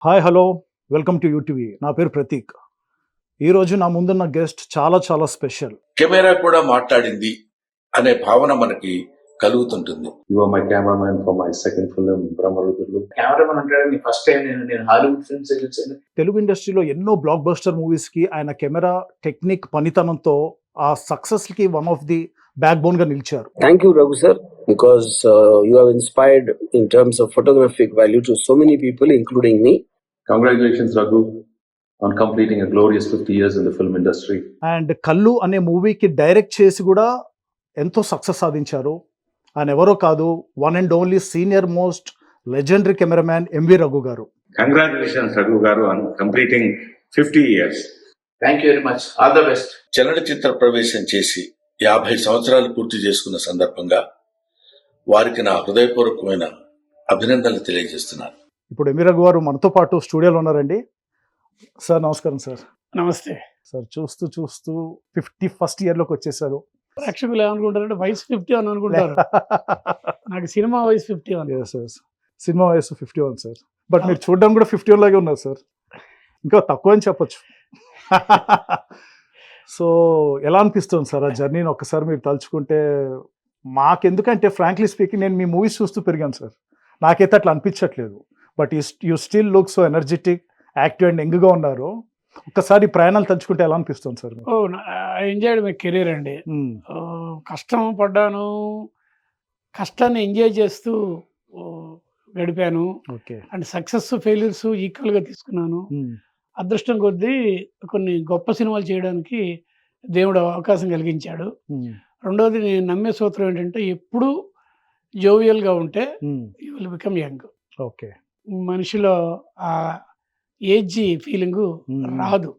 Hi hello welcome to UTV. నా పేరు ప్రతీక్. ఈరోజు నా ముందున్న గెస్ట్ చాలా స్పెషల్. కెమెరా కూడా మాట్లాడింది అనే భావన మనకి కలుగుతుంటుంది. You are my cameraman for my second film, Brahmarudulu. Cameraman అంటాడు ఫస్ట్ టైం నేను హాలీవుడ్ ఫిల్మ్స్ చూసాను. తెలుగు ఇండస్ట్రీలో ఎన్నో బ్లాక్ బస్టర్ మూవీస్కి ఆయన కెమెరా టెక్నిక్ పనితనంతో ఆ సక్సెస్కి వన్ ఆఫ్ ది బ్యాక్ బోన్గా నిలిచారు. Thank you, Raghu sir, because you have inspired in terms of photographic value to so many people, including me. Congratulations, Raghu, on completing a glorious 50 years in the film industry. And కల్లు అనే మూవీకి direct చేసి కూడా ఎంతో success సాధించారు. ఆయన ఎవరో కాదు, one and only senior most legendary cameraman M V Raghu garu. Congratulations, Raghu Garu, on completing 50 years. Thank you very much, all the best. చలనచిత్ర ప్రవేశం చేసి 50 సంవత్సరాలు పూర్తి చేసుకున్న సందర్భంగా వారికి నా హృదయపూర్వకమైన అభినందనలు తెలియజేస్తున్నాను. ఇప్పుడు ఎంవి రఘు గారు మనతో పాటు స్టూడియోలో ఉన్నారండి. సార్ నమస్కారం సార్. నమస్తే సార్ చూస్తూ 51st ఇయర్లోకి వచ్చేసారు. ప్రేక్షకులు ఏమనుకుంటారంటే వయసు 50 అని అనుకుంటారు. నాకు సినిమా వయసు 51. Yes, yes. సినిమా వయసు 51 సార్. బట్ మీరు చూడడం కూడా 51 లాగే ఉన్నారు సార్. ఇంకా తక్కువ అని చెప్పొచ్చు. సో ఎలా అనిపిస్తుంది సార్ ఆ జర్నీని ఒక్కసారి మీరు తలుచుకుంటే? మాకెందుకంటే ఫ్రాంక్లీ స్పీకింగ్ నేను మీ మూవీస్ చూస్తూ పెరిగాను సార్. నాకైతే అట్లా అనిపించట్లేదు. But you still look so energetic, active and యంగ్గా ఉన్నారు. ఒక్కసారి ప్రయాణాలు తలుచుకుంటే ఎలా అనిపిస్తుంది sir? I enjoyed my career అండి. కష్టం పడ్డాను, కష్టాన్ని ఎంజాయ్ చేస్తూ గడిపాను. ఓకే. అండ్ సక్సెస్ ఫెయిల్యూర్స్ ఈక్వల్గా తీసుకున్నాను. అదృష్టం కొద్దీ కొన్ని గొప్ప సినిమాలు చేయడానికి దేవుడు అవకాశం కలిగించాడు. రెండోది నేను నమ్మే సూత్రం ఏంటంటే ఎప్పుడూ జోవియల్గా ఉంటే you will become young. Okay. మనిషిలో ఆ ఏజ్ ఫీలింగ్ రాదు.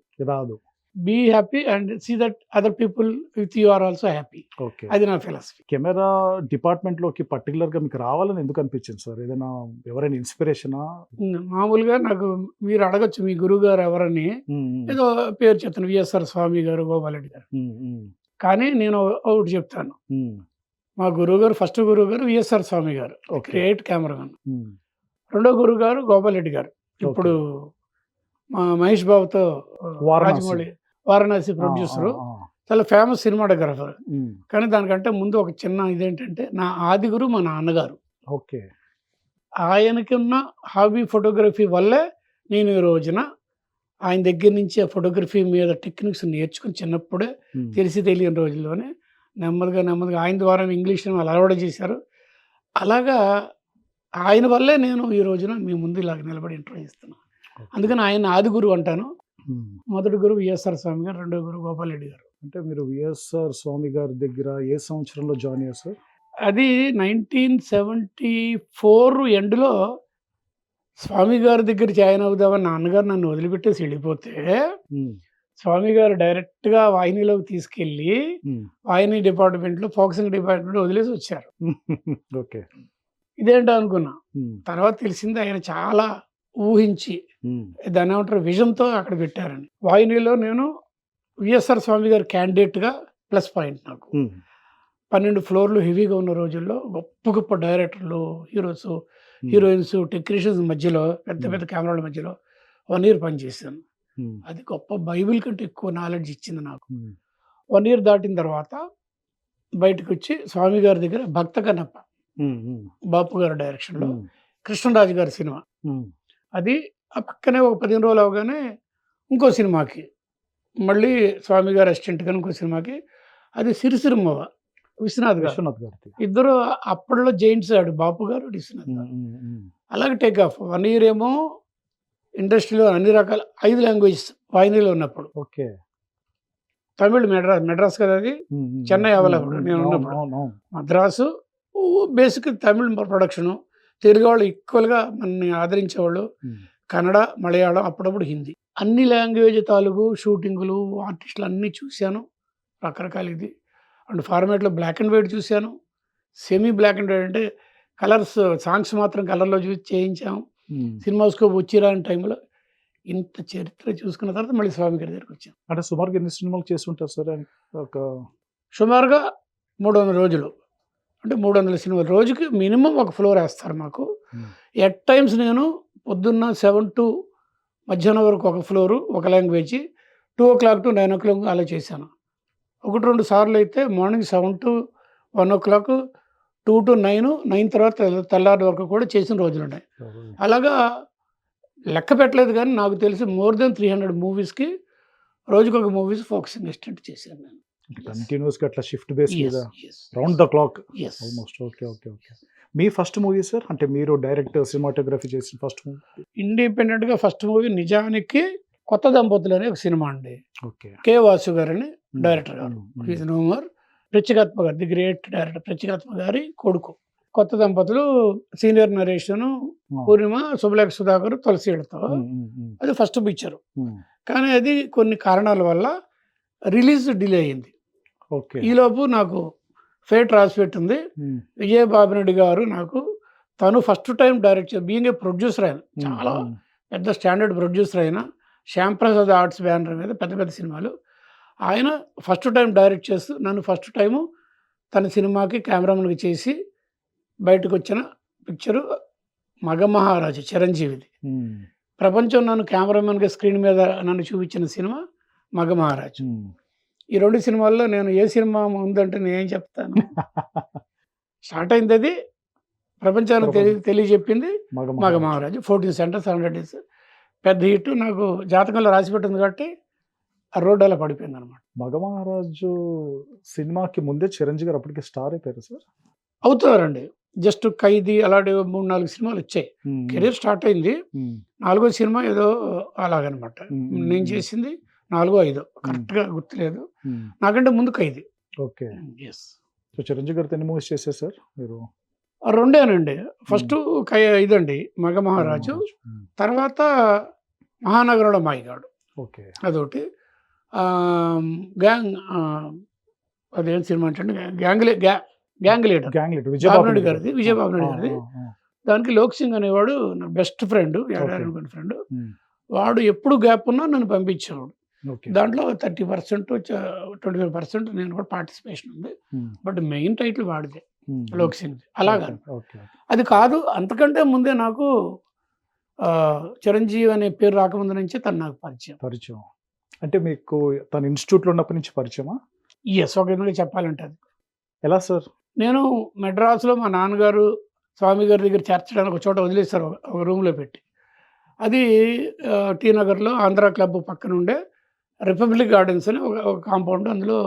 Be happy and see that other people with you are also happy. Okay. అది నా ఫిలాసఫీ. కెమెరా డిపార్ట్మెంట్లోకి పర్టికులర్గా మీకు రావాలని ఎందుకు అనిపించింది సార్? ఏదైనా ఎవరైనా ఇన్స్పిరేషనా? మామూలుగా నాకు మీరు అడగచ్చు మీ గురువు గారు ఎవరని, ఏదో పేరు చెప్తాను, విఎస్ఆర్ స్వామి గారు, గోపాలరెడ్డి గారు. కానీ నేను ఒకటి చెప్తాను, మా గురువు గారు ఫస్ట్ గురువు గారు విఎస్ఆర్ స్వామి గారు, గ్రేట్ కెమెరామెన్. రెండో గురువు గారు గోపాలరెడ్డి గారు, ఇప్పుడు మా మహేష్ బాబుతో రాజమౌళి వారణాసి ప్రొడ్యూసరు, చాలా ఫేమస్ సినిమాటోగ్రఫర్. కానీ దానికంటే ముందు ఒక చిన్న ఇదేంటంటే నా ఆది గురు మా నాన్నగారు. ఓకే. ఆయనకి ఉన్న హాబీ ఫోటోగ్రఫీ వల్లే నేను ఈ రోజున ఆయన దగ్గర నుంచి ఆ ఫోటోగ్రఫీ మీద టెక్నిక్స్ నేర్చుకుని చిన్నప్పుడే తెలిసి తెలియని రోజుల్లోనే నెమ్మదిగా ఆయన ద్వారా ఇంగ్లీష్ వాళ్ళు అలవాటు చేశారు. అలాగా ఆయన వల్లే నేను ఈ రోజున మీ ముందు ఇలాగ నిలబడి ఇంటర్వ్యూ ఇస్తున్నాను. అందుకని ఆయన ఆది గురువు అంటాను. మొదటి గురువు విఎస్ఆర్ స్వామి గారు, రెండో గురువు గోపాలరెడ్డి గారు. అంటే మీరు విఎస్ఆర్ స్వామి గారి దగ్గర ఏ సంవత్సరంలో జాయిన్ అయ్యారు సార్? అది 1974 ఎండ్లో స్వామి గారి దగ్గర జాయిన్ అవుదామని నాన్నగారు నన్ను వదిలిపెట్టేసి వెళ్ళిపోతే స్వామి గారు డైరెక్ట్గా వాహినిలోకి తీసుకెళ్ళి వాహిని డిపార్ట్మెంట్లో ఫోకసింగ్ డిపార్ట్మెంట్లో వదిలేసి వచ్చారు. ఓకే. ఇదేంటో అనుకున్నా. తర్వాత తెలిసింది ఆయన చాలా ఊహించి దాన్ని ఏమంటారు విజన్తో అక్కడ పెట్టారని. వాహినిలో నేను విఎస్ఆర్ స్వామి గారు క్యాండిడేట్గా ప్లస్ పాయింట్ నాకు. 12 ఫ్లోర్లు హెవీగా ఉన్న రోజుల్లో గొప్ప డైరెక్టర్లు, హీరోస్, హీరోయిన్స్, టెక్నీషియన్స్ మధ్యలో పెద్ద కెమెరాల మధ్యలో 1 ఇయర్ పనిచేశాను. అది గొప్ప బైబిల్ కంటే ఎక్కువ నాలెడ్జ్ ఇచ్చింది నాకు. 1 ఇయర్ దాటిన తర్వాత బయటకు వచ్చి స్వామి గారి దగ్గర భక్త కన్నప్ప బాపు గారి డైరెక్షన్లో కృష్ణరాజు గారి సినిమా, అది ఆ పక్కనే ఒక 15 రోజులు అవగానే ఇంకో సినిమాకి మళ్ళీ స్వామి గారు అసిస్టెంట్గా ఇంకో సినిమాకి, అది సిరిసిరిమ్మవ విశ్వనాథ్ గారు. ఇద్దరు అప్పట్లో జైంట్స్ ఆడు, బాపు గారు విశ్వనాథ్ గారు. అలాగే టేక్ ఆఫ్ 1 ఇయర్ ఏమో ఇండస్ట్రీలో అన్ని రకాల 5 లాంగ్వేజెస్ వాహినిలో ఉన్నప్పుడు. ఓకే. తమిళ్ మెడ్రాస్ కదా అది, చెన్నై అవైలబుల్ నేను ఉన్నప్పుడు, మద్రాసు బేసిక్ తమిళ్ ప్రొడక్షను, తెలుగు వాళ్ళు ఈక్వల్గా మనని ఆదరించేవాళ్ళు, కన్నడ, మలయాళం, అప్పుడప్పుడు హిందీ, అన్ని లాంగ్వేజ్ తాలూకు షూటింగులు, ఆర్టిస్టులు అన్నీ చూశాను. రకరకాల ఇది అండ్ ఫార్మేట్లో బ్లాక్ అండ్ వైట్ చూశాను, సెమీ బ్లాక్ అండ్ వైట్ అంటే కలర్స్, సాంగ్స్ మాత్రం కలర్లో చూసి చేయించాము. సినిమాస్కోప్ వచ్చిరాని టైంలో ఇంత చరిత్ర చూసుకున్న తర్వాత మళ్ళీ స్వామి గారి దగ్గరికి వచ్చాను. అంటే సుమారుగా ఎన్ని సినిమాలు చేసి ఉంటారు సార్? సుమారుగా 300 రోజులు, అంటే 300 సినిమాలు రోజుకి మినిమం ఒక ఫ్లోర్ వేస్తారు మాకు. ఎట్ టైమ్స్ నేను పొద్దున్న 7 to మధ్యాహ్నం వరకు ఒక ఫ్లోరు, ఒక లాంగ్వేజ్, 2:00 to 9:00 అలా చేశాను. 1, 2 సార్లు అయితే మార్నింగ్ 7 to 1:00, 2 to 9, 9 తర్వాత తెల్లారి వరకు కూడా చేసిన రోజులున్నాయి. అలాగా లెక్క పెట్టలేదు గానీ నాకు తెలిసి మోర్ దెన్ 300 మూవీస్‌కి రోజుకొక మూవీస్ ఫోకసింగ్ అసిస్టెంట్ చేశాను నేను. కంటిన్యూస్‌గా అట్లా షిఫ్ట్ బేస్ మీద yes. Round the clock yes. Almost. Okay. Okay. Okay. Me first movie sir? అంటే మీరు డైరెక్ట్ సినిమాటోగ్రఫీ చేసిన ఫస్ట్ మూవీ? ఇండిపెండెంట్‌గా ఫస్ట్ మూవీ నిజానికి 'కొత్త దంపతులు' అనే ఒక సినిమా అండి. ఓకే. కె. వాసు గారని డైరెక్టర్ గారు. He is no more. పృచ్చికాత్మ గారు, ది గ్రేట్ డైరెక్టర్ పృచ్చికాత్మ గారి కొడుకు. 'కొత్త దంపతులు' సీనియర్ నరేషను పూర్ణిమ, శుభలేఖ సుధాకర్, తులసీలతో. అది ఫస్ట్ పిక్చరు. కానీ అది కొన్ని కారణాల వల్ల రిలీజ్ డిలే అయింది. ఓకే. ఈలోపు నాకు ఫేట్ రాసి పెట్టింది. విజయ బాబిరెడ్డి గారు నాకు తను first time direct being a producer ఆయన, చాలా పెద్ద స్టాండర్డ్ ప్రొడ్యూసర్ అయిన శ్యామ్ ప్రసాద్ ఆర్ట్స్ బ్యానర్ మీద పెద్ద పెద్ద సినిమాలు ఆయన ఫస్ట్ టైం డైరెక్ట్ చేస్తూ నన్ను ఫస్ట్ టైము తన సినిమాకి కెమెరామెన్గా చేసి బయటకు వచ్చిన పిక్చరు మగమహారాజు చిరంజీవిది. ప్రపంచం నన్ను కెమెరామెన్గా స్క్రీన్ మీద నన్ను చూపించిన సినిమా మగమహారాజు. ఈ 2 సినిమాల్లో నేను ఏ సినిమా ఉందంటే నేనేం చెప్తాను. స్టార్ట్ అయింది అది, ప్రపంచానికి తెలియజెప్పింది మగమహారాజు. 14 సెంటర్స్ 100 days పెద్ద హిట్. నాకు జాతకంలో రాసి పెట్టింది కాబట్టి ఆ రోడ్డు అలా పడిపోయింది అనమాట. మగమహారాజు సినిమాకి ముందే చిరంజీవి గారు అప్పటికే స్టార్ అయిపోయారు సార్? అవుతారండి. జస్ట్ ఖైదీ అలాంటి 3-4 సినిమాలు వచ్చాయి. కెరీర్ స్టార్ట్ అయింది. 4వ సినిమా ఏదో అలాగనమాట. నేను చేసింది 4, 5 కరెక్ట్గా గుర్తులేదు. నాకంటే ముందు ఖైదీ. ఓకే. ఎస్. సో చిరంజీవి గారితో ఎన్ని మూవీస్ చేశారు సార్ మీరు? 2 ఫస్ట్ ఇదండి మగమహారాజు, తర్వాత మహానగరంలో మాయగాడు ఓకే. అదొకటి. గ్యాంగ్ అదేం సినిమా అంటే గ్యాంగ్ లీడర్ బాబిరెడ్డి గారిది, విజయ బాబిరెడ్డి గారిది. దానికి లోక్ సింగ్ అనేవాడు నా బెస్ట్ ఫ్రెండ్, అనుకున్న ఫ్రెండ్. వాడు ఎప్పుడు గ్యాప్ ఉన్నా నన్ను పంపించేవాడు. దాంట్లో 30%, 25% నేను కూడా పార్టిసిపేషన్ ఉంది. బట్ మెయిన్ టైటిల్ వాడిదే, లోక్ సింగ్. అలాగా అది కాదు, అంతకంటే ముందే నాకు చిరంజీవి అనే పేరు రాకముందు నుంచే తను నాకు పరిచయం. అంటే మీకు తన ఇన్స్టిట్యూట్లో ఉన్నప్పటి నుంచి పరిచయమా? ఎస్. ఒక విధంగా చెప్పాలంటే అది ఎలా సార్? నేను మెడ్రాస్లో మా నాన్నగారు స్వామి గారి దగ్గర చేర్చడానికి ఒక చోట వదిలేస్తారు, ఒక రూమ్లో పెట్టి. అది టీ నగర్లో ఆంధ్ర క్లబ్ పక్కన ఉండే రిపబ్లిక్ గార్డెన్స్ అని ఒక కాంపౌండ్. అందులో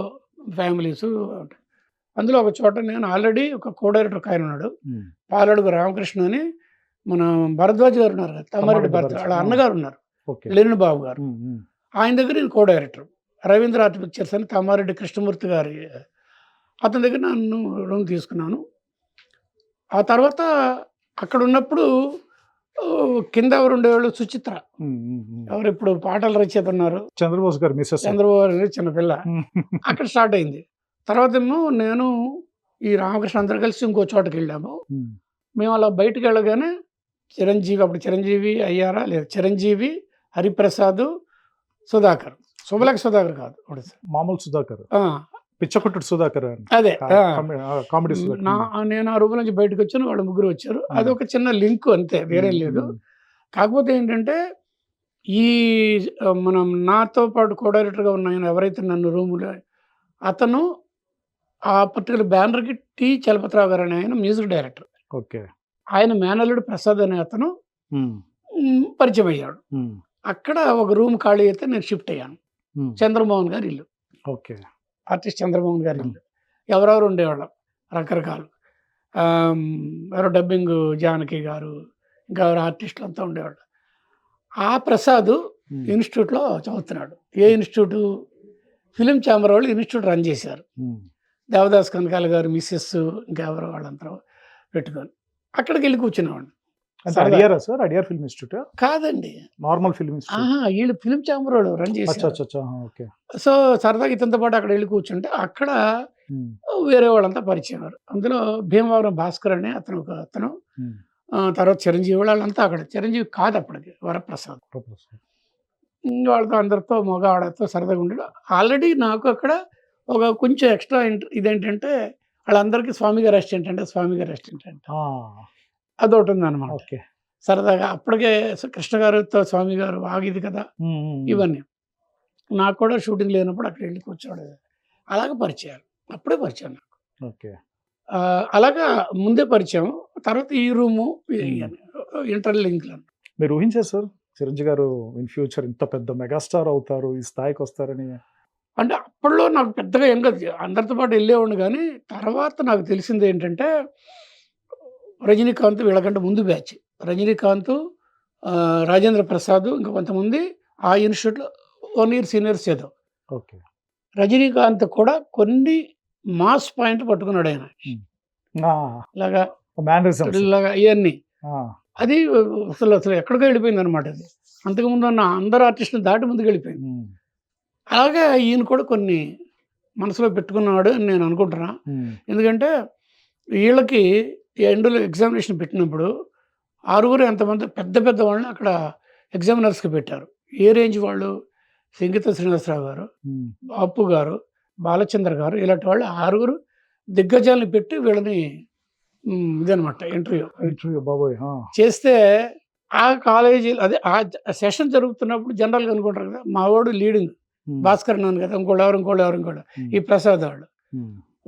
ఫ్యామిలీస్ ఉంటాయి. అందులో ఒక చోట నేను ఆల్రెడీ ఒక కో డైరెక్టర్ ఒక ఆయన ఉన్నాడు, పాలడుగు రామకృష్ణ అని. మన భరద్వాజ్ గారు ఉన్నారు కదా, తమ్మారెడ్డి భరద్వాజ్, వాళ్ళ అన్నగారు ఉన్నారు లెనిన్ బాబు గారు. ఆయన దగ్గర నేను co director. Ravindra art pictures అని తమ్మారెడ్డి కృష్ణమూర్తి గారి అతని దగ్గర నన్ను రూమ్ తీసుకున్నాను. ఆ తర్వాత అక్కడ ఉన్నప్పుడు కింద ఎవరు ఉండేవాళ్ళు, సుచిత్ర, ఎవరు ఇప్పుడు పాటల రచయిత ఉన్నారు, చంద్రబోస్ గారు మిస్సెస్. చంద్రబాబు గారి చిన్నపిల్ల. అక్కడ స్టార్ట్ అయింది. తర్వాత ఏమో నేను ఈ రామకృష్ణ అందరు కలిసి ఇంకో చోటకి వెళ్ళాము. మేము అలా బయటకు వెళ్ళగానే చిరంజీవి, అప్పుడు చిరంజీవి అయ్యారా లేదు, చిరంజీవి, హరిప్రసాద్, సుధాకర్, శుభలేఖ సుధాకర్ కాదు, మామూలు సుధాకర్, పిచ్చకొట్టుడు సుధాకర్. అదే కామెడీ. నేను ఆ రూమ్ నుంచి బయటకు వచ్చాను, వాళ్ళు ముగ్గురు వచ్చారు. అది ఒక చిన్న లింక్ అంతే, వేరే లేదు. కాకపోతే ఏంటంటే ఈ మనం నాతో పాటు కో డైరెక్టర్గా ఉన్న ఆయన ఎవరైతే నన్ను రూములో, అతను ఆ పర్టికులర్ బ్యానర్కి టి చలపతిరావు గారు అనే ఆయన మ్యూజిక్ డైరెక్టర్. ఓకే. ఆయన మేనల్లుడు ప్రసాద్ అనే అతను పరిచయం అయ్యాడు. అక్కడ ఒక రూమ్ ఖాళీ అయితే నేను షిఫ్ట్ అయ్యాను. చంద్రమోహన్ గారి ఇల్లు, ఓకే. ఆర్టిస్ట్ చంద్రమోహన్ గారి ఇల్లు. ఎవరెవరు ఉండేవాళ్ళం రకరకాలు. ఎవరో డబ్బింగ్ జానకి గారు, ఇంకా ఎవరు ఆర్టిస్టులు అంతా ఉండేవాళ్ళు. ఆ ప్రసాద్ ఇన్స్టిట్యూట్లో చదువుతున్నాడు. ఏ ఇన్స్టిట్యూట్? ఫిలిం ఛాంబర్ వాళ్ళు ఇన్స్టిట్యూట్ రన్ చేశారు. దేవదాస్ కనకాల గారు మిస్సెస్, ఇంకా ఎవరో వాళ్ళంతా పెట్టుకొని అక్కడికి వెళ్ళి కూర్చునేవాడిని. అడియారా సార్? అడియార్ ఫిల్మ్ ఇన్స్టిట్యూట్ కాదండి, నార్మల్ ఫిల్మ్ ఇన్స్టిట్యూట్. వీళ్ళు ఫిలిం ఛాంబర్ వాళ్ళు రన్ చేశారు. సో సరదాగా ఇతంతో పాటు అక్కడ వెళ్ళి కూర్చుంటే అక్కడ వేరే వాళ్ళంతా పరిచయం అయ్యారు. అందులో భీమవరం భాస్కర్ అనే అతను ఒక అతను, తర్వాత చిరంజీవి వాళ్ళంతా అక్కడ. చిరంజీవి కాదు అప్పటికి, వరప్రసాద్. వాళ్ళతో అందరితో మగవాళ్ళతో సరదాగా ఉండేది. ఆల్రెడీ నాకు అక్కడ ఒక కొంచెం ఎక్స్ట్రా ఇదేంటంటే వాళ్ళందరికీ స్వామి గారు రెస్టారెంట్ అంటే, స్వామి గారు రెస్టారెంట్ అంటే అదొకటి ఉందన్నమాట. సరదాగా అప్పటికే కృష్ణ గారితో స్వామి గారు ఆగిది కదా ఇవన్నీ. నాకు కూడా షూటింగ్ లేనప్పుడు అక్కడ వెళ్ళి కూర్చోవడం. అలాగే పరిచయాలు. అప్పుడే పరిచయం నాకు. ఓకే. అలాగా ముందే పరిచయం. తర్వాత ఈ రూము ఇంటర్ లింక్‌లు. మీరు ఊహించారు సార్ చిరంజీవి గారు ఇన్ ఫ్యూచర్ ఇంత పెద్ద మెగాస్టార్ అవుతారు, ఈ స్థాయికి వస్తారని? అంటే అప్పట్లో నాకు పెద్దగా ఏం కాదు. అందరితో పాటు వెళ్ళేవాడిని కానీ, తర్వాత నాకు తెలిసింది ఏంటంటే, రజనీకాంత్ వీళ్ళకంటే ముందు బ్యాచ్. రజనీకాంత్, రాజేంద్ర ప్రసాద్, ఇంకా కొంతమంది ఆ ఇన్‌స్టిట్యూట్‌లో 1 ఇయర్ సీనియర్స్ ఏదో. ఓకే. రజనీకాంత్ కూడా కొన్ని మాస్ పాయింట్ పట్టుకున్నాడు ఆయన. ఇలాగా మేనరిజమ్స్. ఇలాగా ఇయన్నీ. అది అసలు ఎక్కడికో వెళ్ళిపోయిందనమాట అది. అంతకుముందు ఉన్న అందరు ఆర్టిస్టులు దాటి ముందుకెళ్ళిపోయింది. అలాగే ఈయన కూడా కొన్ని మనసులో పెట్టుకున్నాడు అని నేను అనుకుంటున్నా. ఎందుకంటే వీళ్ళకి ఎండ్‌లో ఎగ్జామినేషన్ పెట్టినప్పుడు 6 ఎంతమంది పెద్ద పెద్ద వాళ్ళని అక్కడ ఎగ్జామినర్స్‌కి పెట్టారు. ఏ రేంజ్ వాళ్ళు? సంగీత శ్రీనివాసరావు గారు, బాపు గారు, బాలచంద్ర గారు, ఇలాంటి వాళ్ళు 6 దిగ్గజాలను పెట్టి వీళ్ళని ఇదనమాట ఇంటర్వ్యూ బాబోయ్. చేస్తే ఆ కాలేజీలో అదే ఆ సెషన్ జరుగుతున్నప్పుడు జనరల్‌గా అనుకుంటారు కదా, మా వాడు లీడింగ్ భాస్కర్ అన్నాను కదా, ఇంకోళ్ళు ఈ ప్రసాద్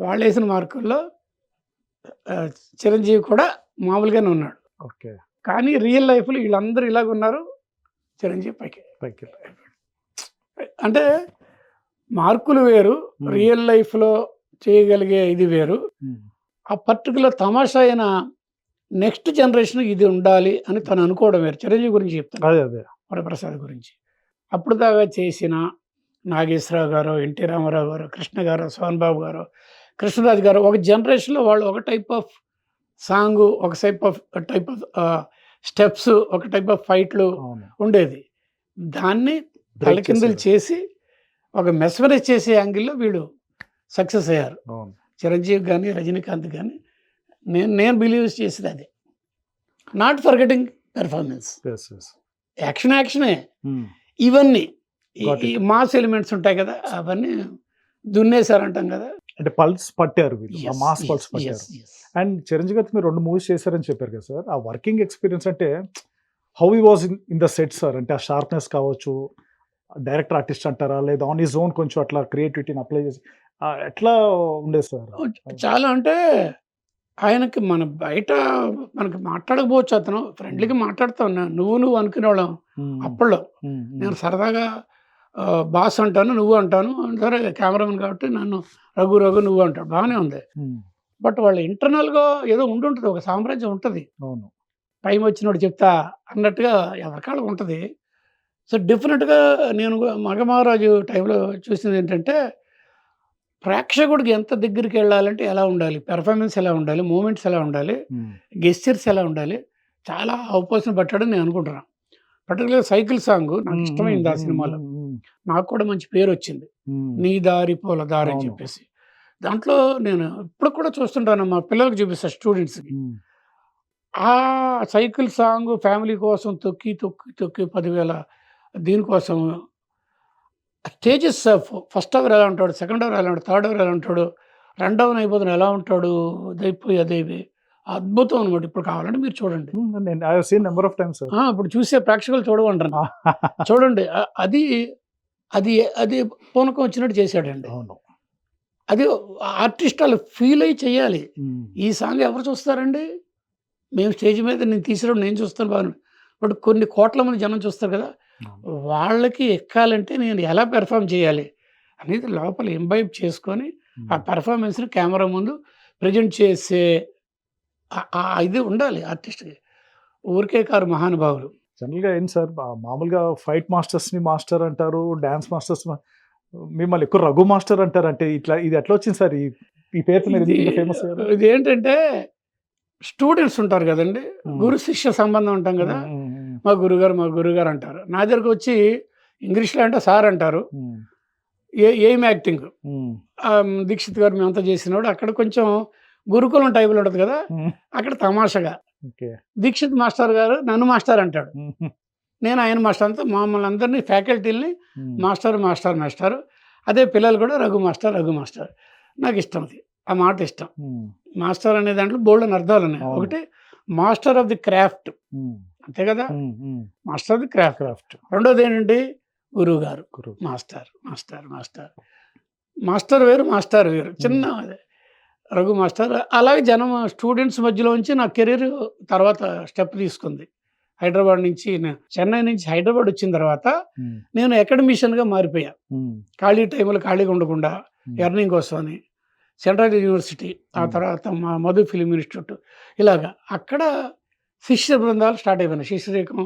వాళ్ళు వేసిన మార్కుల్లో చిరంజీవి కూడా మామూలుగానే ఉన్నాడు. ఓకే. కానీ రియల్ లైఫ్‌లో వీళ్ళందరూ ఇలాగ ఉన్నారు, చిరంజీవి పైకి. అంటే మార్కులు వేరు, రియల్ లైఫ్‌లో చేయగలిగే ఇది వేరు. ఆ పర్టికులర్ తమాషా అయిన నెక్స్ట్ జనరేషన్ ఇది ఉండాలి అని తను అనుకోవడం వేరు. చిరంజీవి గురించి చెప్తాను, అదే వరప్రసాద్ గురించి. అప్పుడు దాకా చేసిన నాగేశ్వరరావు గారు, ఎన్టీ రామారావు గారు, కృష్ణ గారు, సోహన్ బాబు గారు, కృష్ణరాజు గారు, ఒక జనరేషన్లో వాళ్ళు ఒక టైప్ ఆఫ్ సాంగ్, ఒక టైప్ ఆఫ్ స్టెప్స్, ఒక టైప్ ఆఫ్ ఫైట్లు ఉండేది. దాన్ని తలకిందులు చేసి ఒక మెస్మరైజ్ చేసే యాంగిల్లో వీళ్ళు సక్సెస్ అయ్యారు. చిరంజీవి కానీ, రజనీకాంత్ కానీ. నేను బిలీవ్ చేసేది అదే. Not forgetting performance. యాక్షనే. ఇవన్నీ ఈ మాస్ ఎలిమెంట్స్ ఉంటాయి కదా, అవన్నీ దున్నేశారంటాం కదా. అంటే పల్స్ పట్టారు వీళ్ళు, మాస్ పల్స్ పట్టారు. అండ్ చిరంజీవి గారు మీరు 2 మూవీస్ చేశారని చెప్పారు కదా సార్, ఆ వర్కింగ్ ఎక్స్పీరియన్స్ అంటే how he was in the set sir? అంటే ఆ షార్ప్నెస్ కావచ్చు, డైరెక్టర్ ఆర్టిస్ట్ అంటారా, లేదా ఆన్ హిజ్ ఓన్ కొంచెం అట్లా క్రియేటివిటీని అప్లై చేసి ఎట్లా ఉండేది సార్? చాలా అంటే ఆయనకి మన బయట మనకి మాట్లాడకపోవచ్చు, అతను ఫ్రెండ్లీగా మాట్లాడుతాం. నువ్వు అనుకునేవాళ్ళం అప్పట్లో. నేను సరదాగా బాస్ అంటాను, నువ్వు అంటాను, సరే కెమెరామెన్ కాబట్టి నన్ను రఘు నువ్వు అంటాడు, బాగానే ఉంది. బట్ వాళ్ళ ఇంటర్నల్గా ఏదో ఉంటుంటుంది, ఒక సామ్రాజ్యం ఉంటుంది. అవును. టైం వచ్చినప్పుడు చెప్తా అన్నట్టుగా ఎవరికాళ్ళకు ఉంటుంది. సో డెఫినెట్గా నేను మగమహారాజు టైంలో చూసింది ఏంటంటే, ప్రేక్షకుడికి ఎంత దగ్గరికి వెళ్ళాలంటే ఎలా ఉండాలి, పెర్ఫార్మెన్స్ ఎలా ఉండాలి, మూమెంట్స్ ఎలా ఉండాలి, గెస్చర్స్ ఎలా ఉండాలి, చాలా అవపోసన పట్టాడని నేను అనుకుంటున్నాను. పర్టికులర్ సైకిల్ సాంగ్ నాకు ఇష్టమైంది ఆ సినిమాలో. నాకు కూడా మంచి పేరు వచ్చింది, నీ దారి పూల దారి అని చెప్పేసి. దాంట్లో నేను ఇప్పుడు కూడా చూస్తుంటాను, మా పిల్లలకు చూపిస్తాను, స్టూడెంట్స్కి. ఆ సైకిల్ సాంగ్ ఫ్యామిలీ కోసం తొక్కి 10,000 దీనికోసం స్టేజెస్, ఫస్ట్ అవర్ ఎలా ఉంటాడు, సెకండ్ అవర్ ఎలా ఉంటాడు, థర్డ్ అవర్ ఎలా ఉంటాడు, రన్డౌన్ అయిపోతున్న ఎలా ఉంటాడు, దైపోయి అదేవి అద్భుతం అనమాట. ఇప్పుడు కావాలంటే మీరు చూడండి. ఇప్పుడు చూసే ప్రేక్షకులు చూడమంటారు, చూడండి. అది అది అది పూనకం వచ్చినట్టు చేశాడండి. అది ఆర్టిస్ట్ వాళ్ళు ఫీల్ అయ్యి చెయ్యాలి. ఈ సాంగ్ ఎవరు చూస్తారండి? మేము స్టేజ్ మీద నేను తీసినప్పుడు నేను చూస్తాను బాగా, బట్ కొన్ని కోట్ల మంది జనం చూస్తారు కదా, వాళ్ళకి ఎక్కాలంటే నేను ఎలా పెర్ఫామ్ చేయాలి అనేది లోపల ఇంబైబ్ చేసుకొని ఆ పెర్ఫార్మెన్స్ని కెమెరా ముందు ప్రజెంట్ చేసే ఇది ఉండాలి ఆర్టిస్ట్కి. ఊరికే కారు మహానుభావులు. జనరల్గా ఏంటి సార్, మామూలుగా ఫైట్ మాస్టర్స్ని మాస్టర్ అంటారు, డ్యాన్స్ మాస్టర్స్, మిమ్మల్ని ఎక్కువ రఘు మాస్టర్ అంటారు. అంటే ఇది ఎట్లా వచ్చింది సార్ ఈ పేరు మీరు ఫేమస్? ఇది ఏంటంటే స్టూడెంట్స్ ఉంటారు కదండి, గురు శిష్య సంబంధం ఉంటాం కదా, మా గురుగారు అంటారు. నా దగ్గరకు వచ్చి ఇంగ్లీష్లో అంటే సార్ అంటారు. ఏం యాక్టింగ్ దీక్షిత్ గారు మేమంతా చేసినప్పుడు అక్కడ కొంచెం గురుకులం టైపులో ఉంటుంది కదా, అక్కడ తమాషగా దీక్షిత్ మాస్టర్ గారు నన్ను మాస్టర్ అంటాడు, నేను ఆయన మాస్టర్. అంతా మమ్మల్ని అందరినీ ఫ్యాకల్టీని మాస్టర్. అదే పిల్లలు కూడా రఘు మాస్టర్. నాకు ఇష్టం, అది ఆ మాట ఇష్టం. మాస్టర్ అనే దాంట్లో బోల్డ్ అని అర్థాలు ఉన్నాయి. ఒకటి మాస్టర్ ఆఫ్ ది క్రాఫ్ట్, అంతే కదా. మాస్టర్ది క్రాఫ్ట్. క్రాఫ్ట్ రెండోది ఏంటంటే గురువు గారు, మాస్టర్ మాస్టర్ మాస్టర్ మాస్టర్ వేరు, మాస్టర్ వేరు. చిన్న రఘు మాస్టర్. అలాగే జనం స్టూడెంట్స్ మధ్యలో నుంచి నా కెరీర్ తర్వాత స్టెప్ తీసుకుంది. హైదరాబాద్ నుంచి చెన్నై నుంచి హైదరాబాద్ వచ్చిన తర్వాత నేను అకాడమిషియన్గా మారిపోయా. ఖాళీ టైంలో ఖాళీగా ఉండకుండా ఎర్నింగ్ కోసం అని సెంట్రల్ యూనివర్సిటీ, ఆ తర్వాత మా మధు ఫిలిం ఇన్స్టిట్యూట్, ఇలాగా అక్కడ శిష్య బృందాలు స్టార్ట్ అయిపోయినాయి. శిష్యరేఖం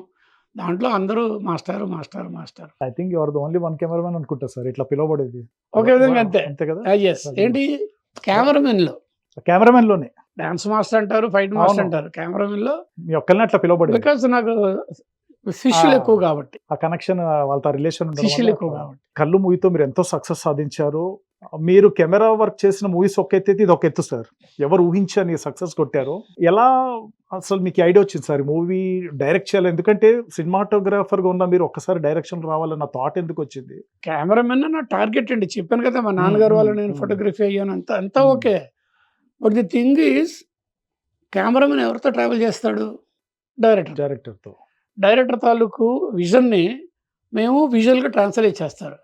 దాంట్లో అందరూ master master master. I think you are the only one cameraman అనుకుంటా సార్ ఇట్లా పిలవబడేది. ఒక విధంగా అంతే. అంతే కదా. ఎస్. ఏంటి కెమెరామెన్లో కెమెరామెన్ లోనే డాన్స్ మాస్టర్ అంటారు, ఫైట్ మాస్టర్ అంటారు. కెమెరామెన్లో మీ ఒక్కరిని అట్లా పిలవబడేది. బికాస్ నాకు శిష్యులు ఎక్కువ కాబట్టి, ఆ కనెక్షన్ వాళ్ళతో రిలేషన్ శిష్యులు ఎక్కువ కాబట్టి. కళ్ళు మూవీతో మీరు ఎంతో సక్సెస్ సాధించారు. మీరు కెమెరా వర్క్ చేసిన మూవీస్ ఒక ఎత్తు అయితే ఇది ఒక ఎత్తు సార్. ఎవరు ఊహించని సక్సెస్ కొట్టారు. ఎలా అసలు మీకు ఐడియా వచ్చింది సార్ మూవీ డైరెక్ట్ చేయాలి? ఎందుకంటే సినిమాటోగ్రాఫర్ గా ఉన్న మీరు ఒక్కసారి డైరెక్షన్ రావాలన్న థాట్ ఎందుకు వచ్చింది? కెమెరామెన్ నా టార్గెట్ అండి. చెప్పాను కదా, మా నాన్నగారు వాళ్ళు నేను ఫోటోగ్రఫీ అయ్యాను, అంతా okay. But the thing is cameraman ఎవరితో ట్రావెల్ చేస్తాడు? డైరెక్టర్తో. డైరెక్టర్ తాలూకు విజన్ని మేము విజువల్గా ట్రాన్స్లేట్ చేస్తారు.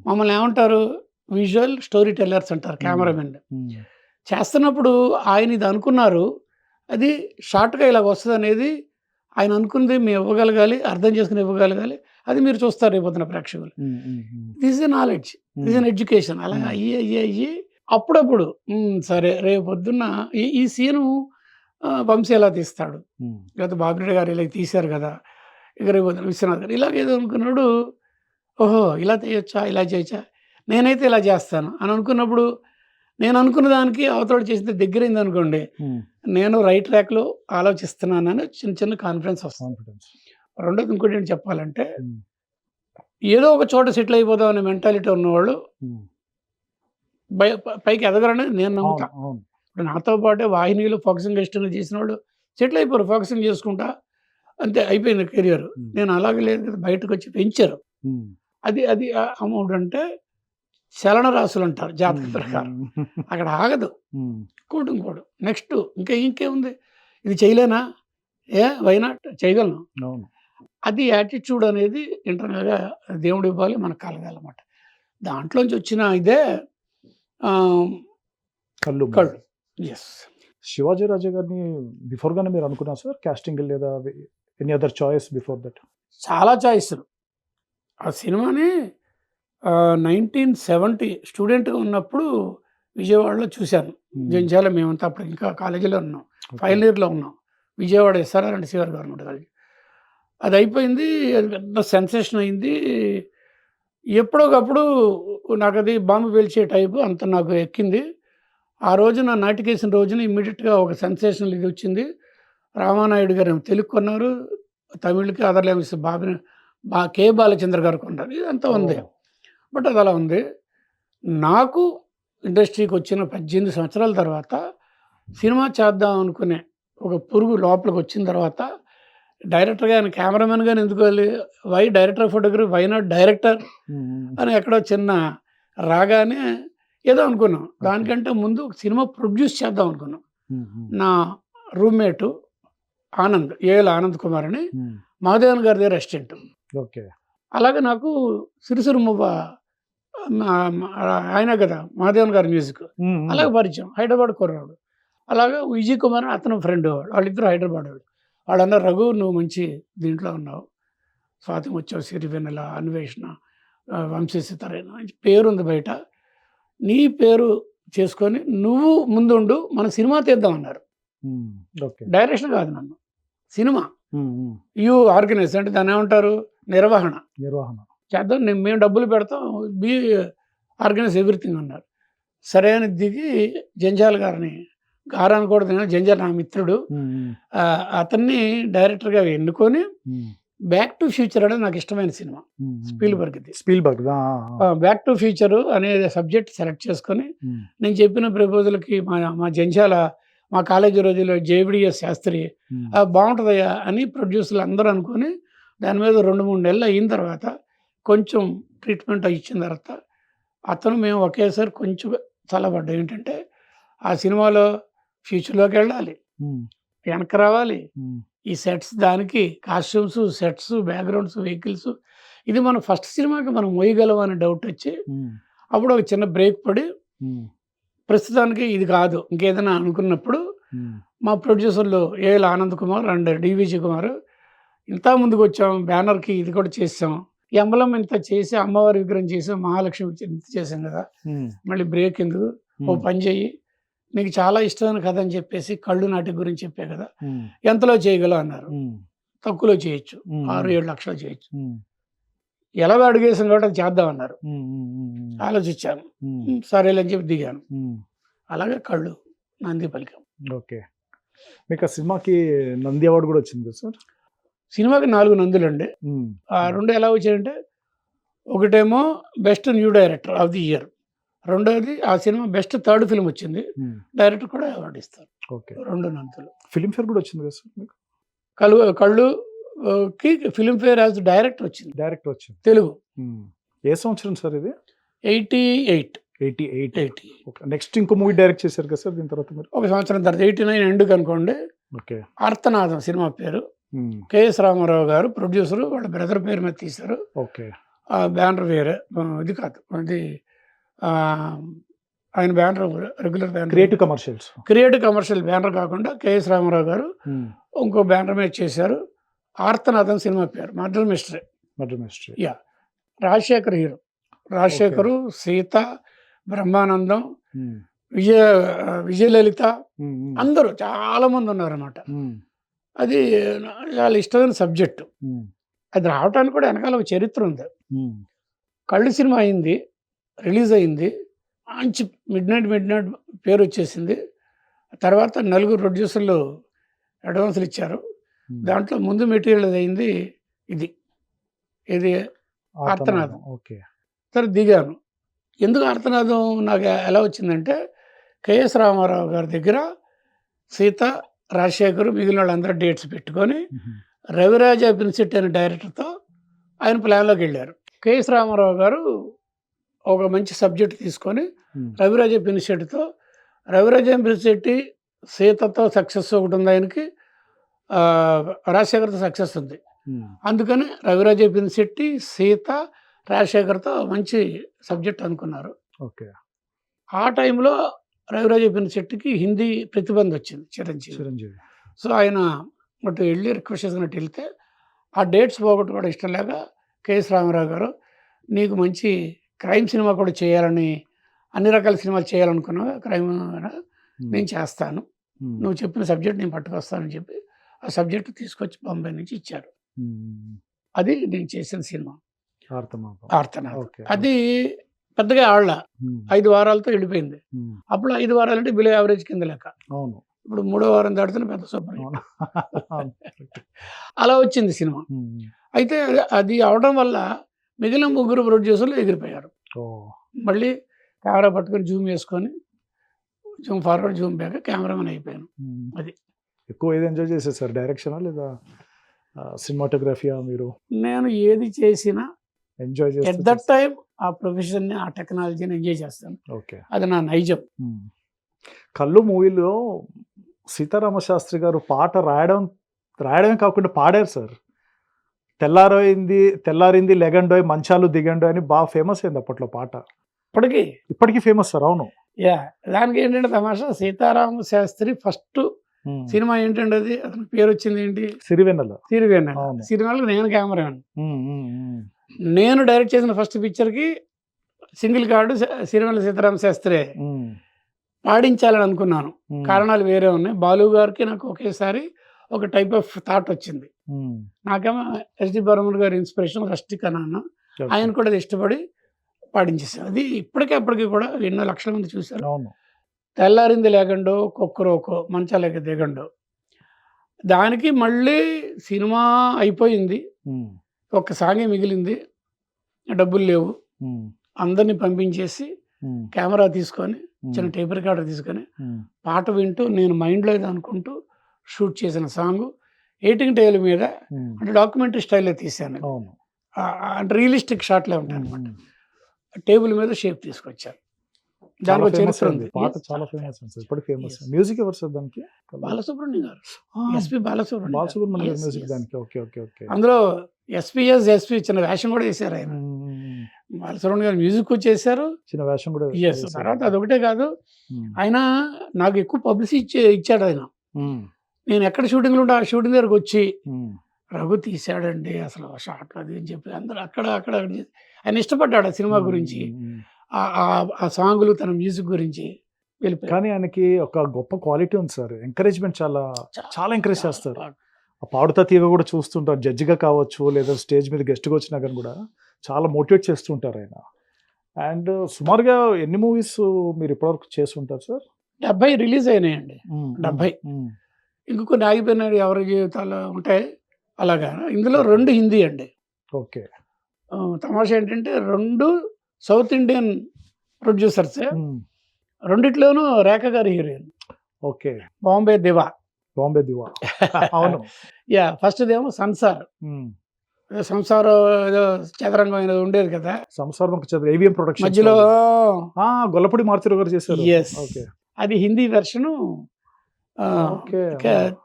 మమ్మల్ని ఏమంటారు? విజువల్ స్టోరీ టెల్లర్స్ అంటారు కెమెరామెన్. చేస్తున్నప్పుడు ఆయన ఇది అనుకున్నారు, అది షార్ట్గా ఇలాగ వస్తుంది అనేది ఆయన అనుకుంది మేము ఇవ్వగలగాలి, అర్థం చేసుకుని ఇవ్వగలగాలి. అది మీరు చూస్తారు రేపొద్దున ప్రేక్షకులు. This is knowledge, this is education. అలా అయ్యి అప్పుడప్పుడు సరే రేపొద్దున్న ఈ సీను వంశీ ఎలా తీస్తాడు, లేకపోతే బాబిరెడ్డి గారు ఇలా తీశారు కదా, ఇక రేపొద్దున విశ్వనాథ్ గారు ఇలాగ ఏదో అనుకున్నాడు. ఓహో ఇలా చేయొచ్చా, ఇలా చేయొచ్చా, నేనైతే ఇలా చేస్తాను అని అనుకున్నప్పుడు నేను అనుకున్న దానికి అవతల చేసిన దగ్గరైంది అనుకోండి, నేను రైట్ ట్రాక్లో ఆలోచిస్తున్నానని చిన్న చిన్న కాన్ఫిడెన్స్ వస్తుంది. రెండోది ఇంకోటి ఏంటి చెప్పాలంటే, ఏదో ఒక చోట సెటిల్ అయిపోదాం అనే మెంటాలిటీ ఉన్నవాళ్ళు పైకి ఎదగరనేది నేను నమ్ముతా. ఇప్పుడు నాతో పాటే వాహినిలో ఫోకసింగ్ ఇష్టంగా చేసిన వాళ్ళు సెటిల్ అయిపోరు, ఫోకసింగ్ చేసుకుంటా అంతే అయిపోయింది కెరియర్. నేను అలాగే లేదు కదా, బయటకు వచ్చి పెంచారు. అది అమౌంట్ అంటే చలన రాసులు అంటారు జాతక ప్రకారం. అక్కడ ఆగదు, ఇంకోటి నెక్స్ట్ ఇంకేముంది, ఇది చేయలేనా, వైనాట్ చేయగలను. అది యాటిట్యూడ్ అనేది ఇంటర్నల్గా దేవుడు ఇవ్వాలి, మనకు కలగాలన్నమాట. దాంట్లోంచి వచ్చిన ఇదే కళ్ళు. ఎస్. శివాజీ రాజా గారిని బిఫోర్ గానే మీరు అనుకున్నారు సార్ కాస్టింగ్, లేదా any other choice before that? చాలా చాయిస్లు. ఆ సినిమాని 1970 స్టూడెంట్గా ఉన్నప్పుడు విజయవాడలో చూశాను. జంజాల మేమంతా అప్పుడు ఇంకా కాలేజీలో ఉన్నాం, ఫైనల్ ఇయర్లో ఉన్నాం. Vijayawada SRR and CR government college. అది అయిపోయింది, అది పెద్ద సెన్సేషన్ అయింది. ఎప్పుడోకప్పుడు నాకు అది బాంబు పేల్చే టైపు అంత నాకు ఎక్కింది. ఆ రోజున నాటికేసిన రోజున ఇమ్మీడియట్గా ఒక సెన్సేషనల్ ఇది వచ్చింది. రామానాయుడు గారు తెలుగు కొన్నారు, తమిళ్కి అదర్ లాంగ్వేజ్ కే బాలచంద్ర గారు కొన్నారు. ఇదంతా ఉంది. బట్ అది అలా ఉంది. నాకు ఇండస్ట్రీకి వచ్చిన 18 సంవత్సరాల తర్వాత సినిమా చేద్దాం అనుకునే ఒక పురుగు లోపలికి వచ్చిన తర్వాత డైరెక్టర్గా ఆయన కెమెరామెన్గా ఎందుకు why director photography, why not director అని ఎక్కడో చిన్న రాగానే ఏదో అనుకున్నాం. దానికంటే ముందు ఒక సినిమా ప్రొడ్యూస్ చేద్దాం అనుకున్నాం. నా రూమ్మేటు ఆనంద్, ఏఎల్ ఆనంద్ కుమార్ అని మహాదేవన్ గారి దగ్గర అసిస్టెంట్. ఓకే. అలాగే నాకు సిరిసిరిమువ్వ ఆయన కదా మహాదేవన్ గారి మ్యూజిక్, అలాగే పరిచయం, హైదరాబాద్ కుర్రాడు. అలాగే విజయ్ కుమార్ అని అతను ఫ్రెండ్, వాళ్ళిద్దరు హైదరాబాద్ వాళ్ళు. వాళ్ళు అన్నారు, రఘు నువ్వు మంచి దీంట్లో ఉన్నావు, స్వాతి వచ్చావు, సిరివెన్నెల, అన్వేషణ, వంశీ సితారేనా పేరుంది బయట, నీ పేరు చేసుకొని నువ్వు ముందుండు, మన సినిమా తీద్దామన్నారు. డైరెక్షన్ కాదు, నన్ను సినిమా యూ ఆర్గనైజ్ అంటే దాన్ని ఏమంటారు, నిర్వహణ చేద్దాం, మేము డబ్బులు పెడతాం, బీ ఆర్గనైజ్ ఎవ్రీథింగ్ అన్నారు. సరే అని దిగి జంజాల్ గారిని, గారు అనకూడదు, జంజాల్ నా మిత్రుడు, అతన్ని డైరెక్టర్గా ఎన్నుకొని బ్యాక్ టు ఫ్యూచర్ అనేది నాకు ఇష్టమైన cinema, Spielberg. Back to future అనే సబ్జెక్ట్ సెలెక్ట్ చేసుకొని నేను చెప్పిన ప్రపోజల్కి మా జంజాల మా కాలేజీ రోజుల్లో జేవిడిఎస్ శాస్త్రి బాగుంటుందయ్యా అని ప్రొడ్యూసర్లు అందరూ అనుకొని దాని మీద 2-3 నెలలు అయిన తర్వాత కొంచెం ట్రీట్మెంట్ ఇచ్చిన తర్వాత అతను మేము ఒకేసారి కొంచెం చల్లబడ్డా. ఏంటంటే ఆ సినిమాలో ఫ్యూచర్లోకి వెళ్ళాలి, వెనక్కి రావాలి, ఈ సెట్స్ దానికి కాస్ట్యూమ్స్, సెట్స్, బ్యాక్‌గ్రౌండ్స్, వెహికల్స్ ఇది మన ఫస్ట్ సినిమాకి మనం మోయగలమా అని డౌట్ వచ్చి అప్పుడు ఒక చిన్న బ్రేక్ పడి ప్రస్తుతానికి ఇది కాదు ఇంకేదైనా అనుకున్నప్పుడు మా ప్రొడ్యూసర్లు ఏఎల్ ఆనంద్ కుమార్ అండ్ డివిజి కుమార్ ఇంత ముందుకు వచ్చాం బ్యానర్కి ఇది కూడా చేసాం ఎంబలం ఇంత చేసి అమ్మవారి విగ్రహం చేసాం మహాలక్ష్మి ఇంత చేసాం కదా మళ్ళీ బ్రేక్ ఎందుకు ఓ పని చెయ్యి నీకు చాలా ఇష్టమైన కథ అని చెప్పేసి కళ్ళు నాటి గురించి చెప్పే కదా ఎంతలో చేయగలవు అన్నారు తక్కువలో చేయొచ్చు 6-7 లక్షలు చేయొచ్చు ఎలాగో అడిగేసాం కాబట్టి అది చేద్దాం అన్నారు ఆలోచించాను సరేలే అని చెప్పి దిగాను అలాగే కళ్ళు నంది పలికాం ఓకే మీకు ఆ సినిమాకి నంది అవార్డు కూడా వచ్చింది కదా సార్ సినిమాకి 4 నందులండి ఆ 2 ఎలా వచ్చాయంటే ఒకటేమో best new director of the year రెండోది ఆ సినిమా బెస్ట్ థర్డ్ ఫిల్మ్ వచ్చింది డైరెక్టర్ కూడా అవార్డు ఇస్తారు ఓకే 2 నందులు ఫిలింఫేర్ కూడా వచ్చింది కదా సార్ మీకు కళ్ళుకి ఫిల్మ్ఫేర్ యాజ్ డైరెక్టర్ వచ్చింది డైరెక్ట్ వచ్చింది తెలుగు ఏ సంవత్సరం సార్ ఇది 88 నెక్స్ట్ ఇంకో మూవీ డైరెక్ట్ చేశారు కదా సార్ దీని తర్వాత మీరు ఒక సంవత్సరం తర్వాత 89 ఎండుకు అనుకోండి ఓకే ఆర్తనాదం సినిమా పేరు కెఎస్ రామారావు గారు ప్రొడ్యూసరు వాళ్ళ బ్రదర్ పేరు మీద తీశారు ఓకే ఆ బ్యానర్ వేరే ఇది కాదు అది ఆయన banner regular banner creative commercial banner కాకుండా కెఎస్ రామారావు గారు ఇంకో బ్యానర్ మీద చేశారు ఆర్తనాథం సినిమా పేరు murder mystery yeah Rajasekhar hero Rajasekhar Sita Brahmanandam Vijayalalitha అందరూ చాలా మంది ఉన్నారన్నమాట అది చాలా ఇష్టమైన సబ్జెక్టు అది రావటానికి కూడా వెనకాల ఒక చరిత్ర ఉంది కళ్ళు సినిమా అయింది రిలీజ్ అయింది మంచి మిడ్ నైట్ పేరు వచ్చేసింది తర్వాత 4 ప్రొడ్యూసర్లు అడ్వాన్సులు ఇచ్చారు దాంట్లో ముందు మెటీరియల్ అయింది ఇది ఆర్తనాదం ఓకే సరే దిగాను ఎందుకు ఆర్తనాదం నాకు ఎలా వచ్చిందంటే కెఎస్ రామారావు గారి దగ్గర సీత రాజశేఖర్ మిగిలిన వాళ్ళందరూ డేట్స్ పెట్టుకొని రవిరాజ పిన్సెట్ అనే డైరెక్టర్తో ఆయన ప్లాన్లోకి వెళ్ళారు కెఎస్ రామారావు గారు ఒక మంచి సబ్జెక్ట్ తీసుకొని రవిరాజ పిన్సెట్తో రవిరాజ పిన్సెట్టి సీతతో సక్సెస్ ఒకటి ఉంది ఆయనకి రాజశేఖర్తో సక్సెస్ ఉంది అందుకని రవిరాజ పిన్సెట్టి సీత రాజశేఖర్తో మంచి సబ్జెక్ట్ అనుకున్నారు ఓకే ఆ టైంలో రవిరాజ పిన్సెట్టికి హిందీ ప్రతిబంధ వచ్చింది చిరంజీవి సో ఆయన అటు వెళ్ళి రిక్వెస్ట్ చేసినట్టు వెళ్తే ఆ డేట్స్ పోగొట్టుకోవడం ఇష్టం లేక కెఎస్ రామారావు గారు నీకు మంచి క్రైమ్ సినిమా కూడా చేయాలని అన్ని రకాల సినిమాలు చేయాలనుకున్నావు క్రైమ్ నేను చేస్తాను నువ్వు చెప్పిన సబ్జెక్ట్ నేను పట్టుకొస్తానని చెప్పి ఆ సబ్జెక్ట్ తీసుకొచ్చి బొంబాయి నుంచి ఇచ్చారు అది నేను చేసిన సినిమా ఆర్తనాదం అది పెద్దగా ఆడలా 5 వారాలతో వెళ్ళిపోయింది అప్పుడు 5 వారాలు అంటే బిలో యావరేజ్ కింద లెక్క ఇప్పుడు 3వ వారం దాటితే పెద్ద సూపర్ అలా వచ్చింది సినిమా అయితే అది అవడం వల్ల మిగిలిన 3 ప్రొడ్యూసర్లు ఎగిరిపోయారు మళ్ళీ కెమెరా పట్టుకొని జూమ్ చేసుకొని Zoom forward Zoom back cameraman అయిపోయాను అది ఎక్కువ ఏది ఎంజాయ్ చేశారు సార్ డైరెక్షనా లేదా సినిమాటోగ్రఫీయా మీరు నేను ఏది చేసినా ఎంజాయ్ ఎట్ దట్ టైం ఆ ప్రొఫెషన్ని ఆ టెక్నాలజీని ఎంజాయ్ చేస్తాను ఓకే అది నా నైజం కళ్ళు మూవీలో సీతారామశాస్త్రి గారు పాట రాయడమే కాకుండా పాడారు సార్ తెల్లారింది లెగండోయ్ మంచాలు దిగండోయ్ అని బాగా ఫేమస్ అయింది అప్పట్లో పాట ఇప్పటికీ ఫేమస్ సార్ అవును దానికి ఏంటంటే తమాషా సీతారామ శాస్త్రి ఫస్ట్ సినిమా ఏంటంటే అది అతని పేరు వచ్చింది ఏంటి సిరివెన్నెల నేను కెమెరామెన్ నేను డైరెక్ట్ చేసిన ఫస్ట్ పిక్చర్కి సింగిల్ కార్డు సిరివెన్నెల సీతారామ శాస్త్రి పాడించాలని అనుకున్నాను కారణాలు వేరే ఉన్నాయి బాలు గారికి నాకు ఒకేసారి ఒక టైప్ ఆఫ్ థాట్ వచ్చింది నాకేమో ఎస్డి బర్మన్ గారి ఇన్స్పిరేషన్ రష్టిక్ అన్న ఆయన కూడా అది ఇష్టపడి పాడించేసారు అది ఇప్పటికీ కూడా ఎన్నో లక్షల మంది చూశారు తెల్లారింది లేకండో కొక్కరోకో మంచాలేక దిగండో దానికి మళ్ళీ సినిమా అయిపోయింది ఒక్క సాంగే మిగిలింది డబ్బులు లేవు అందరినీ పంపించేసి కెమెరా తీసుకొని చిన్న టేప్ రికార్డర్ తీసుకొని పాట వింటూ నేను మైండ్లో ఇది అనుకుంటూ షూట్ చేసిన సాంగ్ ఎయిటింగ్ టేబుల్ మీద అంటే డాక్యుమెంటరీ స్టైల్లో తీశాను అంటే రియలిస్టిక్ షాట్లే ఉంటాయి అనమాట టేబుల్ మీద షేప్ తీసుకొచ్చాను చాలా దానికి ఫేమస్ చరిత్ర అయింది ఉంది. పాట, Yes, చాలా చాలా ఫేమస్ famous. అయింది ఇప్పటికి ఫేమస్. Yes. మ్యూజిక్ ఎవరు సార్ దానికి? బాలసుబ్రహ్మణ్యం గారు, ఆ, ఎస్పి బాలసుబ్రహ్మణ్యం గారు. Balasubrahmanyam Yes, music yes. దానికి. Okay okay okay. అందులో ఎస్పి చిన్న వేషం కూడా వేశారు ఆయన. బాలసుబ్రహ్మణ్యం గారు మ్యూజిక్ చేశారు. చిన్న వేషం కూడా ఎస్, వేశారు. తర్వాత అదొకటే కాదు, ఉమ్, ఆయన నాకు ఎక్కువ పబ్లిసిటీ ఇచ్చాడు ఆయన. ఉమ్, నేను ఎక్కడ షూటింగ్లు ఉంటే ఆ షూటింగ్ దగ్గరకు వచ్చి ఉమ్, రఘు తీశాడండి అసలు షార్ట్లు అది అని చెప్పి అందరూ అక్కడ అక్కడ అక్కడ చేసి ఆయన ఇష్టపడ్డాడు ఆ సినిమా గురించి, ఉమ్. ఆ సాంగులు, తన మ్యూజిక్ గురించి వెళ్ళిపోయాడు. కానీ ఆయనకి ఒక గొప్ప క్వాలిటీ ఉంది సార్. ఎంకరేజ్మెంట్ చాలా చాలా ఎంకరేజ్ చేస్తారు. ఆ పాడుతా తీగ కూడా చూస్తుంటారు, జడ్జిగా కావచ్చు లేదా స్టేజ్ మీద గెస్ట్గా వచ్చినా కానీ కూడా చాలా మోటివేట్ చేస్తుంటారు ఆయన. అండ్ సుమారుగా ఎన్ని మూవీస్ మీరు ఇప్పటివరకు చేస్తుంటారు సార్? 70 రిలీజ్ అయినాయండి. 70. ఉమ్, ఇంకొన్ని ఆగిపోయినాడు ఎవరి జీవితాలు ఉంటాయి అలాగా. ఇందులో 2 హిందీ అండి. ఓకే. తమాషా ఏంటంటే 2 సౌత్ ఇండియన్ ప్రొడ్యూసర్స్. ఉమ్, రెండిట్లోనూ రేఖ గారి హీరోయిన్, ఓకే. బాంబే దివా. బాంబే దివా. అవును. Yeah, first దేమో Samsar. ఉమ్, సంసారం ఏదో చదరంగం ఏదో ఉండేది కదా సంసారం ఒక చదువు ఏవిఎం ప్రొడక్షన్ మధ్యలో. గొల్లపూడి మారుతి గారు చేశారు. Yes. ఓకే అది హిందీ వెర్షను. ఓకే.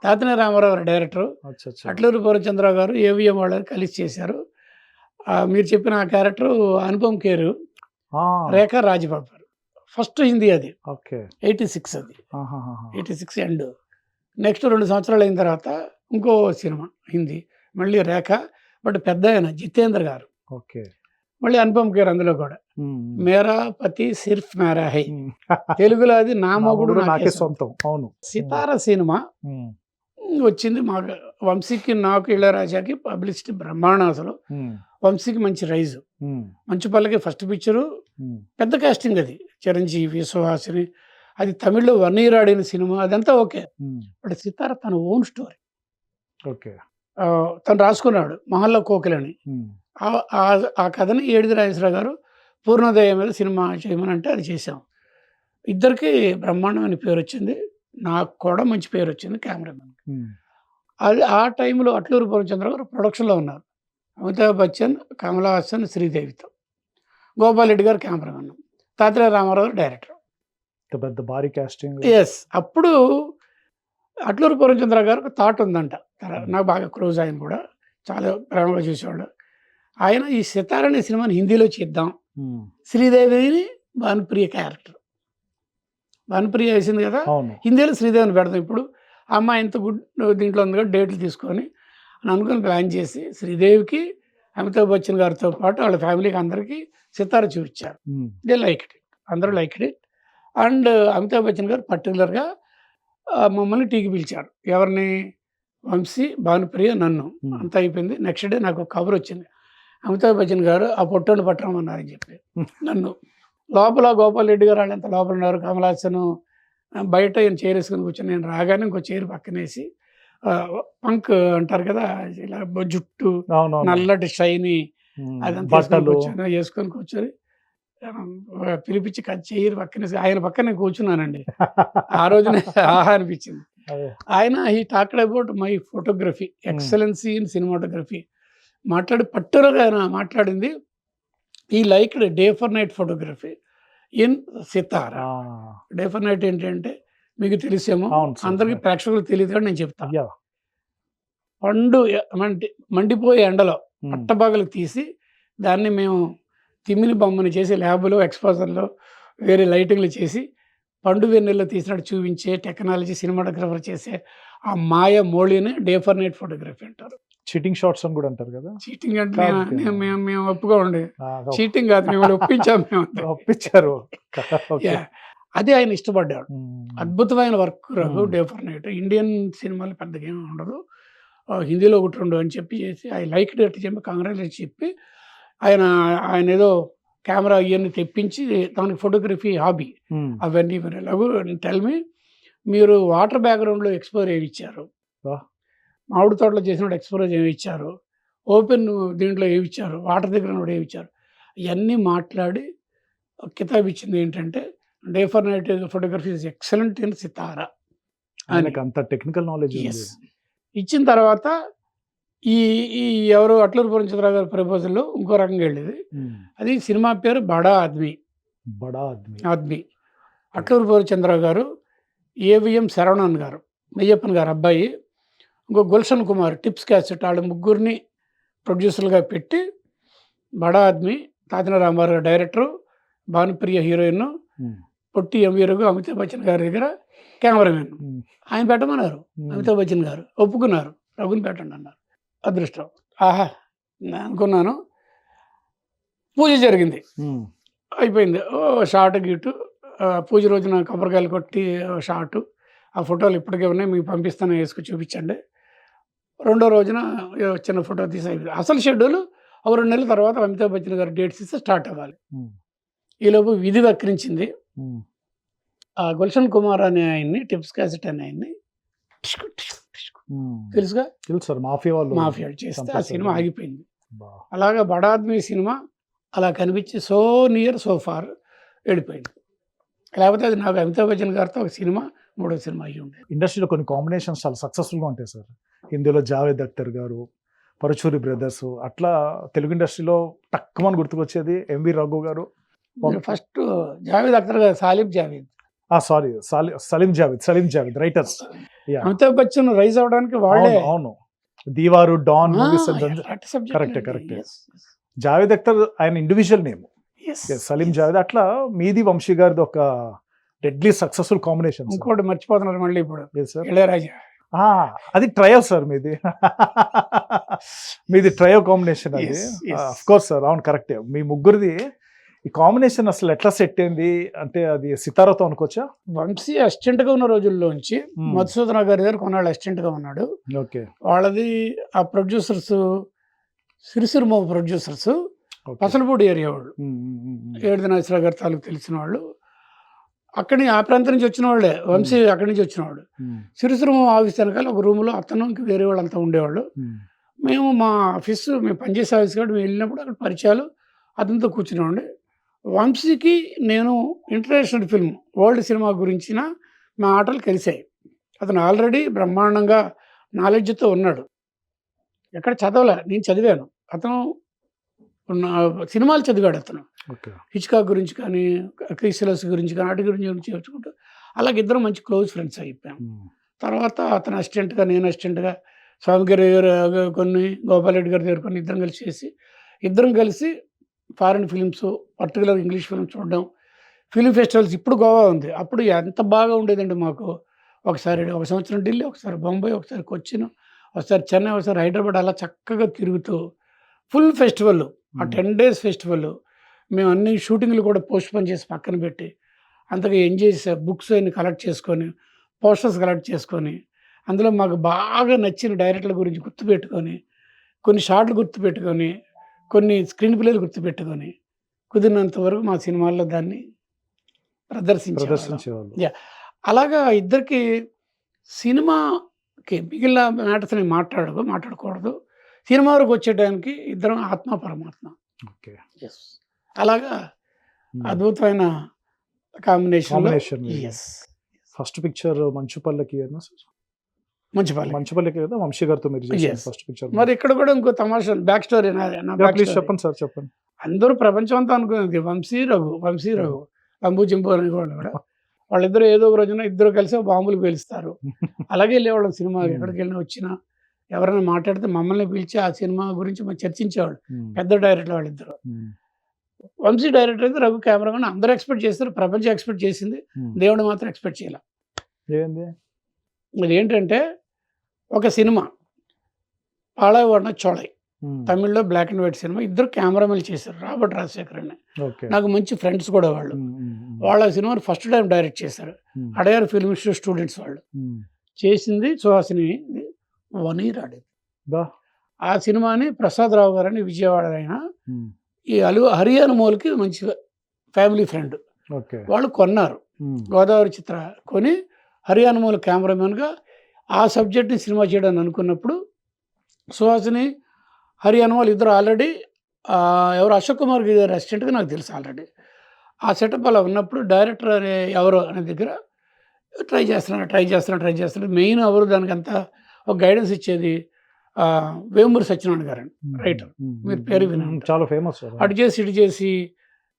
తాతనే రామారావు గారు డైరెక్టర్, అచ్చా అచ్చా. అట్లూరి పూర్ణచంద్రరావు గారు ఏవిఎం వాళ్ళు కలిసి చేశారు. మీరు చెప్పిన ఆ క్యారెక్టర్ అనుపమ్ ఖేర్, ఆ, రేఖా రాజబాబు గారు. ఫస్ట్ హిందీ అది ఓకే. 86, అది ఆహాహాహా. 86 ఎండ్. నెక్స్ట్ 2 సంవత్సరాలు అయిన తర్వాత ఇంకో సినిమా హిందీ, మళ్ళీ రేఖ, బట్ పెద్ద ఆయన జితేంద్ర గారు, ఓకే. మళ్ళీ అనుపమ్ ఖేర్ అందులో కూడా. ఉమ్, మేరా పతి సిర్ఫ్ మేరా హై, ఉమ్. తెలుగులో అది నా నా మొగుడు మొగుడు నాకే నాకే సొంతం. సొంతం. అవును. సితార సినిమా ఉమ్, వచ్చింది మాకు, వంశీకి నాకు ఇళయరాజాకి పబ్లిసిటీ బ్రహ్మాండం అసలు. ఉమ్, వంశీకి మంచి రైజు, ఉమ్, మంచి పల్లకి ఫస్ట్ పిక్చరు, ఉమ్. పెద్ద కాస్టింగ్ అది, చిరంజీవి, సుహాసిని. అది తమిళ్లో 1 year ఆడిన సినిమా, అదంతా ఓకే. ఉమ్, బట్ సితార తన ఓన్ స్టోరీ, ఓకే. తను రాసుకున్నాడు మహల్లా కోకిలని. ఉమ్, ఆ కథని ఏడిది రాజేశ్వరరావు గారు పూర్ణోదయ మీద సినిమా చేయమని అంటే అది చేసాం. ఇద్దరికి బ్రహ్మాండమైన పేరు వచ్చింది, నాకు కూడా మంచి పేరు వచ్చింది కెమెరామెన్. ఉమ్. అది ఆ టైంలో అట్లూరి పూర్ణచంద్ర గారు ప్రొడక్షన్లో ఉన్నారు. అమితాబ్ బచ్చన్, కమలా హాసన్, శ్రీదేవితో. గోపాల్ రెడ్డి గారు కెమెరామెన్, తాతయ్య రామారావు గారు డైరెక్టర్. ఇంత పెద్ద భారీ కాస్టింగ్. ఎస్, అప్పుడు అట్లూరి పూర్ణచంద్ర గారికి థాట్ ఉందంట. నాకు బాగా క్లోజ్, ఆయన కూడా చాలా ప్రేమగా చూసేవాడు. ఆయన ఈ సితార అనే సినిమాని హిందీలో చేద్దాం, ఉమ్, శ్రీదేవిని భానుప్రియ క్యారెక్టర్, భానుప్రియ వేసింది కదా, అవును. హిందీలో శ్రీదేవిని పెడదాం. ఇప్పుడు ఆ అమ్మాయి ఎంత గుడ్ దీంట్లో ఉంది కదా, డేట్లు తీసుకొని అని అనుకుని ప్లాన్ చేసి శ్రీదేవికి అమితాబ్ బచ్చన్ గారితో పాటు వాళ్ళ ఫ్యామిలీకి అందరికీ సితార చూపించారు. ఉమ్, దే లైక్ ఇట్, అందరూ like it. And Amitabh Bachchan గారు పర్టికులర్గా మమ్మల్ని టీకి పిలిచారు. ఎవరిని? వంశీ, భానుప్రియ, నన్ను. Hmm. అంతా అయిపోయింది. నెక్స్ట్ డే నాకు ఒక కబుర్ వచ్చింది, అమితాబ్ బచ్చన్ గారు ఆ పొట్టోని పట్టమన్నారని చెప్పి. నన్ను లోపల గోపాల్ రెడ్డి గారు వాళ్ళంతా లోపల ఉన్నారు, కమల్ హాసన్ బయట ఈయన చైర్ వేసుకొని కూర్చొని, నేను రాగానే ఇంకో చైర్ పక్కనేసి పంక్ అంటారు కదా, ఇలా జుట్టు అవునవును. నల్లటి షైని ఉమ్, అదంతా బట్టలు. వేసుకొని కూర్చొని పిలిపించి చైర్ పక్కనేసి ఆయన పక్కన నేను కూర్చున్నానండి. ఆ రోజునే ఆహా అనిపించింది. అదే. ఆయన he talked about my photography, excellency in cinematography మాట్లాడి పట్టుదలగా ఆయన మాట్లాడింది. ఈ like day for night photography in Sitara. ఆ, డే ఫర్ నైట్ ఏంటంటే మీకు తెలిసేమో, అవును సార్. అందరికి ప్రేక్షకులకు తెలియదు కానీ నేను చెప్తాను. యా. మండిపోయే ఎండలో ఉమ్, పట్టబాగలు తీసి దాన్ని మేము తిమ్మిని బొమ్మని చేసి ల్యాబ్లో ఎక్స్పోజర్లో వేరే లైటింగ్లు చేసి పండు వెన్నెల్లో తీసినట్టు చూపించే టెక్నాలజీ సినిమాటోగ్రఫర్ చేసే ఆ మాయ మోళీని డే ఫర్ నైట్ ఫోటోగ్రఫీ అంటారు. చీటింగ్ షాట్స్ అని కూడా అంటారు కదా. చీటింగ్ అంటే కాదు. మేము ఒప్పుకోండి, ఆ, చీటింగ్ కాదు, మేము ఒప్పించాం మేము. ఒప్పించారు. ఓకే. Yeah. అదే ఆయన ఇష్టపడ్డాడు. ఉమ్, అద్భుతమైన work Raghu, Hmm. Day for night. Indian సినిమాలు పెద్దగా ఏమి ఉండదు, హిందీలో ఒకటి రెండు అని చెప్పి చేసి ఐ లైక్ డేట్ చెప్పి కంగ్రాచులేట్ చెప్పి ఆయన ఏదో కెమెరా ఇవన్నీ తెప్పించి తనకి ఫోటోగ్రఫీ హాబీ ఉమ్, అవన్నీ లఘు టెల్ మీ, మీరు వాటర్ బ్యాక్గ్రౌండ్లో ఎక్స్పోజ్ ఏమి ఇచ్చారు, వా. మామిడి తోటలో చేసినప్పుడు ఎక్స్పోజ్ ఏమి ఇచ్చారు, ఓపెన్ దీంట్లో ఏమి ఇచ్చారు, వాటర్ దగ్గర కూడా ఏమి ఇచ్చారు, ఇవన్నీ మాట్లాడి కితాబ్ ఇచ్చింది ఏంటంటే day for night photography is excellent in Sitara అని. ఆయనకు అంత టెక్నికల్ నాలెడ్జ్ ఉంది. Yes. ఇచ్చిన తర్వాత ఈ ఈ ఎవరు అట్లూరి పూర్ణచంద్రరావు గారి ప్రపోజల్లో ఇంకో రకంగా వెళ్ళేది. ఉమ్, అది సినిమా పేరు బడా ఆద్మీ. బడా ఆద్మీ. ఆద్మీ అట్లూరి పూర్ణచంద్రరావు గారు, ఏవిఎం శరవణన్ గారు, మెయ్యప్పన్ గారు అబ్బాయి, ఇంకో గుల్షన్ కుమార్, టిప్స్ క్యాసెట్, వాళ్ళ ముగ్గురిని ప్రొడ్యూసర్లుగా పెట్టి బడా ఆద్మీ, తాతిన రామారావు గారు డైరెక్టరు, భానుప్రియ హీరోయిన్, పొట్టి ఎంవీ రఘు, అమితాబ్ బచ్చన్ గారి దగ్గర కెమెరామెన్. ఆయన పెట్టమన్నారు, అమితాబ్ బచ్చన్ గారు ఒప్పుకున్నారు, రఘుని పెట్టండి అన్నారు. అదృష్టం. ఆహా నేను అనుకున్నాను. పూజ జరిగింది, అయిపోయింది. ఓ షార్ట్ గీటు, పూజ రోజున కొబ్బరికాయలు కొట్టి షార్టు, ఆ ఫోటోలు ఇప్పటికే ఉన్నాయి, మీకు పంపిస్తాను, వేసుకు చూపించండి. రెండో రోజున చిన్న ఫోటో తీసి అయిపోయింది. అసలు షెడ్యూల్ ఒక 2 నెలల తర్వాత అమితాబ్ బచ్చన్ గారు డేట్స్ ఇస్తే స్టార్ట్ అవ్వాలి. ఈలోపు విధి వక్రించింది. ఆ గుల్షన్ కుమార్ అనే ఆయన్ని, టిప్స్ క్యాసెట్ అనే ఆయన్ని తెలుసుగా, తెలుసు సార్, మాఫియా వాళ్ళు మాఫియా చేస్తే ఆ సినిమా ఆగిపోయింది. అలాగా బడాద్మీ సినిమా అలా కనిపించి సో నియర్ సో ఫార్ వెళ్ళిపోయింది. లేకపోతే అది నాకు అమితాబ్ బచ్చన్ గారితో ఒక సినిమా, 3వ సినిమా అయ్యి ఉండేది. ఇండస్ట్రీలో కొన్ని కాంబినేషన్స్ చాలా సక్సెస్ఫుల్గా ఉంటాయి సార్. హిందీలో జావేద్ అఖ్తర్ గారు, పరుచూరి బ్రదర్స్, అట్లా తెలుగు ఇండస్ట్రీలో టక్కుమని గుర్తుకొచ్చేది ఎంవి రఘు గారు. ఫస్ట్ జావేద్ అఖ్తర్ గారు, Salim Javed, sorry Salim Javed writers. Amitabh Bachchan rise అవడానికి వాళ్ళే. అవును, దీవారు, డాన్ మూవీస్. కరెక్ట్. జావేద్ అఖ్తర్ ఆయన ఇండివిజువల్ నేమ్, సలీం జావేద్. అట్లా మీది వంశీ గారిది ఒక డెడ్లీ సక్సెస్ఫుల్ కాంబినేషన్. ఇంకోటి మర్చిపోతున్నారు మళ్ళీ ఇప్పుడు, ఇళయరాజా. అది ట్రయో సార్, మీది ట్రయో కాంబినేషన్ అది. ఆఫ్ కోర్స్ సార్, అవును కరెక్టే. మీ ముగ్గురిది ఈ కాంబినేషన్ అసలు ఎట్లా సెట్ అయింది అంటే అది సితారాతో అనుకోవచ్చా? వంశీ అసిస్టెంట్గా ఉన్న రోజుల్లోంచి మధుసూదన గారి దగ్గర కొన్నాళ్ళు అసిస్టెంట్గా ఉన్నాడు. ఓకే. వాళ్ళది ఆ ప్రొడ్యూసర్స్ సిరిసిరిమో ప్రొడ్యూసర్స్, పసలపూడి ఏరియా వాళ్ళు, ఏడుది నాగేశ్వరరావు గారి తాలూకు తెలిసిన వాళ్ళు. అక్కడి ఆ ప్రాంతం నుంచి వచ్చిన వాళ్ళే, వంశీ అక్కడి నుంచి వచ్చినవాడు. సిరిసిరిమో ఆఫీస్ వెనకాల ఒక రూమ్లో అతను ఇంక వేరే వాళ్ళంతా ఉండేవాళ్ళు. మేము మా ఆఫీసు, మేము పనిచేసే ఆఫీస్ కాబట్టి మేము వెళ్ళినప్పుడు అక్కడ పరిచయాలు, అతనితో కూర్చునేవాడి. వంశీకి నేను ఇంటర్నేషనల్ ఫిల్మ్, వరల్డ్ సినిమా గురించిన మా ఆటలు కలిసాయి. అతను ఆల్రెడీ బ్రహ్మాండంగా నాలెడ్జ్తో ఉన్నాడు. ఎక్కడ చదవలే, నేను చదివాను. అతను సినిమాలు చదివాడు. అతను హిచ్కాక్ గురించి కానీ, క్రిస్టలస్ గురించి కానీ, వాటి గురించి నేర్చుకుంటూ అలాగే ఇద్దరం మంచి క్లోజ్ ఫ్రెండ్స్ అయిపోయాం. తర్వాత అతను అసిస్టెంట్గా, నేను అసిస్టెంట్గా, స్వామి గారి కొన్ని, గోపాల్ రెడ్డి గారి దగ్గర కొన్ని, ఇద్దరం కలిసి foreign films, particular English films చూడడం, ఫిలిం ఫెస్టివల్స్. ఇప్పుడు గోవా ఉంది, అప్పుడు ఎంత బాగా ఉండేదండి మాకు. ఒకసారి 1 సంవత్సరం ఢిల్లీ, ఒకసారి బొంబాయి, ఒకసారి కొచ్చిన్, ఒకసారి చెన్నై, ఒకసారి హైదరాబాద్, అలా చక్కగా తిరుగుతూ ఫుల్ ఫెస్టివల్. ఆ 10 days ఫెస్టివల్ మేము అన్ని షూటింగ్లు కూడా పోస్ట్పోన్ చేసి పక్కన పెట్టి అంతగా ఎంజాయ్ చేసే, బుక్స్ అన్ని కలెక్ట్ చేసుకొని, పోస్టర్స్ కలెక్ట్ చేసుకొని, అందులో మాకు బాగా నచ్చిన డైరెక్టర్ల గురించి గుర్తుపెట్టుకొని, కొన్ని షార్ట్లు గుర్తుపెట్టుకొని, కొన్ని స్క్రీన్ ప్లేలు గుర్తుపెట్టుకొని, కుదిరినంత వరకు మా సినిమాల్లో దాన్ని ప్రదర్శించేవాళ్ళు. అలాగా ఇద్దరికి సినిమాకి మిగిలిన మ్యాటర్స్ని మాట్లాడకూడదు. సినిమా వరకు వచ్చేటానికి ఇద్దరం ఆత్మ పరమాత్మ. అలాగా అద్భుతమైన కాంబినేషన్. ఫస్ట్ పిక్చర్ మంచుపల్లకి కదా వంశీ గారితో మీరు ఫస్ట్ పిక్చర్. మరి ఇక్కడ కూడా ఇంకో తమాషా బ్యాక్ స్టోరీ. చెప్పండి సార్, చెప్పండి. అందరూ ప్రపంచం అంతా అనుకునేది వంశీ రఘు లంబు చింపు అని కూడా. వాళ్ళిద్దరు ఏదో ఒక రోజున ఇద్దరు కలిసి బాంబులు పేలుస్తారు. అలాగే వెళ్ళేవాళ్ళం సినిమా. ఎక్కడికి వెళ్ళినా వచ్చినా ఎవరైనా మాట్లాడితే మమ్మల్ని పిలిచి ఆ సినిమా గురించి మనం చర్చించేవాళ్ళు. పెద్ద డైరెక్టర్ వాళ్ళిద్దరు. వంశీ డైరెక్టర్ అయితే, రఘు కెమెరామెన్. అందరూ ఎక్స్పెక్ట్ చేస్తారు, ప్రపంచం ఎక్స్పెక్ట్ చేసింది, దేవుడు మాత్రం ఎక్స్పెక్ట్ చేయాల. అది ఏంటంటే ఒక సినిమా పాళాయవాడిన చోళై, తమిళ్లో బ్లాక్ అండ్ వైట్ సినిమా. ఇద్దరు కెమెరామెన్ చేశారు, రాబర్ట్ రాజశేఖర్ అని. నాకు మంచి ఫ్రెండ్స్ కూడా వాళ్ళు. వాళ్ళ సినిమాని ఫస్ట్ టైం డైరెక్ట్ చేశారు. అడయార్ ఫిల్మ్ ఇన్స్టిట్యూట్ స్టూడెంట్స్ వాళ్ళు చేసింది. సుహాసిని 1 year ఆడింది. ఆ సినిమాని ప్రసాద్ రావు గారని విజయవాడ అయినా, ఈ హరియానా మోల్కి మంచి ఫ్యామిలీ ఫ్రెండ్, వాళ్ళు కొన్నారు. గోదావరి చిత్ర కొని హరియానా మోల్ కెమెరామెన్గా ఆ సబ్జెక్ట్ని సినిమా చేయడానికి అనుకున్నప్పుడు, సుహాసిని, హరియానా మోల్ ఇద్దరు ఆల్రెడీ ఎవరు అశోక్ కుమార్ గారి అసిస్టెంట్గా నాకు తెలుసు ఆల్రెడీ. ఆ సెటప్ అలా ఉన్నప్పుడు డైరెక్టర్ అనే ఎవరో అనే దగ్గర ట్రై చేస్తున్నాను. మెయిన్ ఎవరు దానికి అంతా ఒక గైడెన్స్ ఇచ్చేది వేమూరి సత్యనారాయణ గారు, రైటర్. మీరు పేరు వినండి, చాలా ఫేమస్. అటు చేసి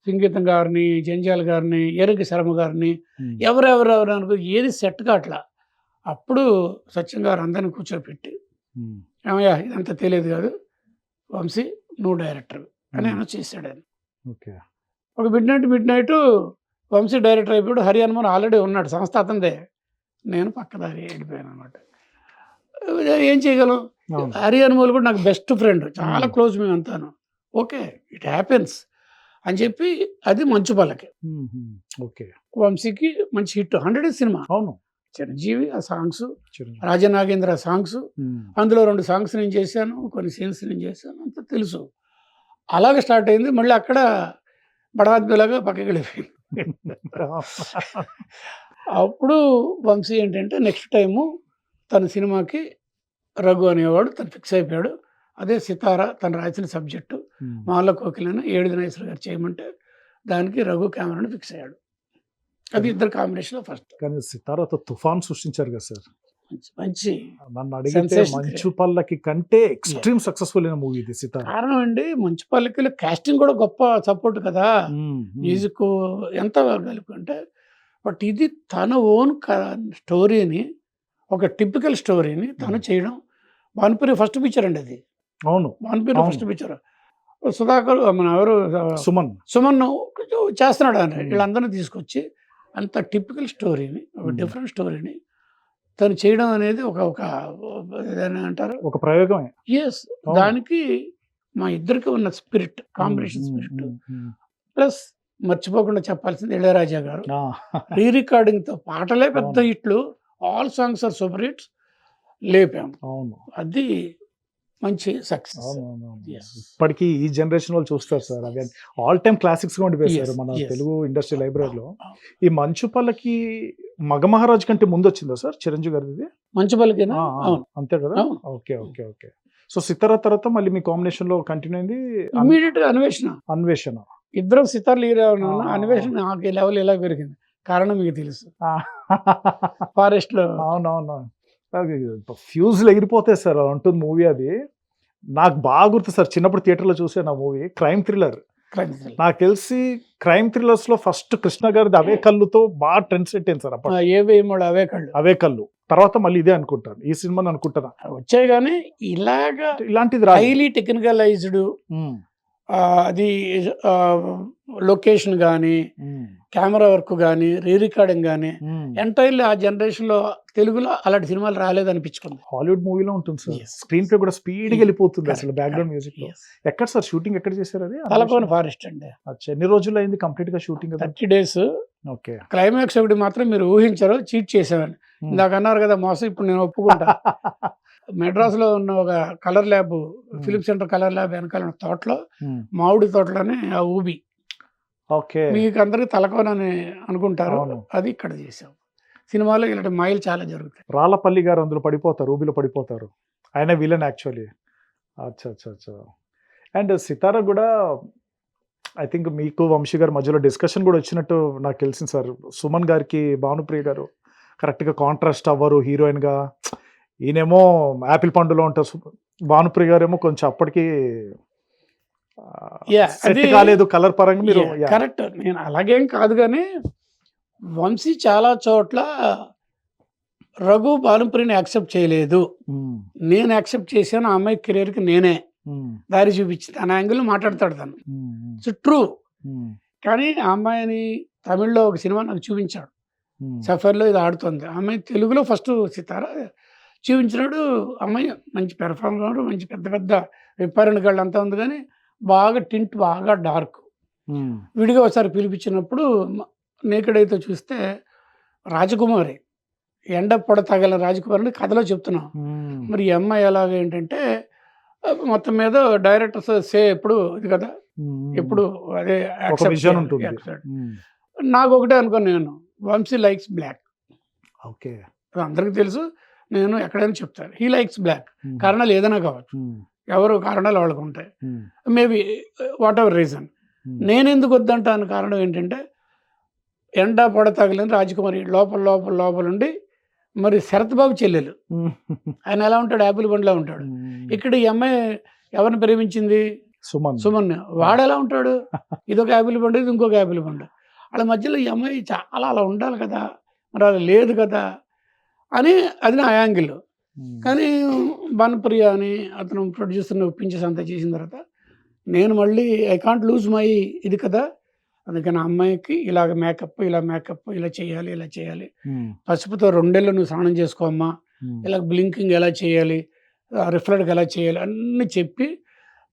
సంగీతం గారిని, జంజాల్ గారిని, ఎరుగి శర్మ గారిని, ఎవరెవరెవరు అనుకో ఏది సెట్ కావట్లా. అప్పుడు సత్యం గారు అందరిని కూర్చోబెట్టి, ఏమయ్యా ఇదంతా తెలియదు కాదు, వంశీ నువ్వు డైరెక్టర్ అని ఆయన చేశాడు ఆయన. ఓకే. ఒక మిడ్ నైట్ వంశీ డైరెక్టర్ అయిపోయాడు. హరి హనుమాన్ ఆల్రెడీ ఉన్నాడు, సంస్థ అతందే. నేను పక్కదారి వెళ్ళిపోయాను అనమాట. ఏం చేయగలం? అవును. హరి హనుమాన్ కూడా నాకు బెస్ట్ ఫ్రెండ్, చాలా క్లోజ్ మేము అంతాను. ఓకే, ఇట్ హ్యాపెన్స్ అని చెప్పి అది మంచు పల్లకి. ఓకే. వంశీకి మంచి హిట్, 100 సినిమా. అవును. చిరంజీవి ఆ సాంగ్స్, చిరంజీవి. రాజనాగేంద్ర సాంగ్స్, అందులో 2 సాంగ్స్ నేను చేశాను, కొన్ని సీన్స్ నేను చేశాను, అంత తెలుసు. అలాగే స్టార్ట్ అయింది. మళ్ళీ అక్కడ బడాద్దులాగా పక్కకి వెళ్ళిపోయింది. అప్పుడు వంశీ ఏంటంటే నెక్స్ట్ టైము తన సినిమాకి రఘు అనేవాడు తను ఫిక్స్ అయిపోయాడు. అదే సితారా తను రాసిన సబ్జెక్టు, మాల కోకిలను ఏడు నాగేశ్వర గారు చేయమంటే దానికి రఘు కెమెరాను ఫిక్స్ అయ్యాడు. అది ఇద్దరు కాంబినేషన్ ఫస్ట్. కానీ సితారాతో తుఫాన్ సృష్టించారు కదా సార్. మంచి నన్ను అడిగితే Sensation. మంచు పల్లకి కంటే ఎక్స్ట్రీమ్ సక్సెస్ఫుల్ అయిన మూవీ ఇది సితారా. కారణం అండి, మంచు పల్లకిలో కాస్టింగ్ కూడా గొప్ప సపోర్ట్ కదా, మ్యూజిక్ ఎంత కలుపుకుంటే. బట్ ఇది తన ఓన్ స్టోరీని, ఒక టిపికల్ స్టోరీని తను చేయడం. భానుప్రియ ఫస్ట్ పిక్చర్ అండి అది. అవును. భానుప్రియ అవును. First picture. సుధాకర్ మన ఎవరు సుమన్. సుమన్ చేస్తున్నాడు అని వీళ్ళందరినీ తీసుకొచ్చి అంత టిపికల్ స్టోరీని, ఒక డిఫరెంట్ స్టోరీని తను చేయడం అనేది ఒక ఒక ఏదైనా అంటారు ఒక ప్రయోగమే. ఎస్. దానికి మా ఇద్దరికి ఉన్న స్పిరిట్, కాంబినేషన్ స్పిరిట్, ప్లస్ మర్చిపోకుండా చెప్పాల్సింది ఇళయరాజా గారు రీ రికార్డింగ్తో పాటలే పెద్ద హిట్లు, all songs are super hits, లేపాం. అవును. అది మంచి సక్సెస్. Yes. ఇప్పటికీ ఈ జనరేషన్ వాళ్ళు చూస్తారు సార్, అవి ఆల్ టైమ్ క్లాసిక్స్ గా ఉండిపోయారు Yes, మన yes. తెలుగు ఇండస్ట్రీ లైబ్రరీలో. ఈ మంచు పల్లకి మగమహారాజ్ కంటే ముందు వచ్చిందా సార్ చిరంజీవి గారిది ఇది? మంచి పలికేనా? అవును. అంతే కదా. అవును. Okay okay okay. సో సితారా తర్వాత మళ్ళీ మీ కాంబినేషన్ లో కంటిన్యూ అయింది ఇమీడియట్ గా అన్వేషణ. అన్వేషణ. ఇద్దరం సితార్లు హీరో ఆ. అన్వేషణ నాకు లెవెల్ ఎలా పెరిగింది కారణం మీకు తెలుసు. ఫారెస్ట్ లో అవునవును. ఫ్యూజ్లు ఎగిరిపోతాయి సార్, అది ఉంటుంది మూవీ. అది నాకు బాగా గుర్తు సార్, చిన్నప్పుడు థియేటర్లో చూసాను ఆ మూవీ. Crime thriller. నాకు తెలిసి క్రైమ్ థ్రిల్లర్స్ లో ఫస్ట్ కృష్ణ గారిది అవే కళ్ళుతో బాగా ట్రెండ్ సెట్ అయింది సార్ అప్పుడు. ఏవేమో అవే కళ్ళు అవే కళ్ళు తర్వాత మళ్ళీ ఇదే అనుకుంటాను, ఈ సినిమాని అనుకుంటాను. వచ్చాయి కానీ ఇలాగా ఇలాంటిది రాదు. హైలీ టెక్నికలైజ్డ్, అది లొకేషన్ కానీ, కెమెరా వర్క్ కానీ, రీ రికార్డింగ్ కానీ ఎంటైర్లీ ఆ జనరేషన్లో తెలుగులో అలాంటి సినిమాలు రాలేదనిపించుకుంది. హాలీవుడ్ మూవీలో ఉంటుంది సార్. Yes. స్క్రీన్ ప్లే కూడా స్పీడ్ గా వెళ్ళిపోతుంది అసలు. Correct, background correct. మ్యూజిక్ లో. Yes. ఎక్కడ సార్ షూటింగ్ ఎక్కడ చేశారు అది? తలకోన ఫారెస్ట్ అండి. అచ్చా, ఎన్ని రోజులు అయింది కంప్లీట్ గా షూటింగ్? 30 days. ఓకే. క్లైమాక్స్ ఒకటి మాత్రం మీరు ఊహించరు, చీట్ చేసేవాడిని. ఇందాక అన్నారు కదా మోసం, ఇప్పుడు నేను ఒప్పుకుంటా. మెడ్రాస్లో ఉన్న ఒక colour lab, film centre colour lab వెనకాల ఉన్న తోటలో, మామిడి తోటలోనే ఆ ఊబి. ఓకే. మీకు అందరికి తలకోనని అనుకుంటారు, అవును. అది ఇక్కడ చేసాం. సినిమాలో ఇలాంటి మైలు చాలా జరుగుతాయి. రాళ్ళపల్లి గారు అందులో పడిపోతారు, ఊబిలో పడిపోతారు. ఆయన విలన్ యాక్చువల్లీ. అచ్చా అచ్చా అచ్చా. అండ్ సితారా కూడా ఐ థింక్ మీకు వంశీ గారి మధ్యలో డిస్కషన్ కూడా వచ్చినట్టు నాకు తెలిసింది సార్. సుమన్ గారికి భానుప్రియ గారు కరెక్ట్గా కాంట్రాస్ట్ అవ్వరు హీరోయిన్గా. ఈయనేమో యాపిల్ పండులో ఉంటారు, భానుప్రియ గారు ఏమో కొంచెం అప్పటికి సెట్ కాలేదు కలర్ పరంగా. మీరు కరెక్ట్, నేను అలాగేం కాదు కానీ వంశీ చాలా చోట్ల రఘు భానుప్రియని యాక్సెప్ట్ చేయలేదు, నేను యాక్సెప్ట్ చేశాను. ఆ అమ్మాయి కెరీర్కి నేనే దారి చూపించింది అనే యాంగిల్ మాట్లాడతాడు తను. So true. కానీ ఆ అమ్మాయిని తమిళ్లో ఒక సినిమా నాకు చూపించాడు, సఫర్లో ఇది ఆడుతుంది. ఆ అమ్మాయి తెలుగులో ఫస్ట్ సితారా చూపించినాడు. అమ్మాయి మంచి పెర్ఫార్మర్, మంచి పెద్ద పెద్ద రిపేరెంట్ గళ్ళు అంతా ఉంది, కానీ బాగా టింట్ బాగా డార్క్. విడిగా ఒకసారి పిలిపించినప్పుడు నేకడైతే చూస్తే రాజకుమారి, ఎండ పొడ తగల రాజకుమారిని కథలో చెప్తున్నాం. మరి ఈ అమ్మాయి ఎలాగ ఏంటంటే మొత్తం మీద డైరెక్టర్స్ ఎప్పుడు ఇది కదా, ఎప్పుడు అదే విజన్ ఉంటుంది. నాకు ఒకటే అనుకోను, నేను వంశీ లైక్స్ బ్లాక్. ఓకే. అందరికీ తెలుసు, నేను ఎక్కడైనా చెప్తాను హీ లైక్స్ బ్లాక్. కారణాలు ఏదైనా కావచ్చు, ఎవరు కారణాలు వాళ్ళకు ఉంటాయి, మేబీ వాట్ ఎవర్ రీజన్. నేను ఎందుకు వద్దంటాను కారణం ఏంటంటే ఎండ పొడ తగిలిన రాజకుమారి లోపల లోపల లోపల ఉండి, మరి శరత్ బాబు చెల్లెలు, ఆయన ఎలా ఉంటాడు, యాపిల్ బండిలా ఉంటాడు. ఇక్కడ ఈ అమ్మాయి ఎవరిని ప్రేమించింది, సుమన్ వాడు ఎలా ఉంటాడు, ఇదొక యాపిల్ పండు ఇది ఇంకొక యాపిల్ పండు, వాళ్ళ మధ్యలో ఈ అమ్మాయి చాలా అలా ఉండాలి కదా, మరి అలా లేదు కదా అని అది నా యాంగిల్. కానీ బన్ప్రియ అని అతను ప్రొడ్యూసర్ని ఒప్పించేసి అంతా చేసిన తర్వాత నేను మళ్ళీ ఐ కాంట్ లూజ్ మై ఇది కదా, అందుకని ఆ అమ్మాయికి ఇలాగ మేకప్ ఇలా చేయాలి, పసుపుతో 2 నెలలు నువ్వు స్నానం చేసుకోమ్మా, ఇలా బ్లింకింగ్ ఎలా చేయాలి, రిఫ్లెక్ట్ ఎలా చేయాలి అన్నీ చెప్పి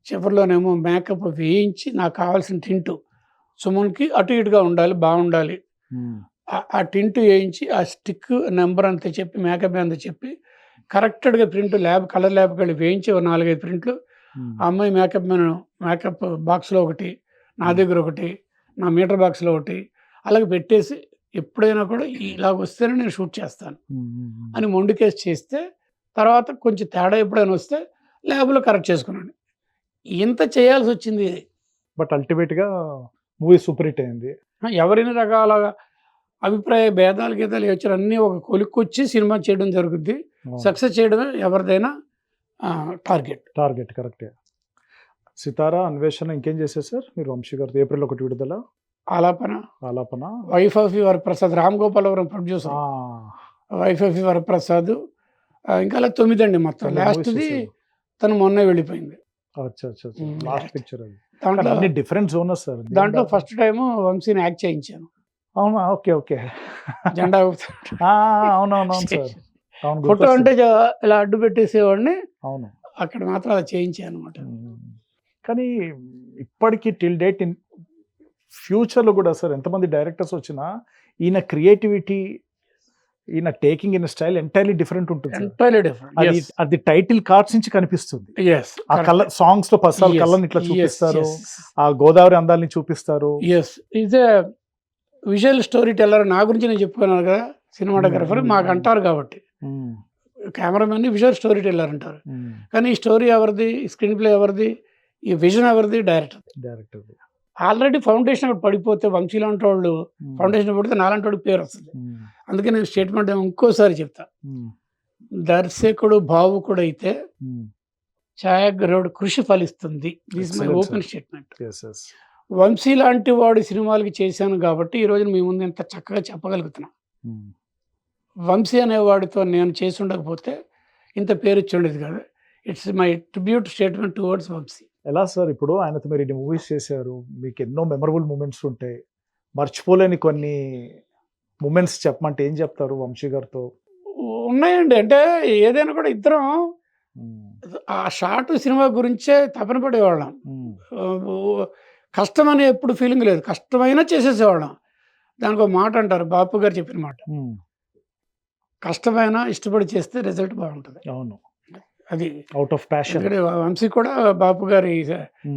చివరిలోనేమో మేకప్ వేయించి నాకు కావాల్సిన టింటు సుమన్కి అటు ఇటుగా ఉండాలి, బాగుండాలి, ఆ టింటు వేయించి ఆ స్టిక్ నెంబర్ అంతా చెప్పి మేకప్ అంతా చెప్పి కరెక్టెడ్గా ప్రింట్ కలర్ ల్యాబ్కి వెళ్ళి వేయించి 4-5 ప్రింట్లు ఆ అమ్మాయి మేకప్ బాక్స్లో ఒకటి, నా దగ్గర ఒకటి, నా మీటర్ బాక్స్లో ఒకటి అలాగే పెట్టేసి ఎప్పుడైనా కూడా ఇలాగ వస్తేనే నేను షూట్ చేస్తాను అని మొండికేసి చేస్తే తర్వాత కొంచెం తేడా ఎప్పుడైనా వస్తే ల్యాబ్లో కరెక్ట్ చేసుకున్నాను. ఇంత చేయాల్సి వచ్చింది. బట్ అల్టిమేట్గా మూవీ సూపర్ హిట్ అయింది. ఎవరిని రకాల అభిప్రాయ భేదాలు గీతాలు వచ్చారు అన్నీ ఒక కొలిక్కొచ్చి సినిమా చేయడం జరుగుద్ది. సక్సెస్ చేయడమే ఎవరిదైనా టార్గెట్. కరెక్టే. సితారా, అన్వేషణ ఇంకేం చేశారు సార్ మీరు? వంశీ గారు ఏప్రిల్ 1 విడుదల. Aalapana, wife of Varaprasad, Ram Gopalavaram producer, wife of Varaprasad, ఇంకా అలా 9 అండి మొత్తం. లాస్ట్ది తను మొన్న వెళ్ళిపోయింది. లాస్ట్ పిక్చర్ అది. దాంట్లో డిఫరెంట్ జోనర్స్ సార్. దాంట్లో ఫస్ట్ టైం వంశీని యాక్ట్ చేయించాను. అవునా? ఓకే. జెండా అవునవును సార్. ఫోటో అంటే ఇలా అడ్డు పెట్టేసేవాడిని. అవును, అక్కడ మాత్రం అలా చేయించాను అనమాట. కానీ ఇప్పటికీ టిల్ డేట్ ఇన్ ఫ్యూచర్లో కూడా సార్ ఎంతమంది డైరెక్టర్స్ వచ్చినా ఈయన క్రియేటివిటీ, ఈయన taking in style entirely different ఉంటుంది. అది టైటిల్ కార్డ్స్ నుంచి కనిపిస్తుంది. ఆ కలర్ సాంగ్స్ లో పసాల కళ్ళని ఇట్లా చూపిస్తారు, ఆ గోదావరి అందాలని చూపిస్తారు. ఇదే విజువల్ స్టోరీ టెల్లర్. నా గురించి నేను చెప్పుకున్నాను కదా, సినిమాటోగ్రఫర్ మాకు అంటారు కాబట్టి, కెమెరామెన్ విజువల్ స్టోరీ టెల్లర్ అంటారు. కానీ ఈ స్టోరీ ఎవరిది, స్క్రీన్ ప్లే ఎవరిది, ఈ విజన్ ఎవరిది? డైరెక్టర్. ఆల్రెడీ ఫౌండేషన్ ఒకటి పడిపోతే వంశీ లాంటి వాళ్ళు ఫౌండేషన్ పడితే నాలాంటి వాడికి పేరు వస్తుంది. అందుకే నేను స్టేట్మెంట్ ఇంకోసారి చెప్తా, దర్శకుడు భావుకుడు అయితే ఛాయాగ్రహుడు కృషి ఫలిస్తుంది. This my open statement. Vamsi లాంటి వాడి సినిమాలకి చేశాను కాబట్టి ఈ రోజున మీ ముందు ఎంత చక్కగా చెప్పగలుగుతున్నా. వంశీ అనేవాడితో నేను చేసి ఉండకపోతే ఇంత పేరు ఇచ్చి ఉండేది కదా. It's my tribute statement towards Vamsi. ఎలా సార్ ఇప్పుడు ఆయనతో మీరు ఇన్ని మూవీస్ చేశారు, మీకు ఎన్నో మెమరబుల్ మూమెంట్స్ ఉంటాయి, మర్చిపోలేని కొన్ని మూమెంట్స్ చెప్పమంటే ఏం చెప్తారు వంశీ గారితో? ఉన్నాయండి. అంటే ఏదైనా కూడా ఇద్దరం ఆ షార్ట్ సినిమా గురించే తపన పడేవాళ్ళం. కష్టం అనే ఎప్పుడు ఫీలింగ్ లేదు, కష్టమైనా చేసేసేవాళ్ళం. దానికి ఒక మాట అంటారు, బాపు గారు చెప్పిన మాట, కష్టమైనా ఇష్టపడి చేస్తే రిజల్ట్ బాగుంటుంది. అవును, అది అవుట్ ఆఫ్ ప్యాషన్. వంశీ కూడా బాపు గారి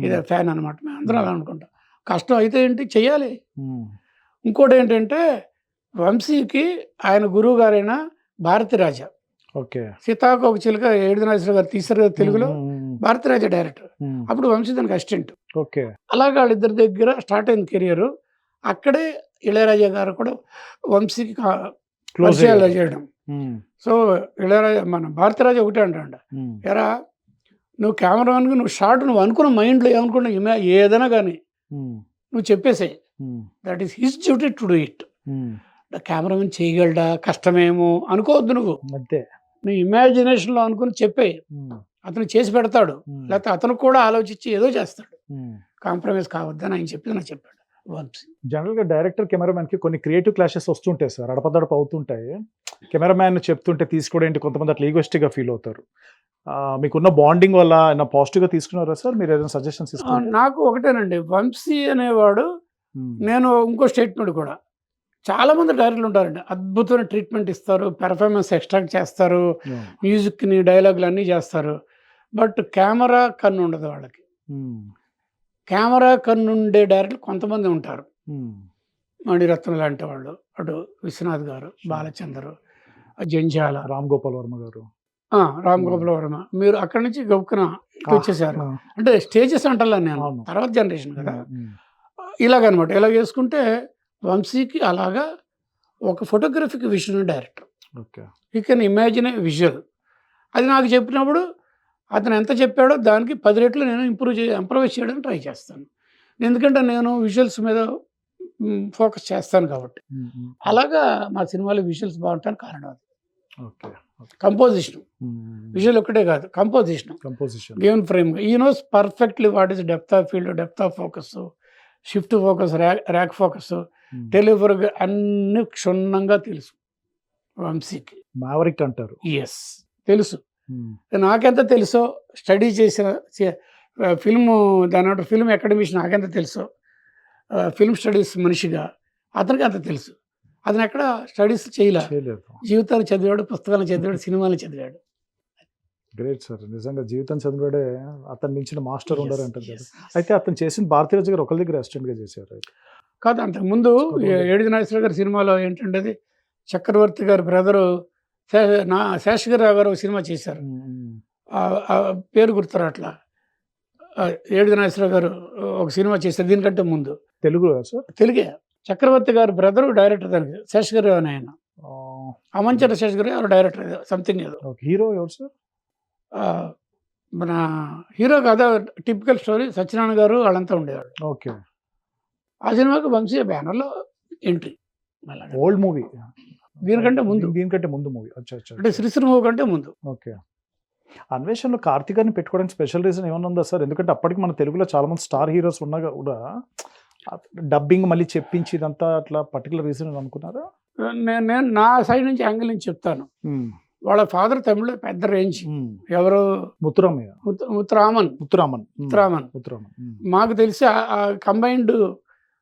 ఇదే ఫ్యాన్ అనమాట. మేము అందరం అలా అనుకుంటాం. కష్టం అయితే ఏంటి చెయ్యాలి. ఇంకోటి ఏంటంటే వంశీకి ఆయన గురువు గారైన భారతిరాజ, సీతాకోక చిలుక ఏడునాశ్వర గారు తీశారు కదా తెలుగులో, భారతిరాజ డైరెక్టర్. అప్పుడు వంశీ దానికి అసిస్టెంట్. అలాగే వాళ్ళిద్దరి దగ్గర స్టార్ట్ అయింది కెరియర్. అక్కడే ఇళయరాజా గారు కూడా వంశీకి పరిచయాలు చేయడం. సో ఇళయరాజా మన భారతిరాజా ఒకటే అంటాడు, ఎరా నువ్వు కెమెరామెన్గా నువ్వు షార్ట్ నువ్వు అనుకున్న మైండ్లో ఏమనుకున్నా ఏదైనా కానీ నువ్వు చెప్పేసాయి, that is his duty to do it. Cameraman చేయగలడా, కష్టమేమో అనుకోవద్దు. నువ్వు అంతే నీ ఇమాజినేషన్లో అనుకుని చెప్పేయి, అతను చేసి పెడతాడు. లేకపోతే అతను కూడా ఆలోచించి ఏదో చేస్తాడు. కాంప్రమైజ్ కావద్దని ఆయన చెప్పింది నాకు చెప్పాడు వంశీ. జనరల్గా డైరెక్టర్ కెమెరామెన్కి కొన్ని క్రియేటివ్ క్లాషెస్ వస్తుంటాయి సార్, అడపదడప అవుతుంటాయి. కెమెరామ్యాన్ చెప్తుంటే తీసుకోవడం ఏంటి, కొంతమంది అట్లా ఈగోస్టిక్గా ఫీల్ అవుతారు. మీకున్న బాండింగ్ వల్ల ఏమైనా పాజిటివ్గా తీసుకున్నారా సార్? మీరు ఏదైనా సజెషన్స్ ఇస్తారు? నాకు ఒకటేనండి, వంశీ అనేవాడు, నేను ఇంకో స్టేట్మెంట్ కూడా, చాలామంది డైరెక్టర్లు ఉంటారండి, అద్భుతమైన ట్రీట్మెంట్ ఇస్తారు, పెర్ఫార్మెన్స్ ఎక్స్ట్రాక్ట్ చేస్తారు, మ్యూజిక్ని డైలాగులు అన్నీ చేస్తారు. బట్ కెమెరా కన్ను ఉండదు వాళ్ళకి. కెమెరా కన్ను ఉండే డైరెక్టర్లు కొంతమంది ఉంటారు, మణిరత్నం లాంటి వాళ్ళు, అటు విశ్వనాథ్ గారు, బాలచందర్, జంజాల, రామ్ గోపాల్ వర్మ గారు. రామ్ గోపాల్ వర్మ. మీరు అక్కడి నుంచి గొప్పన వచ్చేసారు. అంటే స్టేజెస్ అంటాను నేను, తర్వాత జనరేషన్ కదా. ఇలాగనమాట. ఇలా చేసుకుంటే వంశీకి అలాగా ఒక ఫోటోగ్రఫీకి vision director. You can imagine a visual. అది నాకు చెప్పినప్పుడు అతను ఎంత చెప్పాడో దానికి 10 రెట్లు నేను ఇంప్రూవైజ్ చేయడానికి ట్రై చేస్తాను. ఎందుకంటే నేను విజువల్స్ మీద ఫోకస్ చేస్తాను కాబట్టి. అలాగా మా సినిమాలో విజువల్స్ బాగుంటానికి కారణం అది. ఓకే. కంపోజిషన్, విజువల్ ఒకటే కాదు, composition, composition. Given frame. He knows perfectly what is depth of field, depth of focus, shift focus, rack focus, deliver అన్ని క్షుణ్ణంగా తెలుసు వంశీకి. మావరిక్ అంటారు. ఎస్, తెలుసు. నాకెంత తెలుసో స్టడీ చేసిన ఫిల్మ్ దాని ఫిల్మ్ అకాడమీస్ నాకెంత తెలుసో ఫిల్మ్ స్టడీస్ మనిషిగా అతనికి అంత తెలుసు. అతను ఎక్కడ స్టడీస్ చేయలేదు. జీవితాన్ని చదివాడు, పుస్తకాలను చదివాడు, సినిమాలు చదివాడు. Great sir. నిజంగా జీవితం చదివాడే అతను మించిన మాస్టర్ ఉండరు అంటారు కదా. అయితే అతను చేసిన భారతీరాజు గారు ఒకరి దగ్గర అసిస్టెంట్ గా చేశారు కాదు, అంతకుముందు ఏడిది నాగేశ్వర గారి సినిమాలో ఏంటంటే అది చక్రవర్తి గారి బ్రదరు శేషగిరిరావు గారు ఒక సినిమా చేశారు. ఆ పేరు గుర్తురా అట్లా. ఏడిది నాగేశ్వర గారు ఒక సినిమా చేశారు దీనికంటే ముందు. తెలుగు సార్? తెలుగే. చక్రవర్తి గారి బ్రదరు డైరెక్టర్ దానికి, శేషగిరిరావు అని ఆయన. అమంచర శేషగిరిరావు ఎవరు డైరెక్టర్ సంథింగ్ ఏదో. హీరో ఎవరు సార్? మన హీరో కదా, టిపికల్ స్టోరీ. సత్యనారాయణ గారు వాళ్ళంతా ఉండేవాళ్ళు. ఓకే. ఆ సినిమాకి వంశీ బ్యానర్లో ఎంట్రీ. Old movie. దీనికంటే ముందు మూవీ. అంటే శ్రీశ్రీ మూవీ కంటే ముందు. ఓకే. అన్వేషణలో కార్తీక్ గారిని పెట్టుకోవడానికి స్పెషల్ రీజన్ ఏమన్నా ఉందా సార్? ఎందుకంటే అప్పటికి మన తెలుగులో చాలా మంది స్టార్ హీరోస్ ఉన్నా కూడా డబ్బింగ్ మళ్ళీ చెప్పించి ఇదంతా అట్లా పర్టికులర్ రీజన్ అనుకున్నారా? నేను నా సైడ్ నుంచి యాంగిల్ నుంచి చెప్తాను. వాళ్ళ ఫాదర్ తమిళ పెద్ద రేంజ్. ఎవరు? ముత్తురామయ్య. ముత్తురామన్. మాకు తెలిసి కంబైన్డ్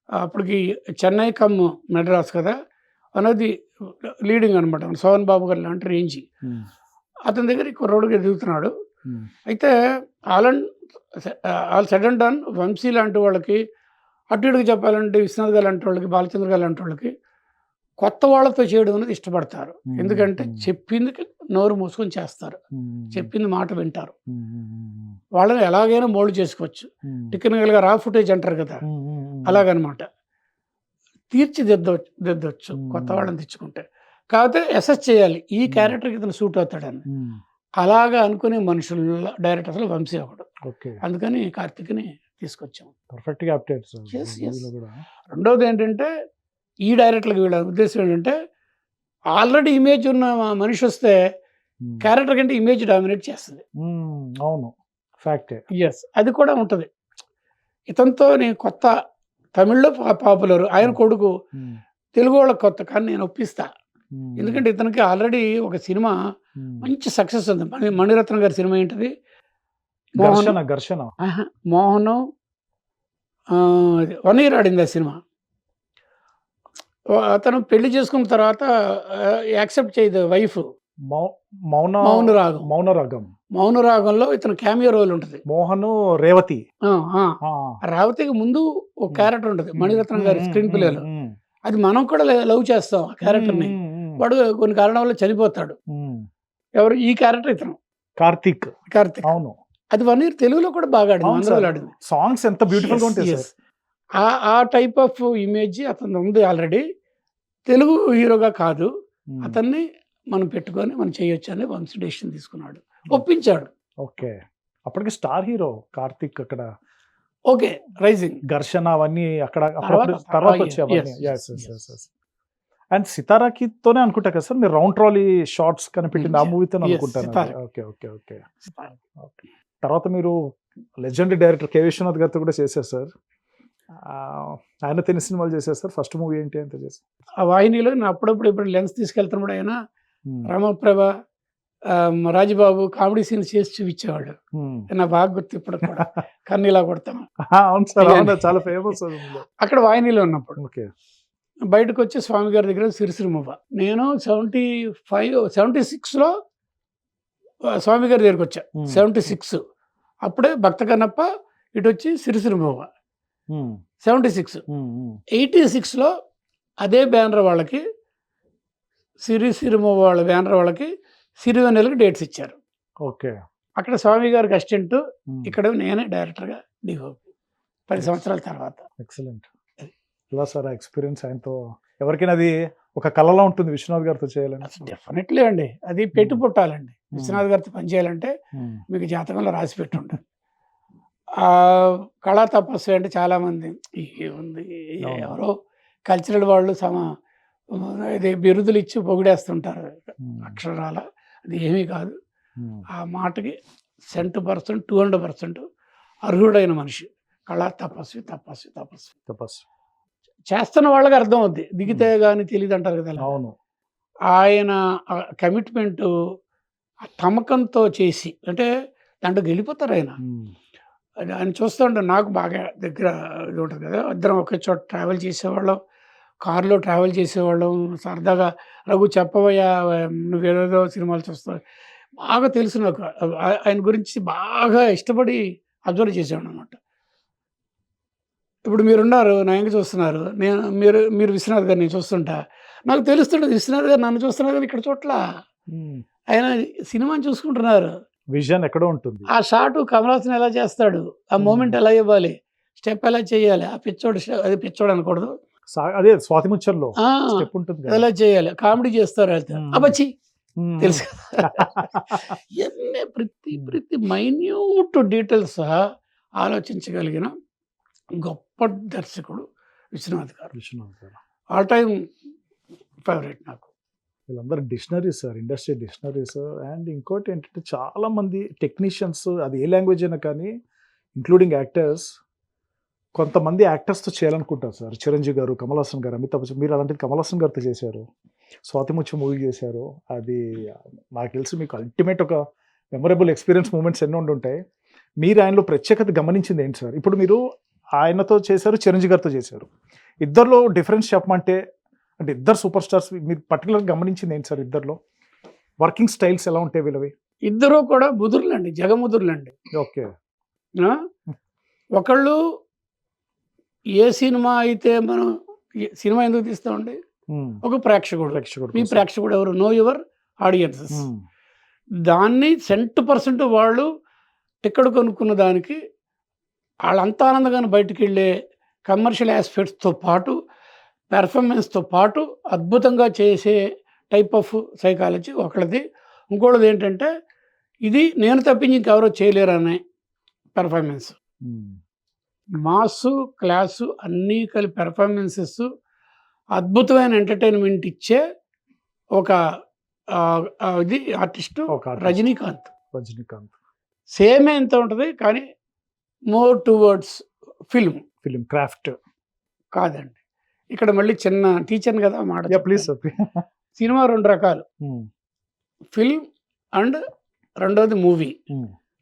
అప్పటికి చెన్నై కమ్ మెడ్రాస్ కదా అనేది లీడింగ్ అనమాట. సోహన్ బాబు గారు లాంటి రేంజ్. అతని దగ్గర కుర్రోడుగా ఎదుగుతున్నాడు. అయితే all said and done Vamsi లాంటి వాళ్ళకి, అటు ఇటుగా చెప్పాలంటే విశ్వనాథ్ గారు లాంటి వాళ్ళకి, బాలచంద్ర గారు లాంటి వాళ్ళకి కొత్త వాళ్ళతో చేయడం అనేది ఇష్టపడతారు. ఎందుకంటే చెప్పింది నోరు మూసుకొని చేస్తారు, చెప్పింది మాట వింటారు. వాళ్ళని ఎలాగైనా మోల్డ్ చేసుకోవచ్చు. టెక్నికల్గా రా ఫుటేజ్ అంటారు కదా, అలాగనమాట. తీర్చిదిద్దొచ్చు కొత్త వాళ్ళని తెచ్చుకుంటే. కాకపోతే అసెస్ చేయాలి ఈ క్యారెక్టర్కి ఇతను సూట్ అవుతాడని. అలాగా అనుకునే మనుషులు డైరెక్టర్స్లో వంశీ ఒకడు. అందుకని కార్తీక్ని తీసుకొచ్చాము. పర్ఫెక్ట్గా అప్డేట్. రెండోది ఏంటంటే ఈ డైరెక్టర్కి వీళ్ళ ఉద్దేశం ఏంటంటే ఆల్రెడీ ఇమేజ్ ఉన్న మనిషి వస్తే క్యారెక్టర్ కంటే ఇమేజ్ డామినేట్ చేస్తుంది. అవును, ఫ్యాక్టే. ఎస్, అది కూడా ఉంటుంది. ఇతనితో నేను కొత్త, తమిళ్లో పాపులర్, ఆయన కొడుకు తెలుగు వాళ్ళకి కొత్త, కానీ నేను ఒప్పిస్తా. ఎందుకంటే ఇతనికి ఆల్రెడీ ఒక సినిమా మంచి సక్సెస్ ఉంది. మణిరత్నం గారి సినిమా ఏంటిది? ఘర్షణ. మోహన్ 1 year ఆడింది ఆ సినిమా. అతను పెళ్లి చేసుకున్న తర్వాత యాక్సెప్ట్ చేయదు వైఫ్. మౌనరాగంలో ఇతను క్యామియో రోల్ ఉంటుంది. మోహన్ రేవతి. రేవతికి ముందు ఒక క్యారెక్టర్ ఉంటుంది మణిరత్నం గారి స్క్రీన్ ప్లేలో. అది మనం కూడా లవ్ చేస్తాం ఆ క్యారెక్టర్ని. వాడు కొన్ని కారణాల వల్ల చనిపోతాడు. ఎవరు? ఈ క్యారెక్టర్ ఇతను కార్తీక్. అవును, అది 1 year తెలుగులో కూడా బాగా ఆడింది. సాంగ్స్ ఎంత బ్యూటిఫుల్ గా ఉంటాయి. ఆ టైప్ ఆఫ్ ఇమేజ్ అతను ఉంది ఆల్రెడీ. తెలుగు హీరోగా కాదు, అతన్ని మనం పెట్టుకొని మనం చేయొచ్చు అని వంశీ డెసిషన్ తీసుకున్నాడు, ఒప్పించాడు. ఓకే. అప్పటికి స్టార్ హీరో కార్తీక్ అక్కడ. ఓకే, రైజింగ్, ఘర్షణ అవన్నీ అక్కడ తర్వాత వచ్చాయి. అండ్ సితారాకితోనే అనుకుంటా కదా సార్ మీరు రౌండ్ ట్రాలీ షార్ట్స్ కనిపెట్టింది ఆ మూవీతో అనుకుంటాను. ఓకే. తర్వాత మీరు లెజెండరీ డైరెక్టర్ కె విశ్వనాథ్ గారితో కూడా చేశారు సార్. ఆయన తెన్ని సినిమాలు చేశారు సార్. ఫస్ట్ మూవీ ఏంటి అంత చేశారు? ఆ వాహినిలో నేను అప్పుడప్పుడు ఇప్పుడు లెన్స్ తీసుకెళ్తున్నప్పుడు ఆయన రామప్రభ, రాజబాబు కామెడీ సీన్స్ చేసి చూపించేవాడు. నా బాగా గుర్తు ఇప్పుడు కూడా. కన్ను ఇలా కొడతాను. అవును సార్, చాలా ఫేమస్. అక్కడ వాహినిలో ఉన్నప్పుడు ఓకే. బయటకు వచ్చి స్వామి గారి దగ్గర సిరిసిరిమవ్వ. నేను 76లో స్వామి గారి దగ్గరికి వచ్చా. 76 అప్పుడే భక్త కన్నప్ప, ఇటు వచ్చి సిరిసిరిమవ్వ. 76 86లో అదే బ్యానర్ వాళ్ళకి, సిరిసిరిమవ్వ వాళ్ళ బ్యానర్ వాళ్ళకి సిరివెన్నెలకి డేట్స్ ఇచ్చారు. ఓకే. అక్కడ స్వామి గారికి అసిస్టెంట్, ఇక్కడ నేనే డైరెక్టర్గా డిఓపి 10 సంవత్సరాల తర్వాత. ఎక్సలెంట్. ఎలా సార్ ఆ ఎక్స్పీరియన్స్ ఆయనతో? ఎవరికైనా అది ఒక కళలా ఉంటుంది విశ్వనాథ్ గారితో చేయాలని. అసలు డెఫినెట్లీ అండి, అది పెట్టి పుట్టాలండి. విశ్వనాథ్ గారితో పనిచేయాలంటే మీకు జాతకంలో రాసి పెట్టి ఉంటుంది. కళా తపస్సు అంటే చాలామంది ఉంది, ఎవరో కల్చరల్ వాళ్ళు ఇది బిరుదులు ఇచ్చి పొగిడేస్తుంటారు. అక్షరాల అది ఏమీ కాదు. ఆ మాటకి 100%, 200% అర్హుడైన మనిషి. కళా తపస్వి తపస్వి తపస్వి తపస్సు. చేస్తున్న వాళ్ళకి అర్థం అవుద్ది, దిగితే కానీ తెలియదు అంటారు కదా. అవును. ఆయన కమిట్మెంటు తమకంతో చేసి అంటే దాంట్లో గెలిపోతారు ఆయన. ఆయన చూస్తుంటే నాకు బాగా దగ్గర ఇది ఉంటుంది కదా, ఇద్దరం ఒకే చోట ట్రావెల్ చేసేవాళ్ళం, కారులో ట్రావెల్ చేసేవాళ్ళం, సరదాగా రఘు చెప్పవయ్యా నువ్వేదో సినిమాలు చూస్తావు, బాగా తెలుసు నాకు. ఆయన గురించి బాగా ఇష్టపడి అబ్జర్వ్ చేసేవాడు అనమాట. ఇప్పుడు మీరున్నారు, నా ఎంక చూస్తున్నారు, మీరు విశ్వనాథ్ గారు నేను చూస్తుంటా, నాకు తెలుస్తుంటుంది విశ్వనాథ్ గారు నన్ను చూస్తున్నారు కానీ ఇక్కడ చోట్ల ఆయన సినిమాని చూసుకుంటున్నారు. విజన్ ఎక్కడో ఉంటుంది. ఆ షాట్ కమలాసన్ ఎలా చేస్తాడు, ఆ మూమెంట్ ఎలా ఇవ్వాలి, స్టెప్ ఎలా చేయాలి, ఆ పిచ్చోడు అది పిచ్చోడు అనకూడదు, అదే స్వాతి ముచ్చంలో స్టెప్ ఉంటుంది కదా. ఎలా చేయాలి, కామెడీ చేస్తారు వెళ్తే అబ్బచ్చి తెలుసు కదా. ఇవన్నీ ప్రతి మైన్యూట్ డీటెయిల్స్ సహా ఆలోచించగలిగిన గొప్ప దర్శకుడు విశ్వనాథ్ గారు. విశ్వనాథ్ గారు ఆల్ టైమ్ ఫేవరెట్ నాకు. వీళ్ళందరూ dictionaries sir, industry dictionaries. And ఇంకోటి ఏంటంటే చాలా మంది టెక్నీషియన్స్, అది ఏ లాంగ్వేజ్ అయినా కానీ, ఇంక్లూడింగ్ యాక్టర్స్, కొంతమంది యాక్టర్స్తో చేయాలనుకుంటారు సార్. చిరంజీవి గారు, కమల్ హాసన్ గారు, అమితాబ్ బచ్చన్, మీరు అలాంటిది కమల్ హాసన్ గారితో చేశారు, స్వాతి ముత్యం మూవీ చేశారు. అది నాకు తెలిసి మీకు అల్టిమేట్ ఒక మెమరబుల్ ఎక్స్పీరియన్స్ మూమెంట్స్ ఎన్నో ఉంటాయి. మీరు ఆయనలో ప్రత్యేకత గమనించింది ఏంటి సార్? ఇప్పుడు మీరు ఆయనతో చేశారు, చిరంజీవి గారితో చేశారు, ఇద్దరిలో డిఫరెన్స్ చెప్పమంటే, అంటే ఇద్దరు సూపర్ స్టార్స్, మీరు పర్టికులర్గా గమనించింది ఏంటి సార్? ఇద్దరిలో వర్కింగ్ స్టైల్స్ ఎలా ఉంటాయి వీళ్ళవి? ఇద్దరు కూడా ముదురులండి, జగముదురులండి. ఓకే. ఒకళ్ళు ఏ సినిమా అయితే మనం సినిమా ఎందుకు తీస్తామండి, ఒక ప్రేక్షకుడు, మీ ప్రేక్షకుడు ఎవరు, నో యువర్ ఆడియన్సెస్. దాన్ని 100% వాళ్ళు టికెట్ కొనుక్కున్న దానికి వాళ్ళంతా ఆనందంగా బయటికి వెళ్ళే కమర్షియల్ ఆస్పెక్ట్స్తో పాటు పెర్ఫార్మెన్స్తో పాటు అద్భుతంగా చేసే టైప్ ఆఫ్ సైకాలజీ ఒకళ్ళది. ఇంకోటిది ఏంటంటే ఇది నేను తప్పించి ఇంకెవరో చేయలేరు అనే పెర్ఫార్మెన్స్. మాసు క్లాసు అన్నీ కలిపి పెర్ఫార్మెన్సెస్, అద్భుతమైన ఎంటర్టైన్మెంట్ ఇచ్చే ఒక ఇది ఆర్టిస్టు రజనీకాంత్. సేమ్ ఎంత ఉంటుంది కానీ మోర్ టువర్డ్స్ ఫిల్మ్ క్రాఫ్ట్ కాదండి. ఇక్కడ మళ్ళీ చిన్న టీచర్ని కదా మాట. ప్లీజ్. సినిమా 2 రకాలు, ఫిల్మ్ అండ్ రెండోది మూవీ.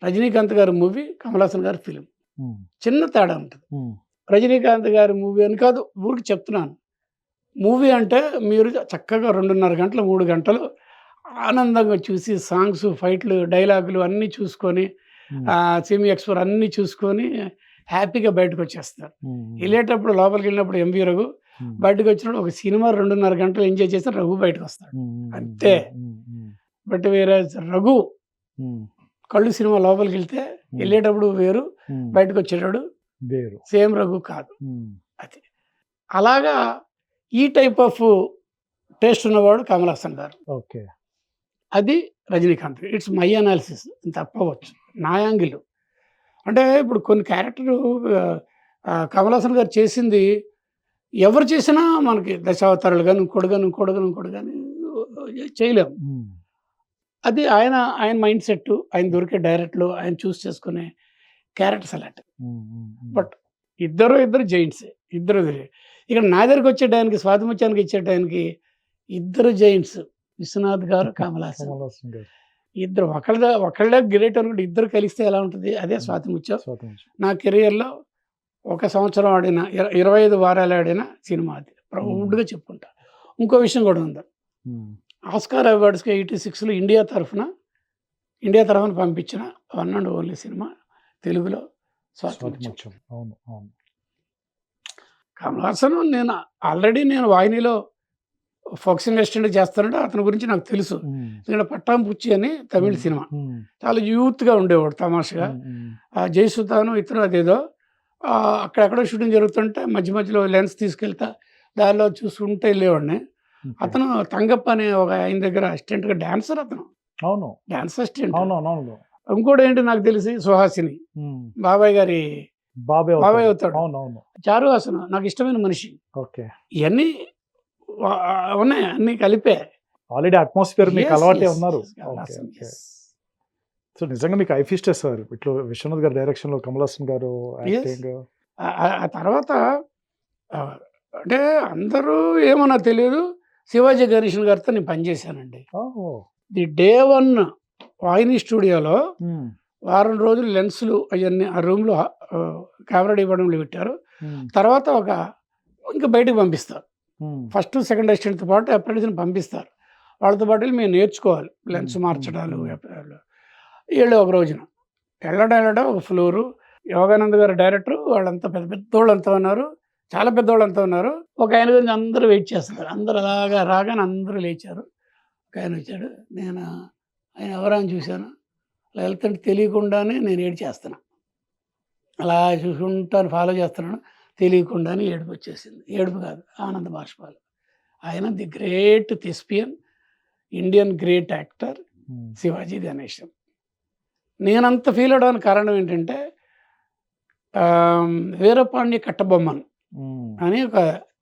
రజనీకాంత్ గారి మూవీ, కమల్ హాసన్ గారి ఫిల్మ్, చిన్న తేడా ఉంటుంది. రజనీకాంత్ గారి మూవీ అని కాదు, ఊరికి చెప్తున్నాను. మూవీ అంటే మీరు చక్కగా 2.5 గంటలు 3 గంటలు ఆనందంగా చూసి సాంగ్స్, ఫైట్లు, డైలాగులు అన్నీ చూసుకొని, సెమీ ఎక్స్ప్లోర్ అన్నీ చూసుకొని హ్యాపీగా బయటకు వచ్చేస్తారు. వెళ్ళేటప్పుడు లోపలికి వెళ్ళినప్పుడు ఎంవి రఘు, బయటకు వచ్చినప్పుడు ఒక సినిమా 2.5 గంటలు ఎంజాయ్ చేస్తే రఘు బయటకు వస్తాడు అంతే. బట్ వేరే రఘు కళ్ళు సినిమా లోపలికి వెళ్తే వెళ్ళేటప్పుడు వేరు, బయటకు వచ్చేటప్పుడు వేరు, సేమ్ రఘు కాదు అది. అలాగా ఈ టైప్ ఆఫ్ టేస్ట్ ఉన్నవాడు కమల్ హాసన్ గారు. ఓకే, అది రజనీకాంత్. ఇట్స్ మై అనాలిసిస్, తప్పవచ్చు నా యాంగిల్. అంటే ఇప్పుడు కొన్ని క్యారెక్టరు కమల్ హాసన్ గారు చేసింది ఎవరు చేసినా మనకి దశావతారాలు కానీ ఇంకోటి కానీ చేయలేము. అది ఆయన మైండ్ సెట్, ఆయన దొరికే డైరెక్ట్లు, ఆయన చూస్ చేసుకునే క్యారెక్టర్స్ అలాంటి. బట్ ఇద్దరు జైంట్స్, ఇద్దరు. ఇక్కడ నా దగ్గరికి వచ్చే టైంకి, స్వాతి ముత్యానికి ఇచ్చే టైంకి ఇద్దరు జైంట్స్, విశ్వనాథ్ గారు, కమల్ హాసన్ గారు. ఇద్దరు ఒకళ్ళ గ్రేట్ అనుకుంటే ఇద్దరు కలిస్తే ఎలా ఉంటుంది, అదే స్వాతి ముత్యం. నా కెరియర్లో 1 సంవత్సరం ఆడిన 25 వారాలు ఆడిన సినిమా అది, ప్రౌడ్గా చెప్పుకుంటా. ఇంకో విషయం కూడా ఉంది, ఆస్కార్ అవార్డ్స్కి 86లో ఇండియా తరఫున పంపించిన 1 and only సినిమా తెలుగులో స్వాతి ముత్యం. కమల్ హాసన్ నేను ఆల్రెడీ వాహినిలో ఫోక్సింగ్ అసిస్టెంట్ చేస్తానంటే అతని గురించి నాకు తెలుసు. ఎందుకంటే పట్టాంపుచ్చి అని తమిళ సినిమా, చాలా యూత్గా ఉండేవాడు, తమాషగా. జయసుతాను ఇతను అదేదో అక్కడెక్కడో షూటింగ్ జరుగుతుంటే మధ్యలో లెన్స్ తీసుకెళ్తా దారిలో చూసుకుంటే వెళ్ళేవాడిని. అతను తంగప్ప అనే ఒక ఆయన దగ్గర అసిస్టెంట్గా డాన్సర్, అతను అవును డాన్స్ అసిస్టెంట్. అవును అవును ఇంకోటి ఏంటి నాకు తెలిసి సుహాసిని, బాబాయ్ గారి బాబాయ్ బాబాయ్ అవుతాడు. అవుతాడు. అవును అవును చారు హాసన్ నాకు ఇష్టమైన మనిషి. ఓకే. ఇవన్నీ ఉన్నాయి, అన్ని కలిపే. ఆల్రెడీ అట్మాస్ఫియర్ మీకు Yes, అలవాటే yes, ఉన్నారు. yes, okay awesome, okay. yes. So నిజంగా మీకు ఐ ఫీస్ట్ సార్ ఇట్లా విశ్వనాథ్ గారి డైరెక్షన్ లో కమల్ హాసన్ గారు యాక్టింగ్. ఆ తర్వాత ఆ, అంటే అందరూ ఏమో నాకు తెలియదు, శివాజీ గణేషన్ గారితో నేను పనిచేశానండి. ది డే 1 వాహిని స్టూడియోలో వారం రోజులు లెన్సులు అవన్నీ ఆ రూమ్లో కెమెరా డిపార్ట్మెంట్లో పెట్టారు. తర్వాత ఇంకా బయటకు పంపిస్తారు. ఫస్ట్ సెకండ్ అసిస్టెంట్తో పాటు అప్రెంటిస్ని పంపిస్తారు. వాళ్ళతో పాటు వెళ్ళి మేము నేర్చుకోవాలి లెన్స్ మార్చడాలు. వీళ్ళు ఒక రోజున వెళ్ళడం ఒక ఫ్లోరు, యోగానంద్ గారు డైరెక్టర్, వాళ్ళంతా పెద్ద పెద్దోళ్ళంతా ఉన్నారు, చాలా పెద్దోళ్ళంతా ఉన్నారు. ఒక ఆయన గురించి అందరూ వెయిట్ చేస్తున్నారు. అందరూ అలాగా రాగానే అందరూ లేచారు. ఒక ఆయన వచ్చాడు, నేను ఆయన ఎవరని చూశాను, అలా వెళ్తుంటే తెలియకుండానే నేను ఏడు చేస్తున్నా, అలా చూసుకుంటాను, ఫాలో చేస్తున్నాను, తెలియకుండానే ఏడుపు వచ్చేసింది. ఏడుపు కాదు, ఆనంద బాష్పాలు. ఆయన the great thespian, Indian great actor Sivaji Ganesan. నేనంత ఫీల్ అవడానికి కారణం ఏంటంటే వీరపాండ్య కట్టబొమ్మన్ అని ఒక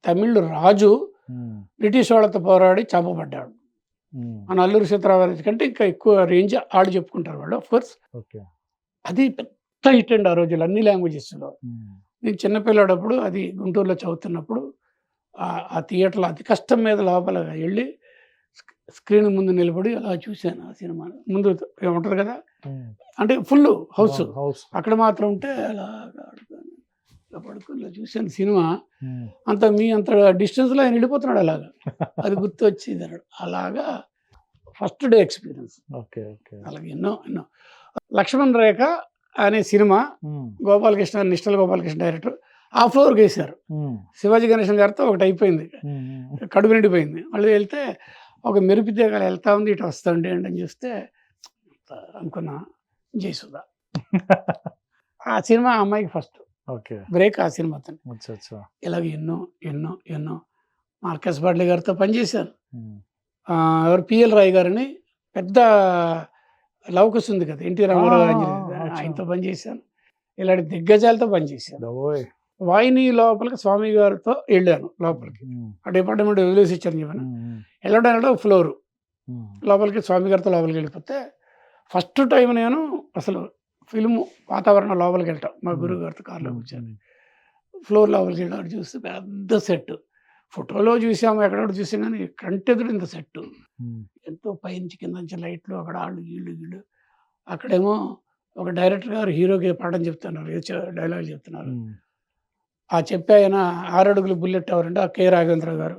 తమిళ్ రాజు బ్రిటిష్ వాళ్ళతో పోరాడి చంపబడ్డాడు. మన అల్లూరి సీతారామరాజు కంటే ఇంకా ఎక్కువ రేంజ్ ఆడు చెప్పుకుంటారు వాళ్ళు. ఆఫ్కోర్స్ అది పెద్ద హిట్ అండి ఆ రోజులు అన్ని లాంగ్వేజెస్లో. నేను చిన్నపిల్లాడప్పుడు అది గుంటూరులో చదువుతున్నప్పుడు ఆ థియేటర్లో అతి కష్టం మీద లోపల వెళ్ళి స్క్రీన్ ముందు నిలబడి అలా చూశాను ఆ సినిమా. ముందు ఏముంటుంది కదా, అంటే ఫుల్ హౌస్, అక్కడ మాత్రం ఉంటే అలా పడుకుని ఇలా చూశాను సినిమా. అంత డిస్టెన్స్లో ఆయన వెళ్ళిపోతున్నాడు అలాగా, అది గుర్తు వచ్చింది అన్నాడు. అలాగా ఫస్ట్ డే ఎక్స్పీరియన్స్. అలాగే ఎన్నో లక్ష్మణ్ రేఖ అనే సినిమా గోపాలకృష్ణ, నిష్టల గోపాలకృష్ణ డైరెక్టర్, ఆ ఫ్లోర్కి వేశారు. శివాజీ గణేషన్ గారితో ఒకటి అయిపోయింది, కడుపు నిండిపోయింది. మళ్ళీ వెళ్తే ఒక మెరుపు తీగలు వెళ్తా ఉంది, ఇటు వస్తుంది అని చూస్తే అనుకున్నా జయసుధ. ఆ సినిమా అమ్మాయికి ఫస్ట్ బ్రేక్ ఆ సినిమాతో. ఇలాగ ఎన్నో ఎన్నో ఎన్నో మార్కస్ బాడ్లీ గారితో పనిచేశాను. ఎవరు పిఎల్ రాయ్ గారిని, పెద్ద లవకుశ ఉంది కదా ఎన్టీ రామారావు ఆయనతో పనిచేశాను. ఇలాంటి దిగ్గజాలతో పనిచేశాను. వాహిని లోపలికి స్వామి గారితో వెళ్ళాను లోపలికి, ఆ డిపార్ట్మెంట్ వదిలేసి ఇచ్చాను చెప్పాను. వెళ్ళడం ఫ్లోరు లోపలికి స్వామి గారితో లోపలికి వెళ్ళిపోతే ఫస్ట్ టైం నేను అసలు ఫిల్మ్ వాతావరణం లోపలికి వెళ్ళటం, మా గురువు గారితో కార్లో కూర్చొని ఫ్లోర్ లోపలికి వెళ్ళాడు. చూస్తే పెద్ద సెట్, ఫోటోలో చూసాము ఎక్కడెక్కడ చూసాం కానీ కంటెదుడు ఇంత సెట్, ఎంతో పైనుంచి కింద నుంచి లైట్లు, అక్కడ వాళ్ళు వీళ్ళు. అక్కడేమో ఒక డైరెక్టర్ గారు హీరోకి పాఠం చెప్తున్నారు, డైలాగ్ చెప్తున్నారు. ఆ చెప్పే ఆయన 6 అడుగులు బుల్లెట్ ఎవరంటే ఆ కె రాఘవేంద్ర గారు,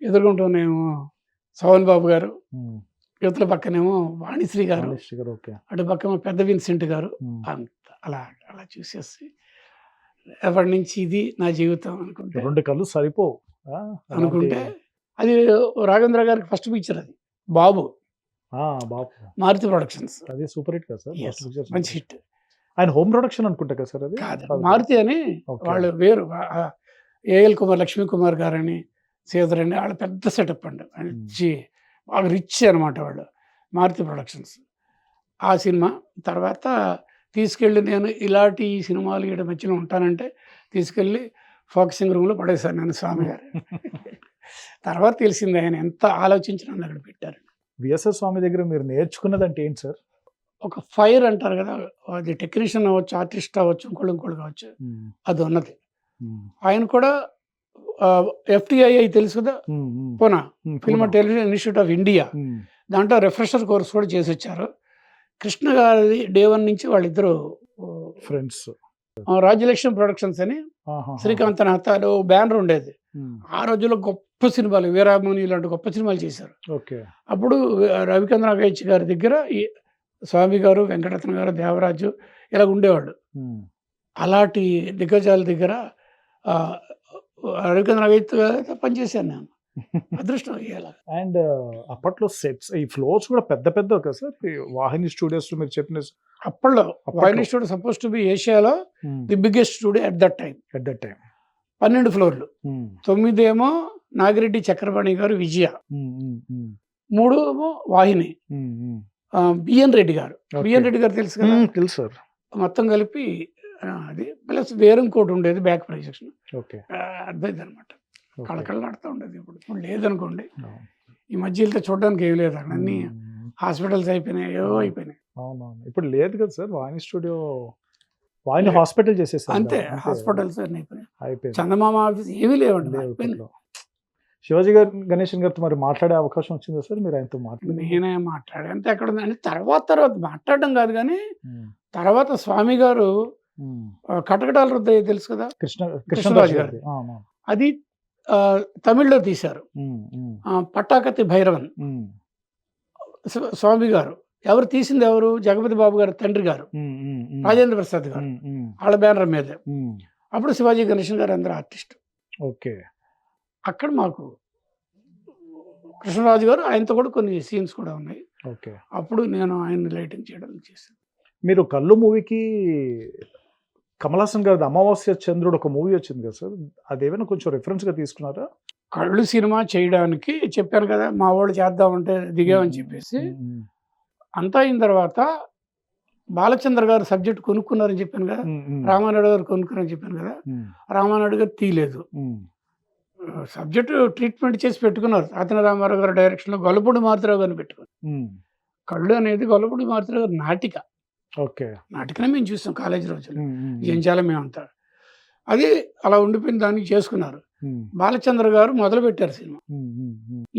ఎదుర్కొంటూనేమో సోహన్ బాబు గారు, యువతల పక్కనేమో వాణిశ్రీ గారు, అటు పక్కనేమో పెద్ద విన్సెంట్ గారు. అంత అలా అలా చూసేసి ఎప్పటి నుంచి ఇది నా జీవితం అనుకుంటే 2 కళ్ళు సరిపో అనుకుంటే, అది రాఘవేంద్ర గారికి ఫస్ట్ పిక్చర్, అది బాబు, మారుతి ప్రొడక్షన్స్. అది సూపర్ హిట్ కదా సార్, మంచి హిట్. ఆయన హోమ్ ప్రొడక్షన్ అనుకుంటా కదా సార్ అది? కాదు, మారుతి అని వాళ్ళు వేరు. ఏఎల్ కుమార్, లక్ష్మీ కుమార్ గారని, శ్రీధర్ అని, వాళ్ళు పెద్ద సెటప్ అండి, మంచి బాగా రిచ్ అనమాట వాళ్ళు, మారుతి ప్రొడక్షన్స్. ఆ సినిమా తర్వాత తీసుకెళ్ళి నేను ఇలాంటి సినిమాలు ఇక్కడ మధ్యలో ఉంటానంటే తీసుకెళ్ళి ఫోకసింగ్ రూమ్లో పడేశాను నేను స్వామి గారు. తర్వాత తెలిసింది ఆయన ఎంత ఆలోచించి నన్ను అక్కడ పెట్టారు. విఎస్ఆర్ స్వామి దగ్గర మీరు నేర్చుకున్నది అంటే ఏంటి సార్? ఒక ఫైర్ అంటారు కదా, అది టెక్నీషియన్ అవ్వచ్చు, ఆర్టిస్ట్ అవ్వచ్చు, ఇంకోళ్ళు కావచ్చు, అది ఉన్నది. ఆయన కూడా FTII తెలుసు కదా, Poona film and television institute of India, దాంట్లో రిఫ్రెషర్ కోర్స్ కూడా చేసి వచ్చారు. కృష్ణ గారి డే 1 నుంచి వాళ్ళిద్దరు ఫ్రెండ్స్. రాజ్యలక్ష్మి ప్రొడక్షన్స్ అని శ్రీకాంత్ హతాలో బ్యానర్ ఉండేది. ఆ రోజుల్లో గొప్ప సినిమాలు, వీరామణి ఇలాంటి గొప్ప సినిమాలు చేశారు. అప్పుడు రవిచంద్ర నాగేష్ గారి దగ్గర స్వామి గారు, వెంకటరత్న గారు, దేవరాజు ఇలా ఉండేవాళ్ళు. అలాంటి దిగ్గజాల దగ్గర రవిచంద్ర నాగేష్ పనిచేశాను నేను, అదృష్టం అయ్యేలా. అండ్ అప్పట్లో సెట్స్, ఈ ఫ్లోర్స్ కూడా పెద్ద పెద్ద కదా సార్, వాహిని స్టూడియోస్ మీరు చెప్పిన అప్పట్లో Vahini studio suppose to be ఏషియాలో the biggest studio at that time. 12 ఫ్లోర్లు. 9 ఏమో నాగిరెడ్డి చక్రపాణి గారు విజయ, 3 ఏమో వాహిని, బిఎన్ రెడ్డి గారు. బిఎన్ రెడ్డి గారు తెలుసు కదా, తెలుసు సార్. మొత్తం కలిపి అది ప్లస్ వేరే ఇంకోటి ఉండేది బ్యాక్ ప్రొజెక్షన్. ఓకే. అద్భుతం అనమాట. కళకళలాడుతూ ఉండేది. ఇప్పుడు లేదనుకోండి. ఈ మధ్య వెళ్తే చూడడానికి ఏమి లేదు, అక్కడ అన్ని హాస్పిటల్స్ అయిపోయినాయి, ఏవో అయిపోయినాయి. అవునవును, ఇప్పుడు లేదు కదా సార్. వాయిని స్టూడియో, వాయిని హాస్పిటల్ చేసేసారు అంతే, హాస్పిటల్స్ అన్ని అయిపోయినాయి. అయిపోయింది. చందమామ ఆఫీస్ ఏమీ లేవండి. లేవు అయిపోయింది. ఇప్పట్లో. శివాజీ గారు, గణేషన్ గారితో మరి మాట్లాడే అవకాశం వచ్చిందా సార్? మీరు ఆయనతో మాట్లాడి? నేనే మాట్లాడే అంతే. ఎక్కడ ఉందంటే తర్వాత మాట్లాడడం కాదు, కానీ తర్వాత స్వామి గారు కటకటాల రుద్రయ్య తెలుసు కదా, కృష్ణరాజు గారు, అది తమిళ్లో తీశారు. పట్టాకత్తి భైరవన్ స్వామి గారు. ఎవరు తీసింది? ఎవరు? జగపతి బాబు గారు తండ్రి గారు, రాజేంద్ర ప్రసాద్ గారు, వాళ్ళ బ్యానర్ మీద. అప్పుడు శివాజీ గణేషన్ గారు అందరూ ఆర్టిస్ట్. ఓకే. అక్కడ మాకు కృష్ణరాజు గారు, ఆయనతో కూడా కొన్ని సీన్స్ కూడా ఉన్నాయి. ఓకే. అప్పుడు నేను ఆయన లైటింగ్ చేయడం చేశాను. మీరు కళ్ళు మూవీకి కమల్ హాసన్ గారి అమావాస్య చంద్రుడు ఒక మూవీ వచ్చింది కదా సార్, అదేమైనా కొంచెం రెఫరెన్స్ గా తీసుకున్నారా? కళ్ళు సినిమా చేయడానికి చెప్పాను కదా, మా వాళ్ళు చేద్దామంటే దిగామని చెప్పేసి. అంతా అయిన తర్వాత బాలచంద్ర గారు సబ్జెక్ట్ కొనుక్కున్నారని చెప్పాను కదా, రామానాయుడు గారు కొనుక్కున్నారని చెప్పాను కదా, రామానాయుడు గారు తీయలేదు. సబ్జెక్ట్ ట్రీట్మెంట్ చేసి పెట్టుకున్నారు. అతని రామారావు గారి డైరెక్షన్లో గొల్లపూడి మారుతిరావు గారిని పెట్టుకున్నారు. కళ్ళు అనేది గొల్లపూడి మారుతిరావు గారి నాటిక. ఓకే. నాటికనే మేము చూస్తాం కాలేజీ రోజుల్లో, ఏం చేయాలి మేమంతా. అది అలా ఉండిపోయిన దానికి చేసుకున్నారు. బాలచంద్ర గారు మొదలు పెట్టారు సినిమా.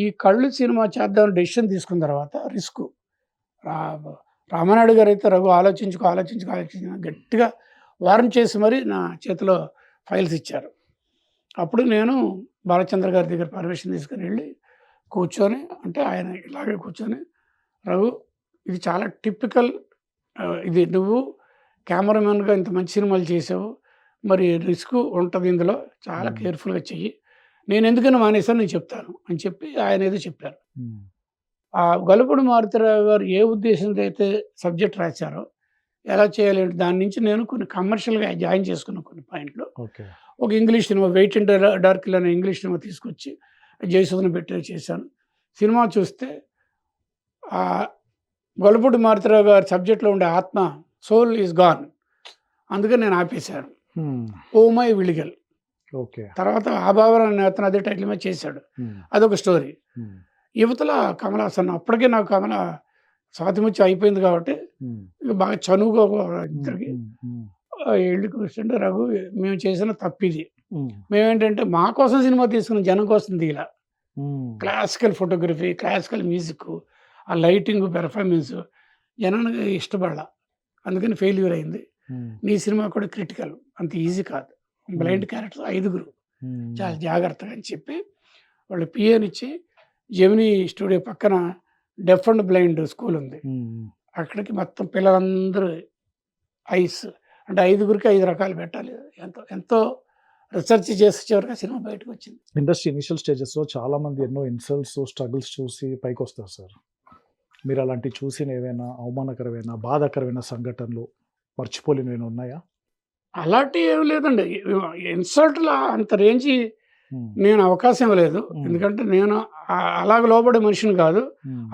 ఈ కళ్ళు సినిమా చేద్దామని డెసిషన్ తీసుకున్న తర్వాత రిస్క్. రామానాయుడు గారు అయితే రఘు ఆలోచించి గట్టిగా వారం చేసి మరి నా చేతిలో ఫైల్స్ ఇచ్చారు. అప్పుడు నేను బాలచంద్ర గారి దగ్గర పర్మిషన్ తీసుకుని వెళ్ళి కూర్చొని, అంటే ఆయన ఇలాగే కూర్చొని, రఘు ఇది చాలా టిపికల్, ఇది నువ్వు కెమెరామెన్గా ఇంత మంచి సినిమాలు చేసావు, మరి రిస్క్ ఉంటుంది ఇందులో, చాలా కేర్ఫుల్గా చెయ్యి, నేను ఎందుకని మానేసాను నేను చెప్తాను అని చెప్పి ఆయన ఏదో చెప్పారు. ఆ గొల్లపూడి మారుతిరావు గారు ఏ ఉద్దేశంతో అయితే సబ్జెక్ట్ రాశారో, ఎలా చేయాలి అంటే దాని నుంచి నేను కొన్ని కమర్షియల్గా జాయిన్ చేసుకున్న కొన్ని పాయింట్లు. ఒక English cinema, wait and dark అనే ఇంగ్లీష్ సినిమా తీసుకొచ్చి జయసుధను పెట్టి చేశాను. సినిమా చూస్తే గొల్లపూడి మారుతిరావు గారి సబ్జెక్ట్లో ఉండే ఆత్మ, సోల్ ఈజ్ గాన్, అందుకని నేను ఆపేశాను. Oh my విళిగల్. ఓకే. తర్వాత ఆ భావన అతను అదే టైటిల్ మీద చేశాడు, అదొక స్టోరీ. యువతల కమల్ హాసన్, అప్పటికే నాకు స్వాతిముత్యం అయిపోయింది కాబట్టి ఇక బాగా చనువుగా ఇద్దరికి వెళ్ళి కూర్చుంటే, రఘు మేము చేసిన తప్పిది, మేమేంటంటే మా కోసం సినిమా తీసుకున్న జనం కోసం తీయాల. క్లాసికల్ ఫోటోగ్రఫీ, క్లాసికల్ మ్యూజిక్, ఆ లైటింగ్, పెర్ఫార్మెన్స్ జనానికి ఇష్టపడాల, అందుకని ఫెయిల్యూర్ అయింది. నీ సినిమా కూడా క్రిటికల్, అంత ఈజీ కాదు, బ్లైండ్ క్యారెక్టర్స్ 5 చాలా జాగ్రత్తగా అని చెప్పి వాళ్ళు పిఏనిచ్చి జెమినీ స్టూడియో పక్కన డెఫ్ అండ్ బ్లైండ్ స్కూల్ ఉంది, అక్కడికి మొత్తం పిల్లలందరూ ఐస్, అంటే 5 రకాలు పెట్టాలి. ఎంతో రిసర్చ్ చేసి చివరిగా సినిమా బయటకు వచ్చింది. ఇండస్ట్రీ ఇనిషియల్ స్టేజెస్లో చాలా మంది ఎన్నో ఇన్సల్ట్స్, స్ట్రగుల్స్ చూసి పైకి వస్తారు సార్. మీరు అలాంటివి చూసిన ఏవైనా అవమానకరమైన, బాధాకరమైన సంఘటనలు మర్చిపోలేనివి ఉన్నాయా? అలాంటివి ఏమి లేదండి. ఇన్సల్ట్ల అంత రేంజ్ నేను అవకాశం లేదు, ఎందుకంటే నేను అలాగ లోబడే మనిషిని కాదు.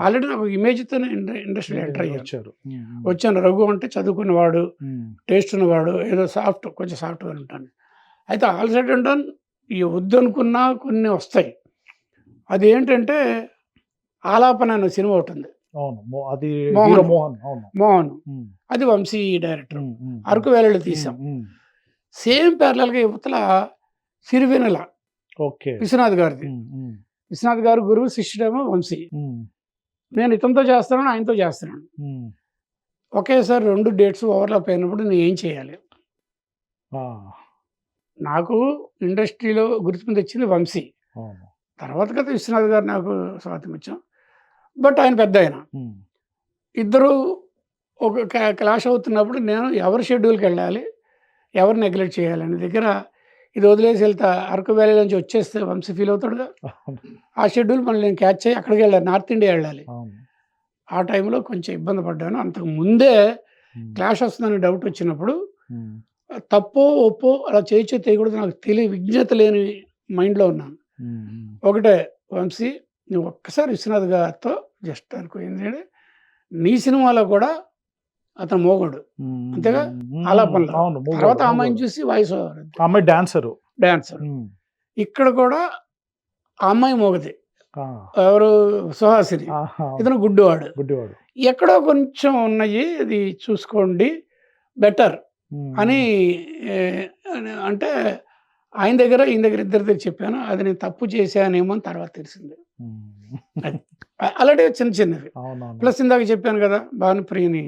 ఆల్రెడీ నాకు ఇమేజ్తోనే ఇండస్ట్రీ ఎంటర్ వచ్చాను. రఘు అంటే చదువుకున్నవాడు, టేస్ట్ ఉన్నవాడు, ఏదో కొంచెం సాఫ్ట్గా ఉంటాను. అయితే ఆల్ సైడ్ ఉంటాను, ఈ వద్దు అనుకున్నా కొన్ని వస్తాయి. అది ఏంటంటే ఆలాపన అనే సినిమా ఒకటి ఉంది, మోహన్, అది వంశీ డైరెక్టర్, అరకు వేళలో తీసాం. సేమ్ ప్యారలల్గా యువతల సిరివెనెల, విశ్వనాథ్ గారిది. విశ్వనాథ్ గారు గురువు, శిష్యుడేమో వంశీ. నేను ఇతనితో చేస్తున్నాను, ఆయనతో చేస్తున్నాను. ఒకేసారి 2 డేట్స్ ఓవర్లాప్ అయినప్పుడు నేను ఏం చేయాలి? నాకు ఇండస్ట్రీలో గుర్తింపు తెచ్చింది వంశీ, తర్వాత కదా విశ్వనాథ్ గారు నాకు స్వాతిముత్యం. బట్ ఆయన పెద్ద ఆయన, ఇద్దరు ఒక క్లాష్ అవుతున్నప్పుడు నేను ఎవరి షెడ్యూల్కి వెళ్ళాలి, ఎవరు నెగ్లెక్ట్ చేయాలి అనే దగ్గర, ఇది వదిలేసి వెళ్తా అరకు వ్యాలీ నుంచి వచ్చేస్తే వంశీ ఫీల్ అవుతాడుగా, ఆ షెడ్యూల్ మళ్ళీ నేను క్యాచ్ అయ్యి అక్కడికి వెళ్ళాలి, నార్త్ ఇండియా వెళ్ళాలి. ఆ టైంలో కొంచెం ఇబ్బంది పడ్డాను. అంతకు ముందే క్లాష్ వస్తుందని డౌట్ వచ్చినప్పుడు తప్పో ఒప్పో అలా చేయొచ్చో చేయకూడదు నాకు విజ్ఞత లేని మైండ్లో ఉన్నాను. ఒకటే వంశీ, నువ్వు ఒక్కసారి విశ్వనాథ్ గారితో జస్ట్ అనుకో, ఏంటంటే నీ సినిమాలో కూడా అతను మోగడు అంతేగా, ఆలాపనలో. అవును, తర్వాత ఆ అమ్మాయిని చూసి వాయిస్ ఓవర్, అమ్మాయి డాన్సరు. డాన్సర్. ఇక్కడ కూడా ఆ అమ్మాయి మోగది, ఎవరు, సుహాసిని. ఇతను గుడ్డివాడు. ఎక్కడో కొంచెం ఉన్నాయి, అది చూసుకోండి బెటర్ అని అంటే ఆయన దగ్గర ఈయన దగ్గర ఇద్దరి దగ్గర చెప్పాను. అది నేను తప్పు చేశానేమో అని తర్వాత తెలిసింది. అది అలాంటివి చిన్న చిన్నవి. ప్లస్ ఇందాక చెప్పాను కదా, భానుప్రియని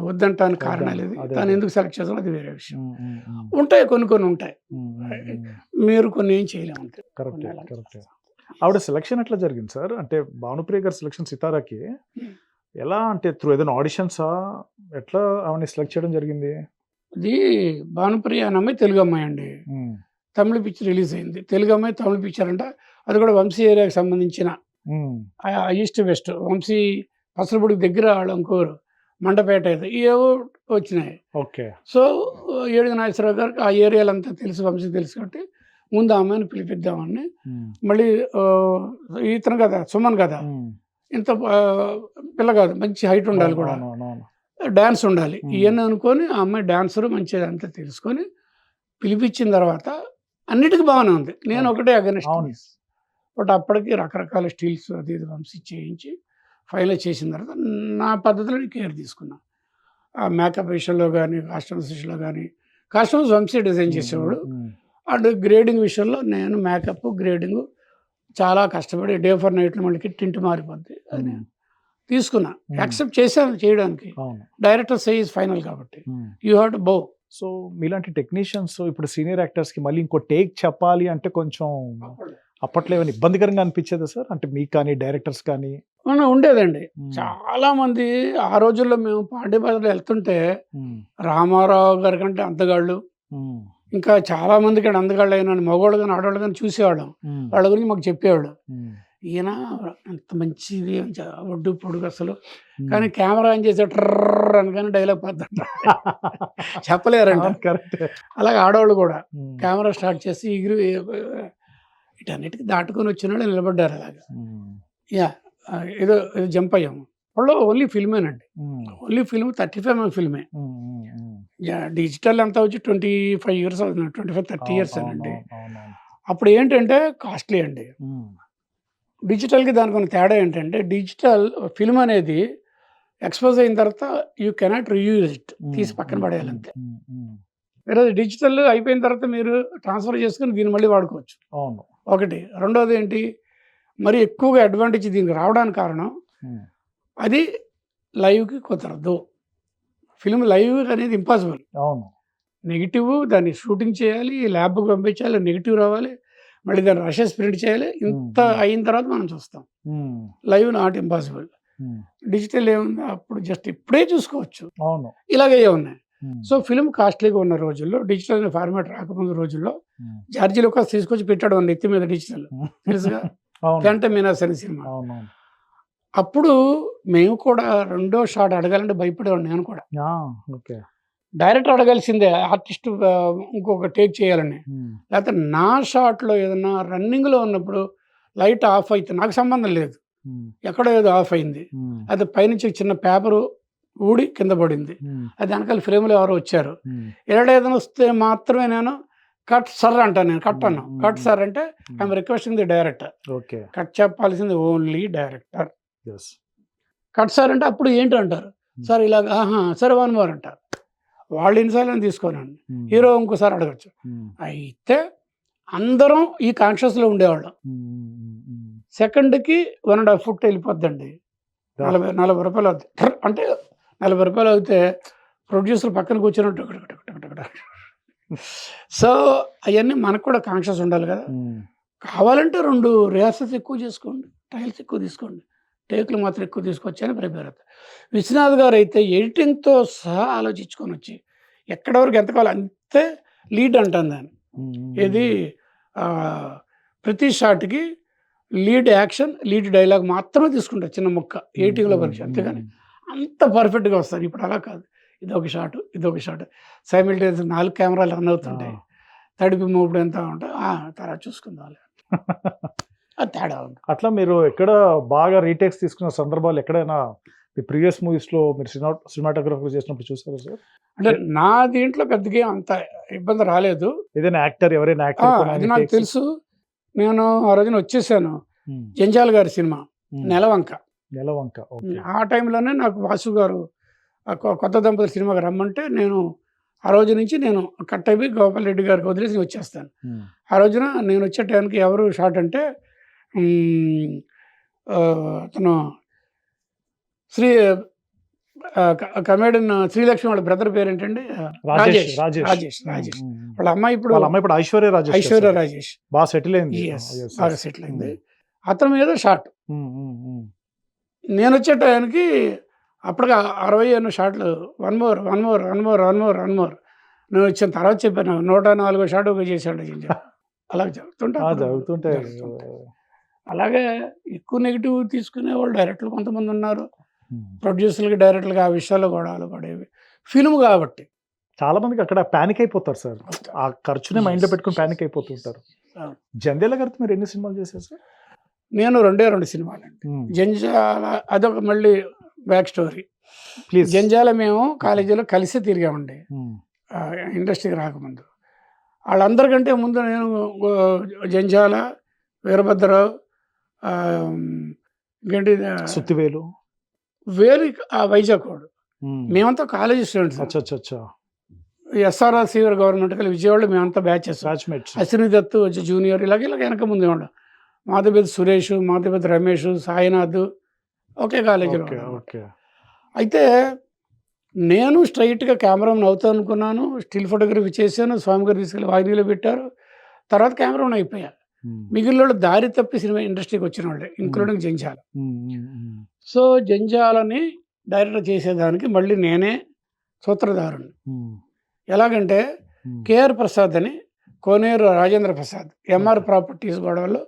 వద్దంటాను కారణాలు ఇది, తను ఎందుకు సెలెక్ట్ చేసాం అది వేరే విషయం. ఉంటాయి, కొన్ని ఉంటాయి, మీరు కొన్ని ఏం చేయలేము అంతే. ఆవిడ సెలక్షన్ ఎట్లా జరిగింది సార్? అంటే భానుప్రియ గారి సెలక్షన్ సితారాకి ఎలా, అంటే త్రూ ఏదైనా ఆడిషన్సా, ఎట్లా ఆవిడని సెలెక్ట్ చేయడం జరిగింది? అది భానుప్రియ అనే అమ్మాయి తెలుగు అమ్మాయి అండి. తమిళ పిక్చర్ రిలీజ్ అయింది. తెలుగు అమ్మాయి తమిళ పిక్చర్ అంట. అది కూడా వంశీ ఏరియాకి సంబంధించిన ఈస్ట్ వెస్ట్. వంశీ పసలపూడికి దగ్గర వాళ్ళంకోరు మండపేట ఏవో వచ్చినాయి. ఓకే. సో ఏడుగు నాగేశ్వరరావు గారికి ఆ ఏరియాలో అంతా తెలుసు, వంశీ తెలుసు కాబట్టి ముందు ఆ అమ్మాయిని పిలిపిద్దామని. మళ్ళీ ఇతను కదా, సుమన్ కదా, ఇంత పిల్ల కాదు, మంచి హైట్ ఉండాలి కూడా, డ్యాన్స్ ఉండాలి, ఇవన్నీ అనుకొని ఆ అమ్మాయి డాన్సరు మంచిది అంతా తెలుసుకొని పిలిపించిన తర్వాత అన్నిటికీ బాగానే ఉంది. నేను ఒకటే అగెనిస్ట్. బట్ అప్పటికి రకరకాల స్టీల్స్ అది ఇది వంశీ చేయించి ఫైనల్ చేసిన తర్వాత నా పద్ధతిలో కేర్ తీసుకున్నా. ఆ మేకప్ విషయంలో కానీ, కాస్ట్యూమ్స్ విషయంలో కానీ, కాస్ట్యూమ్స్ వంశీ డిజైన్ చేసేవాడు. అండ్ గ్రేడింగ్ విషయంలో నేను మేకప్ గ్రేడింగ్ చాలా కష్టపడి డే ఫర్ నైట్లో మళ్ళీ టింట్ మారిపోద్ది అది నేను తీసుకున్నా, యాక్సెప్ట్ చేశాను చేయడానికి. డైరెక్టర్ సైజ్ ఫైనల్ కాబట్టి you have to bow. So మీలాంటి టెక్నీషియన్స్ ఇప్పుడు సీనియర్ యాక్టర్స్కి మళ్ళీ ఇంకో టేక్ చెప్పాలి అంటే కొంచెం అప్పట్లో ఏమైనా ఇబ్బందికరంగా అనిపించేదా సార్? అంటే మీకు కానీ డైరెక్టర్స్ కానీ? ఉండేదండి. చాలా మంది ఆ రోజుల్లో మేము పాండ్యబాదలో వెళ్తుంటే రామారావు గారి కంటే అందగాళ్ళు, ఇంకా చాలా మందికి అందగాళ్ళు అయినా మగవాళ్ళు కానీ ఆడవాళ్ళు కానీ చూసేవాళ్ళం. వాళ్ళ గురించి మాకు చెప్పేవాళ్ళు, ఈయన ఎంత మంచిది ఒడ్డు పొడుగు అసలు, కానీ కెమెరా ఆన్ చేసే ట్రర్ అనగానే డైలాగ్ పోద్దంట, చెప్పలేరంట. అలాగే ఆడవాళ్ళు కూడా కెమెరా స్టార్ట్ చేసి ఎగిరి వీటన్నిటికీ దాటుకొని వచ్చిన వాళ్ళు నిలబడ్డారు అలాగా. యా ఏదో జంప్ అయ్యాము. వాళ్ళు ఓన్లీ ఫిల్మేనండి, ఓన్లీ ఫిల్మ్ 35mm ఫిల్మే. డిజిటల్ అంతా వచ్చి 25 years అవుతుంది, 25-30 years అండి. అప్పుడు ఏంటంటే కాస్ట్లీ అండి. డిజిటల్కి దానికి ఉన్న తేడా ఏంటంటే, డిజిటల్ ఫిల్మ్ అనేది ఎక్స్పోజ్ అయిన తర్వాత యూ కెనాట్ రీయూజ్ ఇట్, తీసి పక్కన పడేయాలంతే. వేరే డిజిటల్ అయిపోయిన తర్వాత మీరు ట్రాన్స్ఫర్ చేసుకుని దీన్ని మళ్ళీ వాడుకోవచ్చు. ఒకటి. రెండోది ఏంటి, మరి ఎక్కువగా అడ్వాంటేజ్ దీనికి రావడానికి కారణం అది లైవ్కి కుదరదు. ఫిల్మ్ లైవ్ అనేది ఇంపాసిబుల్. నెగిటివ్ దాన్ని షూటింగ్ చేయాలి, ల్యాబ్కి పంపించాలి, నెగిటివ్ రావాలి, మళ్ళీ దాన్ని రషెస్ ప్రింట్ చేయాలి. ఇంత అయిన తర్వాత మనం చూస్తాం. Live not impossible. డిజిటల్ ఏముంది, అప్పుడు జస్ట్ ఇప్పుడే చూసుకోవచ్చు. ఇలాగే ఉన్నాయి. సో ఫిల్మ్ కాస్ట్లీగా ఉన్న రోజుల్లో, డిజిటల్ ఫార్మాట్ రాకముందు రోజుల్లో జార్జి లూకాస్ తీసుకొచ్చి పెట్టాడు అన్న ఎత్తి మీద డిజిటల్, తెలుసుగా, ఫ్యాంటమ్ మీనాస్ అనే సినిమా. అప్పుడు మేము కూడా రెండో షాట్ అడగాలంటే భయపడేవాడు నేను కూడా. డైరెక్టర్ అడగాల్సిందే ఆర్టిస్ట్ ఇంకొక టేక్ చేయాలని. లేకపోతే నా షాట్లో ఏదన్నా రన్నింగ్లో ఉన్నప్పుడు లైట్ ఆఫ్ అయితే నాకు సంబంధం లేదు, ఎక్కడో ఏదో ఆఫ్ అయింది, అది పైనుంచి చిన్న పేపరు ఊడి కింద పడింది, అది వెనకాల ఫ్రేమ్లో ఎవరో వచ్చారు, ఏదైనా వస్తే మాత్రమే నేను కట్ సర్ అంటాను. నేను కట్ అన్నా, కట్ సర్ అంటే I'm requesting the director. Cut చెప్పాల్సింది ఓన్లీ డైరెక్టర్. కట్ సార్ అంటే అప్పుడు ఏంటి అంటారు, సార్ ఇలాగ, సరే 1 more అంటారు. వాళ్ళు ఎన్నిసార్లు తీసుకోనండి, హీరో ఇంకోసారి అడగచ్చు. అయితే అందరం ఈ కాన్షియస్లో ఉండేవాళ్ళం. సెకండ్కి 1.5 foot వెళ్ళిపోద్దండి. 40 రూపాయలు అవుతుంది అంటే 40 రూపాయలు అవుతే ప్రొడ్యూసర్ పక్కన కూర్చున్నట్టు. సో అవన్నీ మనకు కూడా కాన్షియస్ ఉండాలి కదా. కావాలంటే 2 రిహార్సల్స్ ఎక్కువ చేసుకోండి, ట్రయల్స్ ఎక్కువ తీసుకోండి, టేకులు మాత్రం ఎక్కువ తీసుకొచ్చాయని ప్రిపేర్ అవుతాయి. విశ్వనాథ్ గారు అయితే ఎడిటింగ్తో సహా ఆలోచించుకొని వచ్చి ఎక్కడి వరకు ఎంత కావాలి అంతే లీడ్ అంటాను దాన్ని. ఇది ప్రతి షాట్కి లీడ్ యాక్షన్, లీడ్ డైలాగ్ మాత్రమే తీసుకుంటారు, చిన్న ముక్క 80లో పరీక్ష, అంతేగాని అంత పర్ఫెక్ట్గా వస్తారు. ఇప్పుడు అలా కాదు, ఇదొక షాట్ ఇదొక షాట్ సైమిల్టేనియస్ 4 కెమెరాలు రన్ అవుతుంటాయి. తడిపి మూపుడు ఎంత ఉంటా తర్వాత చూసుకుందాం అది తేడా ఉంది. అట్లా మీరు ఎక్కడ బాగా రీటేక్స్ తీసుకున్న సందర్భాలు ఎక్కడైనా మీ ప్రీవియస్ మూవీస్లో మీరు సినిమాటోగ్రఫర్ చేసినప్పుడు చూసారా సార్? అంటే నా దీంట్లో పెద్దగా అంత ఇబ్బంది రాలేదు. ఏదైనా యాక్టర్ ఎవరైనా అది నాకు తెలుసు. నేను ఆ రోజున వచ్చేసాను జంజాల గారి సినిమా నెలవంక. ఆ టైంలోనే నాకు వాసు గారు కొత్త దంపతుల సినిమాకి రమ్మంటే నేను ఆ రోజు నుంచి నేను కట్ అయిపోయి గోపాల్ రెడ్డి గారికి వదిలేసి వచ్చేస్తాను. ఆ రోజున నేను వచ్చే టైంకి ఎవరు షాట్ అంటే అతను కమేడియన్ శ్రీలక్ష్మి వాళ్ళ బ్రదర్ పేరు ఏంటండి? రాజేష్. వాళ్ళ అమ్మాయి ఇప్పుడు ఐశ్వర్య రాజేష్ బాగా సెటిల్ అయింది. బాగా సెటిల్ అయింది. అతని మీద షాట్. నేను వచ్చే టైంకి అప్పటికి 60 షాట్లు. వన్ మోర్ నేను వచ్చిన తర్వాత చెప్పాను 104 షాట్ ఒక చేశాడు. అలా జరుగుతుంటాయి. అలాగే ఎక్కువ నెగిటివ్ తీసుకునే వాళ్ళు డైరెక్టర్లు కొంతమంది ఉన్నారు. ప్రొడ్యూసర్లకి డైరెక్టర్లకి ఆ విషయాల్లో గొడవలు పడేవి. ఫిల్మ్ కాబట్టి చాలా మందికి అక్కడ ప్యానిక్ అయిపోతారు సార్. ఆ ఖర్చుని మైండ్ లో పెట్టుకుని ప్యానిక్ అయిపోతుంటారు. జంధ్యాల గారితో మీరు ఎన్ని సినిమాలు చేశారు సార్? నేను 2 సినిమాలండి. జంజాల అదొక మళ్ళీ బ్యాక్ స్టోరీ. జంజాల మేము కాలేజీలో కలిసి తిరిగామండి ఇండస్ట్రీకి రాకముందు. వాళ్ళందరికంటే ముందు నేను జంజాల, వీరభద్రరావు, ఇంకేంటి సుత్తివేలు, వైజాగ్ వాడు, మేమంతా college students. SRR severe government కలిసి విజయవాడలో మేమంతా బ్యాచెస్. అశ్విని దత్తు వచ్చి జూనియర్ ఇలాగ వెనక ముందు ఉండ. మాధవపేద సురేష్, మాధవపేద రమేష్, సాయినాథ్ ఒకే కాలేజీలో. అయితే నేను స్ట్రైట్గా కెమెరామెన్ అవుతాను అనుకున్నాను. స్టిల్ ఫోటోగ్రఫీ చేశాను. స్వామి గారు తీసుకెళ్ళి వాయినీలో పెట్టారు. తర్వాత కెమెరామెన్ అయిపోయా. మిగిలిన వాళ్ళు దారి తప్పి సినిమా ఇండస్ట్రీకి వచ్చిన వాళ్ళే, ఇంక్లూడింగ్ జంజాల. సో జంజాలని డైరెక్టర్ చేసేదానికి మళ్ళీ నేనే సూత్రధారుని. ఎలాగంటే కేఆర్ ప్రసాద్ అని కోనేరు రాజేంద్ర ప్రసాద్ ఎంఆర్ ప్రాపర్టీస్ గొడవల్లో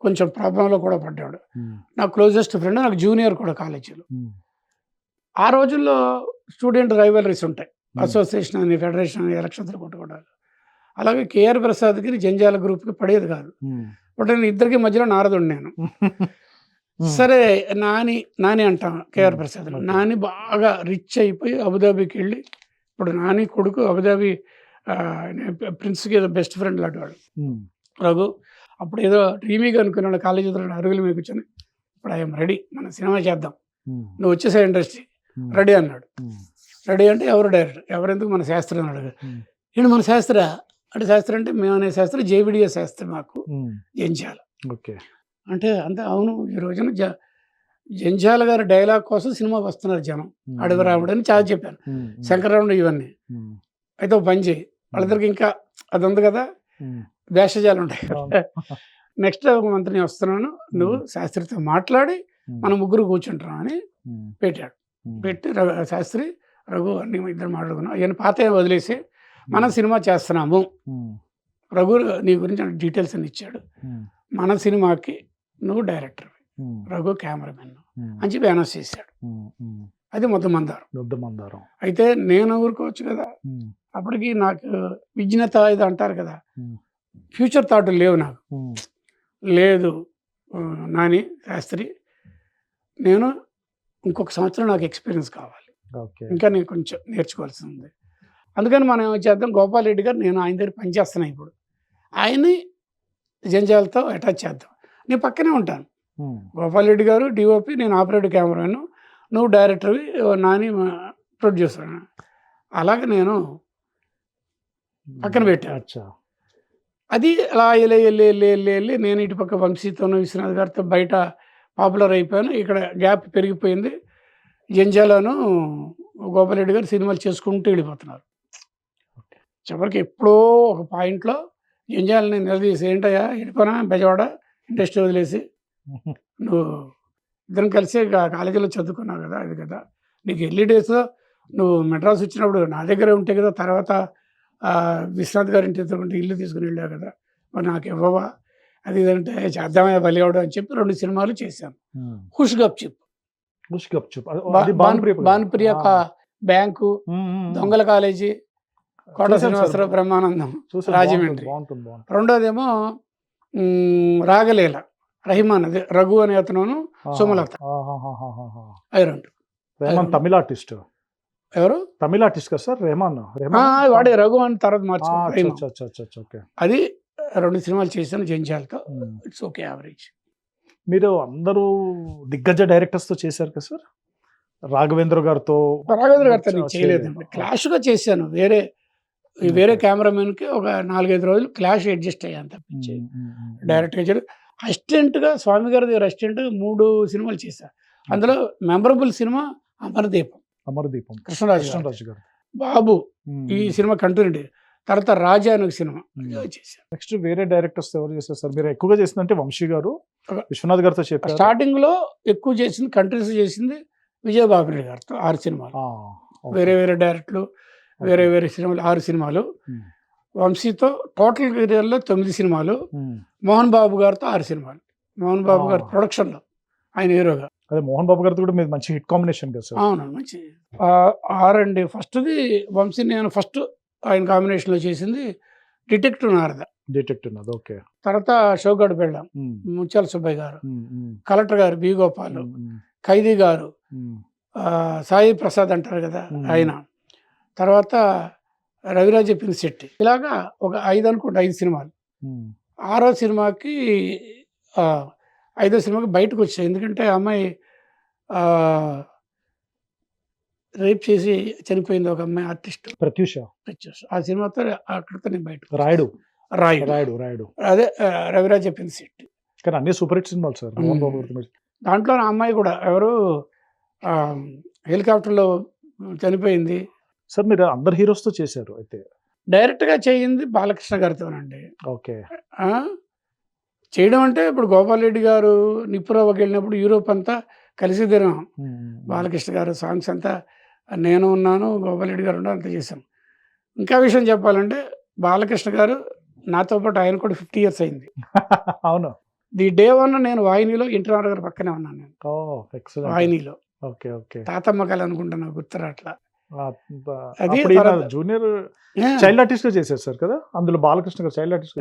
కొంచెం ప్రాబ్లంలో కూడా పడ్డాడు. నా క్లోజెస్ట్ ఫ్రెండ్, నాకు జూనియర్ కూడా కాలేజీలో. ఆ రోజుల్లో స్టూడెంట్ రైవలరీస్ ఉంటాయి, అసోసియేషన్ అని, ఫెడరేషన్ అని, ఎలక్షన్స్ కొట్టుకోవడాలు. అలాగే కేఆర్ ప్రసాద్కి జంజాల గ్రూప్కి పడేది కాదు. బట్ నేను ఇద్దరికి మధ్యలో నారదుడు నేను. సరే నాని అంటాం కేఆర్ ప్రసాద్. నాని బాగా రిచ్ అయిపోయి అబుదాబీకి వెళ్ళి, ఇప్పుడు నాని కొడుకు అబుదాబీ ప్రిన్స్కి ఏదో బెస్ట్ ఫ్రెండ్ లాంటి వాడు రఘు. అప్పుడు ఏదో డ్రీమీగా అనుకున్నాడు కాలేజీ అరుగుల మీద కూర్చొని, ఇప్పుడు ఐఎమ్ రెడీ, మనం సినిమా చేద్దాం, నువ్వు వచ్చేసే ఇండస్ట్రీ రెడీ అన్నాడు. రెడీ అంటే ఎవరు డైరెక్టర్, ఎవరెందుకు మన శాస్త్రి అన్నాడు. ఏంటి మన శాస్త్ర అంటే, శాస్త్రి అంటే మేము అనే శాస్త్రి జేవిడియో శాస్త్రి మాకు జంజాల. అంటే అంతే అవును. ఈ రోజున జంజాల గారి డైలాగ్ కోసం సినిమాకి వస్తున్నారు జనం. అడవి రాముడు అని చాలా చెప్పాను, శంకరరాముడు ఇవన్నీ. అయితే ఒక పని చేయి, వాళ్ళిద్దరికి ఇంకా అది ఉంది కదా వేషజాలు ఉంటాయి. నెక్స్ట్ ఒక మంత్రిని వస్తున్నాను, నువ్వు శాస్త్రితో మాట్లాడి మనం ముగ్గురు కూర్చుంటున్నాం అని పెట్టాడు. పెట్టి శాస్త్రి రఘు అన్ని ఇద్దరు మాట్లాడుకున్నాం. ఆయన పాత వదిలేసి మనం సినిమా చేస్తున్నాము, రఘు నీ గురించి డీటెయిల్స్ అని ఇచ్చాడు. మన సినిమాకి నువ్వు డైరెక్టర్, రఘు కెమెరామెన్ అని చెప్పి అనౌన్స్ చేశాడు. అది మొత్తం మందారం. అయితే నేను ఊరుకోవచ్చు కదా, అప్పటికి నాకు విజ్ఞత ఇది అంటారు కదా, ఫ్యూచర్ థాట్ లేవు నాకు. లేదు నాని శాస్త్రి, నేను ఇంకొక సంవత్సరం నాకు ఎక్స్పీరియన్స్ కావాలి, ఇంకా నేను కొంచెం నేర్చుకోవాల్సి ఉంది. అందుకని మనం ఏం చేద్దాం, గోపాల్ రెడ్డి గారు నేను ఆయన దగ్గర పనిచేస్తున్నాను, ఇప్పుడు ఆయన్ని జంజాలతో అటాచ్ చేద్దాం, నేను పక్కనే ఉంటాను. గోపాల్ రెడ్డి గారు డిఓపి, నేను ఆపరేటివ్ కెమెరాను, నువ్వు డైరెక్టర్వి, నాని ప్రొడ్యూసర్. అలాగే నేను పక్కన పెట్టాను. అది అలా వెళ్ళి నేను ఇటుపక్క వంశీతోనూ విశ్వనాథ్ గారితో బయట పాపులర్ అయిపోయాను. ఇక్కడ గ్యాప్ పెరిగిపోయింది. జంజాలను గోపాల్ రెడ్డి గారు సినిమాలు చేసుకుంటూ వెళ్ళిపోతున్నారు. చివరికి ఎప్పుడో ఒక పాయింట్లో జంజాలని నిలదీసి, ఏంటయ్యా వెళ్ళిపోనా బెజవాడ ఇండస్ట్రీ వదిలేసి, నువ్వు ఇద్దరం కలిసి కాలేజీలో చదువుకున్నావు కదా, అది కదా నీకు ఎర్లీ డేస్లో నువ్వు మెడ్రాస్ వచ్చినప్పుడు నా దగ్గరే ఉంటే కదా, తర్వాత విశ్వనాథ్ గారి ఇంటి దగ్గర ఇల్లు తీసుకుని వెళ్ళావు కదా, మరి నాకు ఇవ్వవా, అది ఇదంటే చేద్దామయ్యా బలివాడు అని చెప్పి 2 సినిమాలు చేశాను. హుష్ గప్ చిప్, భానుప్రియ బ్యాంకు, దొంగల కాలేజీ, కోట చూశాను శ్రీనివాసరావు సార్. బ్రహ్మానందం. చూసాను, రాజమండ్రి. బాగుంటుంది. రెండోదేమో రాగలీల రహిమాన్, అదే రఘు అనే అతను, సుమలత. అవి రెండు. రెహమాన్ తమిళ ఆర్టిస్ట్. ఎవరు? తమిళ ఆర్టిస్ట్ కదా సార్ రెహమాన్? వాడే రఘు అని తర్వాత మార్చుకున్నాడు. ఓకే. అది 2 సినిమాలు చేశాను జంజాలతో. It's okay, average. మీరు అందరూ దిగ్గజ డైరెక్టర్స్ తో చేశారు కదా సార్? రాఘవేంద్ర గారితో రాఘవేంద్ర గారితో నేను చేయలేదండి, క్లాష్గా చేశాను. వేరే కెమెరామెన్ కి ఒక 4-5 రోజులు క్లాష్ అడ్జస్ట్ అయ్యాను తప్పించి డైరెక్ట్గా చేయడం. అసిస్టెంట్గా స్వామి గారి దగ్గర అసిస్టెంట్ 3 సినిమాలు చేశాను. అందులో మెమరబుల్ సినిమా అమరదీపం కృష్ణరాజు గారు. బాబు ఈ సినిమా కంటిన్యూటీ. తర్వాత రాజా అనే సినిమా చేశాను. నెక్స్ట్ వేరే డైరెక్టర్స్ ఎవరు చేశారు సార్? మీరు ఎక్కువగా చేసిందంటే వంశీ గారు, విశ్వనాథ్ గారితో చెప్పారు. స్టార్టింగ్ లో ఎక్కువ చేసింది కంట్రీస్ చేసింది విజయబాబు రెడ్డి గారితో 6 సినిమాలు. వేరే డైరెక్టర్లు, వేరే సినిమాలు 6 సినిమాలు. వంశీతో టోటల్ కెరియర్లో 9 సినిమాలు. మోహన్ బాబు గారితో 6 సినిమాలు. మోహన్ బాబు గారి ప్రొడక్షన్ లో ఆయన హీరోగా. అదే మోహన్ బాబు గారితో కూడా మీరు మంచి హిట్ కాంబినేషన్ కదా సార్? అవును, మంచి 6 అండి. ఫస్ట్ది వంశీ, నేను ఫస్ట్ ఆయన కాంబినేషన్ లో చేసింది డిటెక్టివ్ నారద. ఓకే. తర్వాత షోగడ్ బెళ్ళం, ముత్యాల సుబ్బయ్య గారు, కలెక్టర్ గారు బి గోపాల్, ఖైదీ గారు, సాయి ప్రసాద్ అంటారు కదా ఆయన, తర్వాత రవిరాజ పినిశెట్టి. ఇలాగా ఒక 5 అనుకుంటా, 5 సినిమాలు. 6వ సినిమాకి 5వ సినిమాకి బయటకు వచ్చాయి. ఎందుకంటే ఆ అమ్మాయి రేప్ చేసి చనిపోయింది, ఒక అమ్మాయి ఆర్టిస్ట్ ప్రత్యూష. ఆ సినిమాతో అక్కడితో నేను బయటకు. రాయుడు అదే రవిరాజ పినిశెట్టి. కానీ అన్ని సూపర్ హిట్ సినిమాలు సార్ మోహన్ బాబు గారితో. దాంట్లో నా అమ్మాయి కూడా ఎవరు హెలికాప్టర్లో చనిపోయింది. సార్ మీరు అందరు హీరోస్ తో చేశారు అయితే? డైరెక్ట్ గా చేయింది బాలకృష్ణ గారితోనండి. ఓకే. చేయడం అంటే ఇప్పుడు గోపాల్ రెడ్డి గారు నిప్పురవ్వకి వెళ్ళినప్పుడు యూరోప్ అంతా కలిసి తిరిగాం. బాలకృష్ణ గారు సాంగ్స్ అంతా నేను ఉన్నాను, గోపాల్ రెడ్డి గారు ఉన్నారు, అంతా చేశాం. ఇంకా విషయం చెప్పాలంటే బాలకృష్ణ గారు నాతో పాటు ఆయన కూడా 50 years అయింది. అవును. ది డే 1 నేను వాహినిలో ఎన్టీఆర్ గారు పక్కనే ఉన్నాను. నేను వాహినిలో తాతమ్మ కళ అనుకుంటున్నా, గుర్తురాట్లా. అది జూనియర్ చైల్డ్ ఆర్టిస్ట్ గా చేశారు సార్ కదా? అందులో బాలకృష్ణ గారు చైల్డ్ ఆర్టిస్ట్.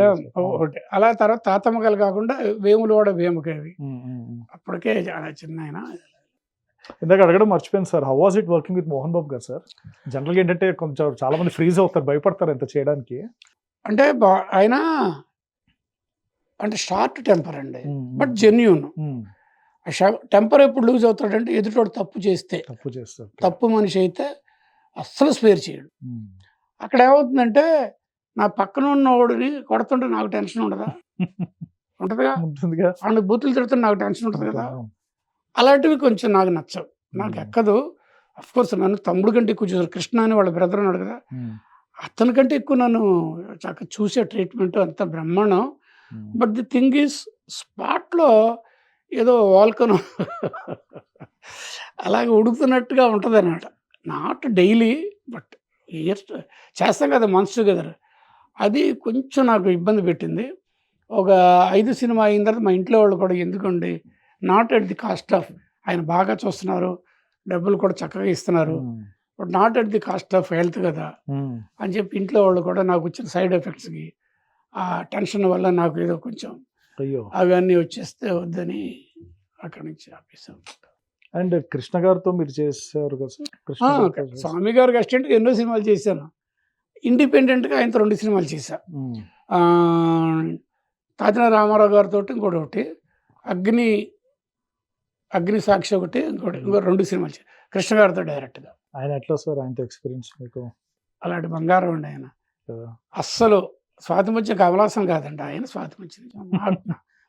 అలా తర్వాత తాతమ్మ కళ కాకుండా వేములవాడ వేమకవి, అప్పటికే చాలా చిన్న ఆయన. ఇందాక అడగడం మర్చిపోయింది sir, how was it working with Mohan Babu గారు సార్? జనరల్గా ఏంటంటే కొంచెం చాలా మంది ఫ్రీజ్ అవుతారు, భయపడతారు ఎంత చేయడానికి. అంటే ఆయన అంటే షార్ట్ టెంపర్ అండి, బట్ జెన్యూన్. టెంపర్ ఎప్పుడు లూజ్ అవుతాడంటే ఎదుటోడు తప్పు చేస్తారు. తప్పు మనిషి అయితే అస్సలు స్పేర్ చేయడు. అక్కడ ఏమవుతుందంటే నా పక్కన ఉన్నవాడిని కొడుతుంటే నాకు టెన్షన్ ఉండదా? ఉంటుందిగా. ఆయన బూతులు తిడుతుంటే నాకు టెన్షన్ ఉంటుంది కదా. అలాంటివి కొంచెం నాకు నచ్చవు, నాకు ఎక్కదు. అఫ్ కోర్స్ నన్ను తమ్ముడు కంటే ఎక్కువ చూసారు. కృష్ణ అని వాళ్ళ బ్రదర్ ఉన్నాడు కదా, అతని కంటే ఎక్కువ నన్ను చక్కగా చూసే ట్రీట్మెంట్ అంత బ్రహ్మాండం. బట్ ది థింగ్ ఈజ్ స్పాట్లో ఏదో వాల్కను అలాగే ఉడుకుతున్నట్టుగా ఉంటుంది అన్నమాట. నాట్ డైలీ, బట్ ఇయర్స్ చేస్తాం కదా మంత్స్ టుగెదర్. అది కొంచెం నాకు ఇబ్బంది పెట్టింది. ఒక 5 సినిమా అయిన తర్వాత మా ఇంట్లో వాళ్ళు కూడా ఎందుకండి, not at the cost of, ఆయన బాగా చూస్తున్నారు, డబ్బులు కూడా చక్కగా ఇస్తున్నారు, but not at the cost of health కదా అని చెప్పి ఇంట్లో వాళ్ళు కూడా నాకు వచ్చిన సైడ్ ఎఫెక్ట్స్కి ఆ టెన్షన్ వల్ల నాకు ఏదో కొంచెం అవన్నీ వచ్చేస్తే వద్దని అక్కడి నుంచి ఆపేసాం. అండ్ కృష్ణ గారితో మీరు చేశారు కదా సార్? స్వామి గారికి అసిస్టెంట్గా ఎన్నో సినిమాలు చేశాను. ఇండిపెండెంట్గా ఆయనతో 2 సినిమాలు చేశాను. తాతిన రామారావు గారితో ఇంకోటి అగ్ని సాక్షి ఒకటి, ఇంకో 2 సినిమాలు చేశాను కృష్ణ గారితో డైరెక్ట్గా. ఆయన ఎట్లా సార్ ఆయనతో ఎక్స్పీరియన్స్ మీకు? అలాంటి బంగారం అండి ఆయన. అస్సలు స్వాతి మధ్య కమలాసం కాదండి, ఆయన స్వాతి మధ్య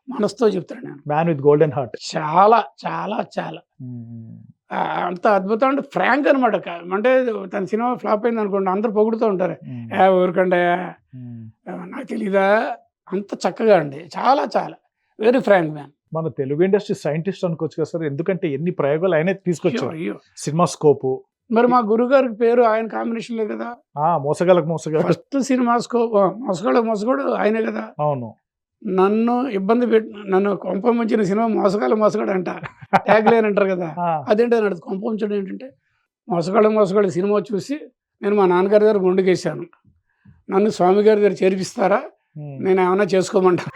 మనసుతో చెప్తాడు నేను. Man with golden heart. చాలా చాలా చాలా అంత అద్భుతం అంటే ఫ్రాంక్ అనమాట. అంటే తన సినిమా ఫ్లాప్ అయింది అనుకోండి, అందరు పొగుడుతూ ఉంటారు, ఊరికంటే నాకు తెలీదా, అంత చక్కగా అండి, చాలా చాలా వెరీ ఫ్రాంక్ మ్యాన్. మన తెలుగు ఇండస్ట్రీ సైంటిస్ట్ అనుకోవచ్చు కదా సార్, ఎందుకంటే ఎన్ని ప్రయోగాలు ఆయనే తీసుకొచ్చారు. Cinema scope. మరి మా గురుగారికి పేరు ఆయన కాంబినేషన్ లేదు కదా, మోసగాళ్ళకు ఫస్ట్ సినిమా స్కోప్ మోసగాళ్ళకు మోసగాడు ఆయనే కదా. అవును. నన్ను ఇబ్బంది నన్ను కొంపముంచిన సినిమా మోసగాడు అంట ట్యాగ్ లైన్ అంటారు కదా, అదేంటి అని అడుగు. కొంపముంచడం ఏంటంటే మోసగాళ్ళు సినిమా చూసి నేను మా నాన్నగారి దగ్గర మొండికేశాను, నన్ను స్వామి గారి దగ్గర చేర్పిస్తారా, నేను ఏమైనా చేసుకోమంటాను.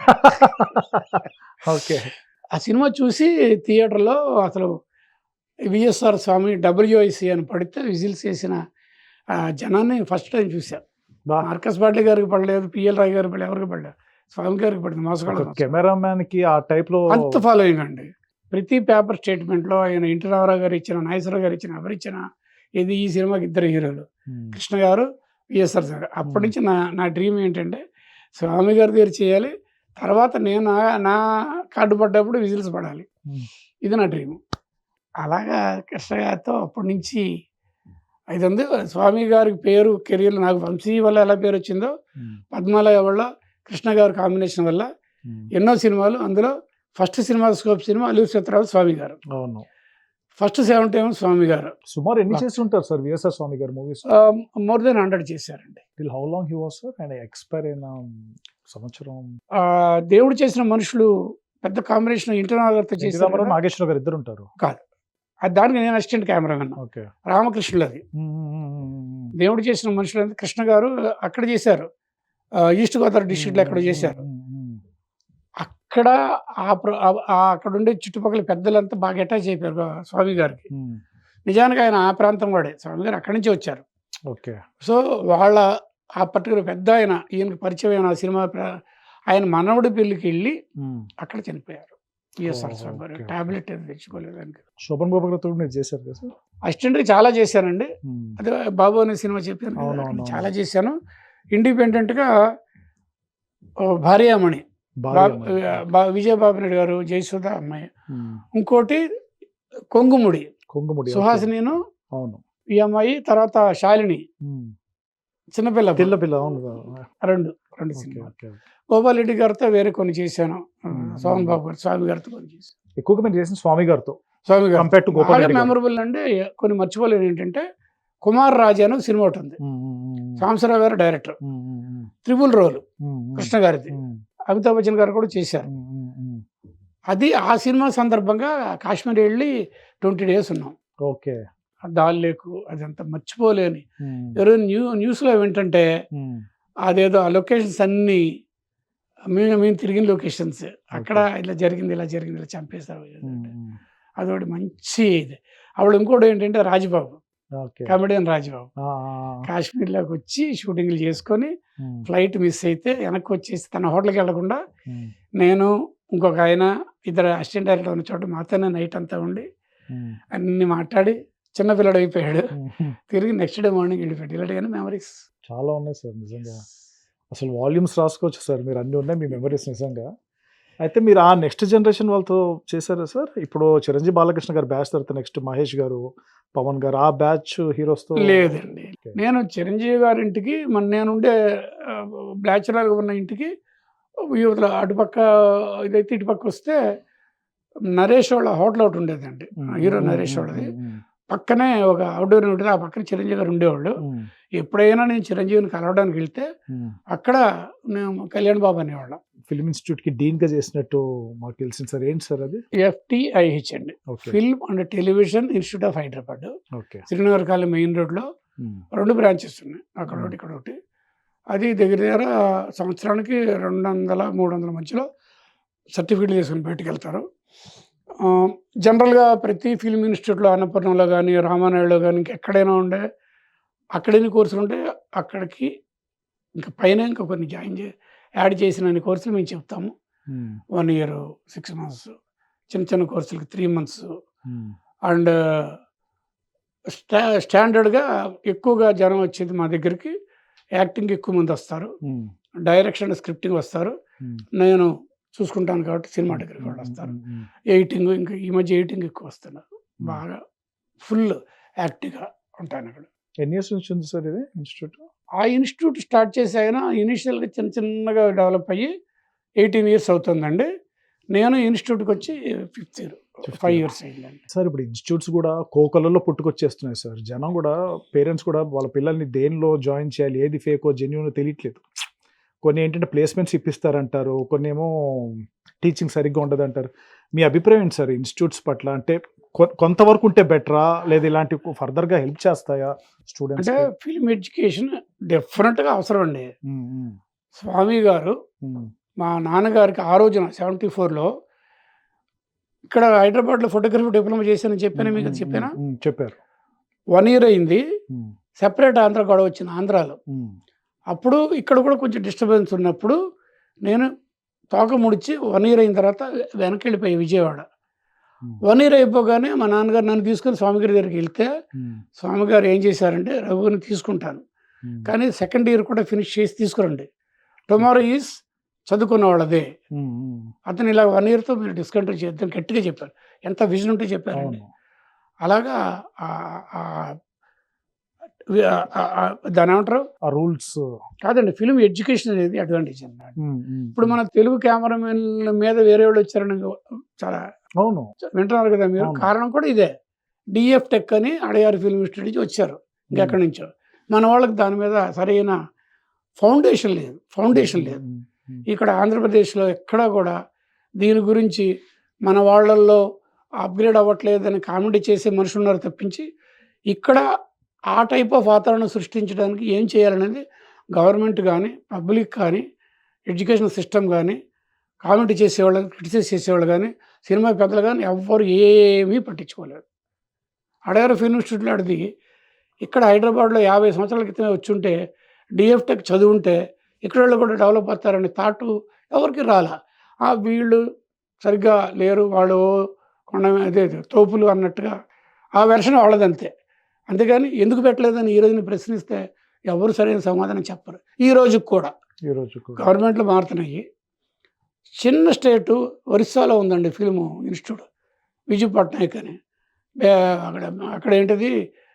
ఓకే. ఆ సినిమా చూసి థియేటర్లో అసలు విఎస్ఆర్ స్వామి డబ్ల్యూఐసి అని పడితే విజిల్స్ వేసిన జనాన్ని ఫస్ట్ టైం చూశాను. బా. మార్కస్ బాట్లీ గారికి పడలేదు, పిఎల్ రాయ్ గారికి పడలేదు, ఎవరికి పడలేదు, స్వామి గారికి పడింది. మోసగాళ్ళు కెమెరామ్యాన్ కి ఆ టైప్ లో అంత ఫాలోయింగ్ అండి. ప్రతి పేపర్ స్టేట్మెంట్లో ఆయన ఎన్టీ రామారావు గారు ఇచ్చిన, నాగేశ్వరరావు గారు ఇచ్చిన, ఎవరిచ్చినా ఇది ఈ సినిమాకి 2 హీరోలు, కృష్ణ గారు, విఎస్ఆర్ సార్. అప్పటి నుంచి నా డ్రీమ్ ఏంటంటే స్వామి గారి దగ్గర చేయాలి, తర్వాత నేను నా కార్డు పడ్డప్పుడు విజిల్స్ పడాలి, ఇది నా డ్రీమ్. అలాగా కృష్ణ గారితో అప్పటి నుంచి ఇది ఉంది. స్వామి గారికి పేరు కెరీర్ నాకు వంశీ వల్ల ఎలా పేరు వచ్చిందో, పద్మాలయ వల్ల, కృష్ణ గారి కాంబినేషన్ వల్ల ఎన్నో సినిమాలు. అందులో ఫస్ట్ సినిమా స్కోప్ సినిమా అల్లూరి సీతారామరాజు స్వామి గారు, అవును. ఫస్ట్ 70 ఏమో స్వామి గారు. సుమారు ఎన్ని చేసి ఉంటారు సార్ విఎస్ఆర్ స్వామి గారు మూవీస్? మోర్ దెన్ 100 చేశారండి. Till how long he was sir? And expire అయిన సంవత్సరం? దేవుడు చేసిన మనుషులు పెద్ద కాంబినేషన్ ఇంటర్నల్ గారితో చేశారు, నాగేశ్వర గారు ఇద్దరు ఉంటారు. కాదు, అది దానికి నేను అసిస్టెంట్ కెమెరామెన్. ఓకే. రామకృష్ణులు అది. దేవుడు చేసిన మనుషులు అంటే కృష్ణ గారు అక్కడ చేశారు, ఈస్ట్ గోదావరి డిస్ట్రిక్ట్లో ఎక్కడ చేశారు. అక్కడ అక్కడ ఉండే చుట్టుపక్కల పెద్దలంతా బాగా అటాచ్ అయిపోయారు స్వామి గారికి. నిజానికి ఆయన ఆ ప్రాంతం వాడే, స్వామి గారు అక్కడి నుంచి వచ్చారు. ఓకే. సో వాళ్ళ ఆ పర్టికులర్ పెద్ద ఆయన, ఈయనకు పరిచయం ఆ సినిమా ఆయన మనవడి పెళ్ళికి వెళ్ళి అక్కడ చనిపోయారు. విఎస్ఆర్ స్వామి గారు టాబ్లెట్ తెచ్చుకోలేదు. శోభన్ బాబు గారితో మీరు చేశారు కదా సార్? అసిస్టెంట్గా చాలా చేశానండి. అదే బాబు అనే సినిమా చెప్పాను, చాలా చేశాను. ఇండిపెండెంట్గా భార్యామణి, విజయబాబు నాయుడు గారు, జయసుధ అమ్మాయి. ఇంకోటి కొంగుముడి సుహాసినిను, అవును, ఈ అమ్మాయి. తర్వాత శాలిని, చిన్నపిల్ల. రెండు సినిమా. గోపాల్ రెడ్డి గారితో వేరే కొన్ని చేశాను, సోమన్ బాబు గారు, స్వామి గారితో కొన్ని చేశాను. ఎక్కువగా మీరు చేసిన స్వామి గారితో. స్వామి గారు compare to Gopal Reddy. Memorable అంటే కొన్ని మర్చిపోలేని ఏంటంటే కుమార్ రాజా అని సినిమా ఒకటి ఉంది, సాంబశివరావు గారు డైరెక్టర్, ట్రిపుల్ రోల్ కృష్ణ గారిది, అమితాబ్ బచ్చన్ గారు కూడా చేశారు. అది ఆ సినిమా సందర్భంగా కాశ్మీర్ వెళ్ళి 20 days ఉన్నాం. ఓకే. దాల్ లేకు అదంతా మర్చిపోలేని. ఎవరైనా న్యూస్లో ఏంటంటే అదేదో ఆ లొకేషన్స్ అన్నీ మేము తిరిగిన లొకేషన్స్, అక్కడ ఇలా జరిగింది ఇలా చంపేస్తారు. అదొకటి మంచి ఇది. ఆవిడ ఇంకోటి ఏంటంటే రాజబాబు, కమెడియన్ రాజబాబు, కాశ్మీర్లోకి వచ్చి షూటింగ్లు చేసుకొని ఫ్లైట్ మిస్ అయితే వెనక్కి వచ్చేసి తన హోటల్కి వెళ్లకుండా నేను ఇంకొక ఆయన ఇద్దరు అసిస్టెంట్ డైరెక్టర్ ఉన్న చోట మాతోనే నైట్ అంతా ఉండి అన్ని మాట్లాడి చిన్నపిల్లడు అయిపోయాడు. తిరిగి నెక్స్ట్ డే మార్నింగ్ వెళ్ళిపోయాడు. ఇలాంటి కానీ మెమరీస్ చాలా ఉన్నాయి సార్. నిజంగా అసలు వాల్యూమ్స్ రాసుకోవచ్చు సార్, మీరు అన్నీ ఉన్నాయి మీ మెమరీస్ నిజంగా. అయితే మీరు ఆ నెక్స్ట్ జనరేషన్ వాళ్ళతో చేశారా సార్? ఇప్పుడు చిరంజీవి బాలకృష్ణ గారు బ్యాచ్ తర్వాత నెక్స్ట్ మహేష్ గారు, పవన్ గారు, ఆ బ్యాచ్ హీరోస్తో? లేదండి, నేను చిరంజీవి గారి ఇంటికి నేనుండే బ్యాచులర్గా ఉన్న ఇంటికి యువతల అటుపక్క ఇదైతే ఇటుపక్క వస్తే నరేష్ వాళ్ళ హోటల్ ఒకటి ఉండేదండి, హీరో నరేష్ వాళ్ళది. పక్కనే ఒక అవుట్డోర్ ఉంటుంది, ఆ పక్కన చిరంజీవి గారు ఉండేవాళ్ళు. ఎప్పుడైనా నేను చిరంజీవిని కలవడానికి వెళ్తే అక్కడ నేను కళ్యాణ్ బాబు అనేవాళ్ళం. ఫిల్మ్ ఇన్స్టిట్యూట్కి డీన్గా చేసినట్టు మాకు తెలిసింది సార్. ఏంటి సార్ అది? FTIH అండి, film and television institute of Hyderabad. Srinagar colony main రోడ్లో 2 బ్రాంచెస్ ఉన్నాయి, అక్కడ ఒకటి ఇక్కడ ఒకటి. అది దగ్గర సంవత్సరానికి 200-300 మధ్యలో సర్టిఫికేట్లు తీసుకుని బయటకు వెళ్తారు. జనరల్గా ప్రతి ఫిల్మ్ ఇన్స్టిట్యూట్లో అన్నపూర్ణంలో కానీ రామానాయుడులో కానీ ఇంకెక్కడైనా ఉండే అక్కడెన్ని కోర్సులు ఉంటే అక్కడికి ఇంకా పైన ఇంకా కొన్ని యాడ్ చేసిన అన్ని కోర్సులు మేము చెప్తాము. 1 year 6 months, చిన్న కోర్సులకి 3 months. అండ్ స్టాండర్డ్గా ఎక్కువగా జనం వచ్చేది మా దగ్గరికి యాక్టింగ్ ఎక్కువ మంది వస్తారు, డైరెక్షన్ స్క్రిప్టింగ్ వస్తారు, నేను చూసుకుంటాను కాబట్టి సినిమాటోగ్రఫీ వాళ్ళు వస్తారు, ఎడిటింగ్, ఇంకా ఈ మధ్య ఎడిటింగ్ ఎక్కువ వస్తున్నారు, బాగా ఫుల్ యాక్టివ్గా ఉంటాను అక్కడ. ఎన్ని ఇయర్స్ నుంచి ఉంది సార్ ఇది ఇన్స్టిట్యూట్? ఆ ఇన్స్టిట్యూట్ స్టార్ట్ చేసి అయినా ఇనీషియల్గా చిన్నగా డెవలప్ అయ్యి 18 years అవుతుందండి. నేను ఇన్స్టిట్యూట్కి వచ్చి 5th year, 5 years అయిందండి సార్. ఇప్పుడు ఇన్స్టిట్యూట్స్ కూడా కోకలలో పుట్టుకొచ్చేస్తున్నాయి సార్. జనం కూడా, పేరెంట్స్ కూడా వాళ్ళ పిల్లల్ని దేనిలో జాయిన్ చేయాలి, ఏది ఫేకో జెన్యూనో తెలియట్లేదు. కొన్ని ఏంటంటే ప్లేస్మెంట్స్ ఇప్పిస్తారంటారు, కొన్ని ఏమో టీచింగ్ సరిగ్గా ఉండదు అంటారు. మీ అభిప్రాయం ఏంటి సార్ ఇన్స్టిట్యూట్స్ పట్ల? అంటే కొంతవరకు ఉంటే బెటరా, లేదా ఇలాంటి ఫర్దర్ గా హెల్ప్ చేస్తాయా స్టూడెంట్స్? అంటే ఫిల్మ్ ఎడ్యుకేషన్ డెఫినెట్గా అవసరం అండి. స్వామి గారు మా నాన్నగారికి ఆ రోజున 74లో ఇక్కడ హైదరాబాద్లో ఫోటోగ్రఫీ డిప్లొమా చేశానని చెప్పాను మీకు, చెప్పానా? చెప్పారు. 1 year అయింది. సెపరేట్ ఆంధ్ర గొడవ వచ్చింది ఆంధ్రాలో. అప్పుడు ఇక్కడ కూడా కొంచెం డిస్టర్బెన్స్ ఉన్నప్పుడు నేను తోక ముడిచి 1 year అయిన తర్వాత వెనక్కి వెళ్ళిపోయి విజయవాడ. 1 year అయిపోగానే మా నాన్నగారు నన్ను తీసుకొని స్వామిగారి దగ్గరికి వెళ్తే స్వామిగారు ఏం చేశారంటే, రఘుని తీసుకుంటాను కానీ 2nd year కూడా ఫినిష్ చేసి తీసుకురండి, టుమారో ఈజ్ చదువుకున్న వాళ్ళదే, అతను ఇలా 1 yearతో మీరు డిస్కంటిన్యూ చేద్దాం గట్టిగా చెప్పారు. ఎంత విజన్ ఉంటే చెప్పారండి. అలాగా దాని ఏమంటారు ఆ రూల్స్ కాదండి, ఫిల్మ్ ఎడ్యుకేషన్ అనేది అడ్వాంటేజ్ అన్నమాట. ఇప్పుడు మన తెలుగు కెమెరామెన్ల మీద వేరే వాళ్ళు వచ్చారని చాలా అవును వింటున్నారు కదా మీరు. అవును. కారణం కూడా ఇదే, డిఎఫ్ టెక్ అని అడయారు ఫిల్మ్ ఇన్స్టిట్యూట్ నుంచి వచ్చారు, ఇంకెక్కడి నుంచో. మన వాళ్ళకి దాని మీద సరైన ఫౌండేషన్ లేదు. ఇక్కడ ఆంధ్రప్రదేశ్లో ఎక్కడా కూడా దీని గురించి మన వాళ్ళల్లో అప్గ్రేడ్ అవ్వట్లేదని కామెంట్ చేసే మనుషులు ఉన్నారు తప్పించి, ఇక్కడ ఆ టైప్ ఆఫ్ వాతావరణం సృష్టించడానికి ఏం చేయాలనేది గవర్నమెంట్ కానీ, పబ్లిక్ కానీ, ఎడ్యుకేషన్ సిస్టమ్ కానీ, కామెంట్ చేసేవాళ్ళు, క్రిటిసైజ్ చేసేవాళ్ళు కానీ, సినిమా పెద్దలు కానీ ఎవ్వరు ఏమీ పట్టించుకోలేదు. అడయారు ఫిల్మ్ ఇన్స్టిట్యూట్లో అడిగి ఇక్కడ హైదరాబాద్లో 50 సంవత్సరాల క్రితమే వచ్చుంటే, డిఎఫ్ టెక్ చదువుంటే ఇక్కడ వాళ్ళు కూడా డెవలప్ అవుతారని థాట్ ఎవరికి రాలా. వీళ్ళు సరిగ్గా లేరు, వాళ్ళు కొండ అదే తోపులు అన్నట్టుగా ఆ వెర్షన్ వాళ్ళదంతే. అంతేగాని ఎందుకు పెట్టలేదని ఈ రోజుని ప్రశ్నిస్తే ఎవరు సరైన సమాధానం చెప్పరు. ఈ రోజుకి కూడా గవర్నమెంట్లు మారుతున్నాయి. చిన్న స్టేటు ఒరిస్సాలో ఉందండి ఫిల్మ్ ఇన్స్టిట్యూట్, విజు పట్నాయక్ అని. అక్కడ ఏంటిది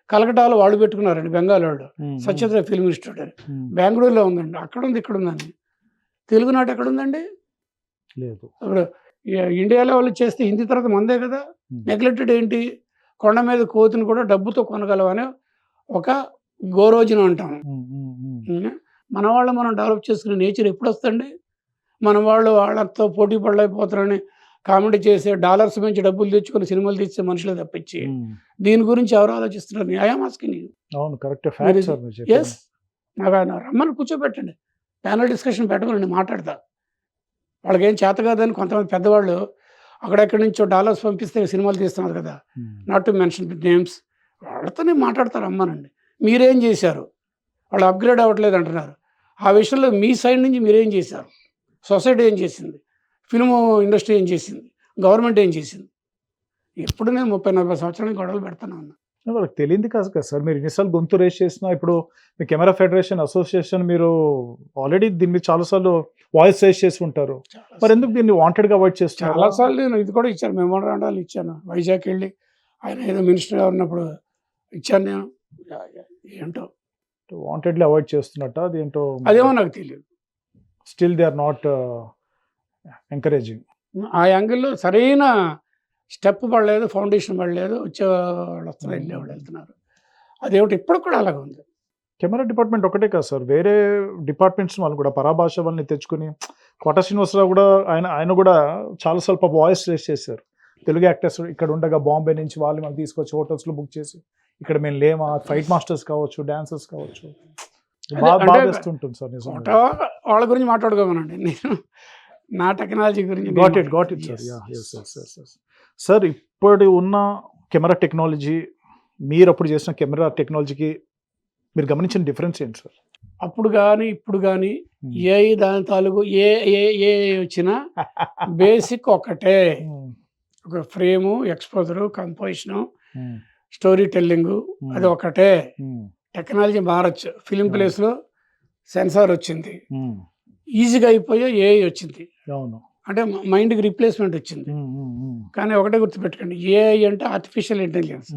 కలకటాలో వాళ్ళు పెట్టుకున్నారండి, బెంగాల్ వాళ్ళు, సత్యత్ర ఫిల్మ్ ఇన్స్టిట్యూట్ అని. బెంగళూరులో ఉందండి, అక్కడ ఉంది, ఇక్కడ ఉందండి. తెలుగునాట ఎక్కడ ఉందండి? లేదు. ఇప్పుడు ఇండియాలో వాళ్ళు చేస్తే హిందీ తర్వాత మందే కదా. నెగ్లెక్టెడ్ ఏంటి? కొండ మీద కోతిని కూడా డబ్బుతో కొనగలవని ఒక గోరోజున అంటాం. మన వాళ్ళు మనం డెవలప్ చేసుకునే నేచర్ ఎప్పుడు వస్తుంది? మన వాళ్ళు వాళ్ళతో పోటీ పడలేకపోతారని కామెడీ చేసే, డాలర్స్ నుంచి డబ్బులు తెచ్చుకొని సినిమాలు తీసే మనుషులు తప్పించి దీని గురించి ఎవరు ఆలోచిస్తున్నారు? I'm asking you. అవును, కరెక్ట్ ఫ్యాక్ట్ సార్ మీరు చెప్పేది. ఎస్, నాకు ఆయన రమ్మని కూర్చోబెట్టండి, ప్యానల్ డిస్కషన్ పెట్టుకుని మాట్లాడతా. వాళ్ళకి ఏం చేత కాదని కొంతమంది పెద్దవాళ్ళు అక్కడెక్కడి నుంచో డాలర్స్ పంపిస్తే సినిమాలు తీస్తున్నారు కదా, నాట్ టు మెన్షన్ నేమ్స్, వాళ్ళతోనే మాట్లాడతారు. అమ్మానండి, మీరేం చేశారు? వాళ్ళు అప్గ్రేడ్ అవ్వట్లేదు అంటున్నారు. ఆ విషయంలో మీ సైడ్ నుంచి మీరేం చేశారు? సొసైటీ ఏం చేసింది? ఫిల్మ్ ఇండస్ట్రీ ఏం చేసింది? గవర్నమెంట్ ఏం చేసింది? ఎప్పుడు నేను 30-40 సంవత్సరాలు గొడవలు పెడతాను అన్న. వాళ్ళకి తెలియంది కాదు కదా సార్, మీరు ఎన్నిసార్లు గొంతు రేస్ చేసినా. ఇప్పుడు మీ కెమెరా ఫెడరేషన్ అసోసియేషన్ మీరు ఆల్రెడీ దీన్ని మీద చాలాసార్లు వాయిస్ రేస్ చేసి ఉంటారు, మరి ఎందుకు దీన్ని వాంటెడ్గా అవాయిడ్ చేస్తున్నారు? చాలాసార్లు నేను ఇది కూడా ఇచ్చాను, మెమోరాండాలు ఇచ్చాను. వైజాగ్ వెళ్ళి ఆయన ఏదో మినిస్టర్గా ఉన్నప్పుడు ఇచ్చాను నేను. ఏంటో వాంటెడ్లీ అవాయిడ్ చేస్తున్నట్ట, అదేంటో అదేమో నాకు తెలియదు. Still they are not encouraging. ఆ యాంగిల్లో సరైన స్టెప్ పడలేదు, ఫౌండేషన్ పడలేదు, వచ్చేవాళ్ళు వస్తున్నారు, వెళ్ళేవాళ్ళు వెళ్తున్నారు. అదేమిటి ఇప్పుడు కూడా అలాగే ఉంది. కెమెరా డిపార్ట్మెంట్ ఒకటే కాదు సార్, వేరే డిపార్ట్మెంట్స్ వాళ్ళు కూడా పరాభాష వాళ్ళని తెచ్చుకుని, కోట శ్రీనివాసరావు కూడా ఆయన కూడా చాలా స్వల్ప వాయిస్ రేస్ చేశారు. తెలుగు యాక్టర్స్ ఇక్కడ ఉండగా బాంబే నుంచి వాళ్ళు మనం తీసుకొచ్చి హోటల్స్లో బుక్ చేసి ఇక్కడ మేము లేమా, ఫైట్ మాస్టర్స్ కావచ్చు, డాన్సర్స్ కావచ్చు, బాధేస్తుంటుంది సార్ నిజంగా. వాళ్ళ గురించి మాట్లాడుకోమనండి, నేను నా టెక్నాలజీ గురించి. Got it sir. సార్ ఇప్పుడు ఉన్న కెమెరా టెక్నాలజీ, మీరు అప్పుడు చేసిన కెమెరా టెక్నాలజీకి మీరు గమనించిన డిఫరెన్స్ ఏంటి సార్? అప్పుడు కానీ ఇప్పుడు కానీ ఏ దాని తాలూకు ఏ వచ్చినా బేసిక్ ఒకటే. ఒక frame, exposure, composition, story telling, అది ఒకటే. టెక్నాలజీ మారచ్చు. ఫిలిం ప్లేస్లో సెన్సార్ వచ్చింది, ఈజీగా అయిపోయే ఏ వచ్చింది, అంటే మైండ్కి రీప్లేస్మెంట్ వచ్చింది. కానీ ఒకటే గుర్తుపెట్టుకోండి, ఏఐ అంటే ఆర్టిఫిషియల్ ఇంటెలిజెన్స్,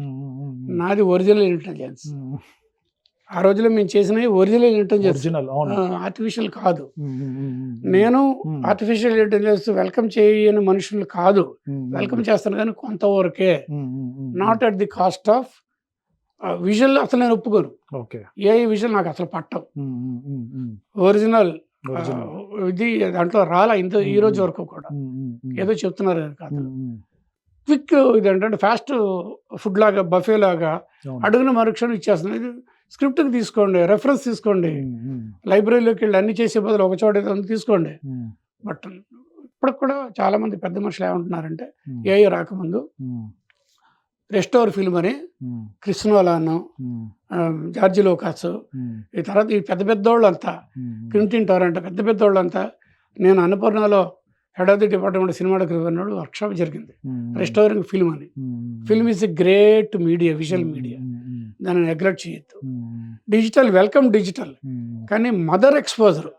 నాది ఒరిజినల్ ఇంటెలిజెన్స్. ఆ రోజులో మేము చేసినవి ఒరిజినల్ ఇంటెలిజెన్స్, ఆర్టిఫిషియల్ కాదు. నేను ఆర్టిఫిషియల్ ఇంటెలిజెన్స్ వెల్కమ్ చేయని మనుషులు కాదు, వెల్కమ్ చేస్తాను కానీ కొంతవరకే, not at the cost of visual. అసలు నేను ఒప్పుకోను, ఏ విజువల్ నాకు అసలు పట్టవు. ఒరిజినల్ ఇది దాంట్లో రాలా ఇంత ఈ రోజు వరకు కూడా, ఏదో చెప్తున్నారు కాదు. క్విక్ ఇది ఏంటంటే ఫాస్ట్ ఫుడ్ లాగా బఫే లాగా అవును. అడుగున మరుక్షణం ఇచ్చేస్తుంది. ఇది స్క్రిప్ట్కి తీసుకోండి, రెఫరెన్స్ తీసుకోండి, లైబ్రరీలోకి వెళ్ళి అన్ని చేసే బదులు ఒక చోట ఏదో తీసుకోండి. బట్ ఇప్పటికి కూడా చాలా మంది పెద్ద మనుషులు ఏమంటున్నారంటే ఏఐ రాకముందు రెస్టోర్ ఫిల్మ్ అని క్రిస్నోలాను, జార్జి లోకాస్, ఈ తర్వాత ఈ పెద్ద పెద్దోళ్ళంతా, క్వింటిన్ టారెంట్, పెద్ద పెద్దోళ్ళంతా, నేను అన్నపూర్ణలో head of the department cinematography అన్నాడు, వర్క్షాప్ జరిగింది రెస్టోరింగ్ ఫిల్మ్ అని. Film is a great media, visual media, దాన్ని నెగ్లెక్ట్ చేయొద్దు. డిజిటల్ వెల్కమ్ డిజిటల్, కానీ మదర్ ఎక్స్పోజర్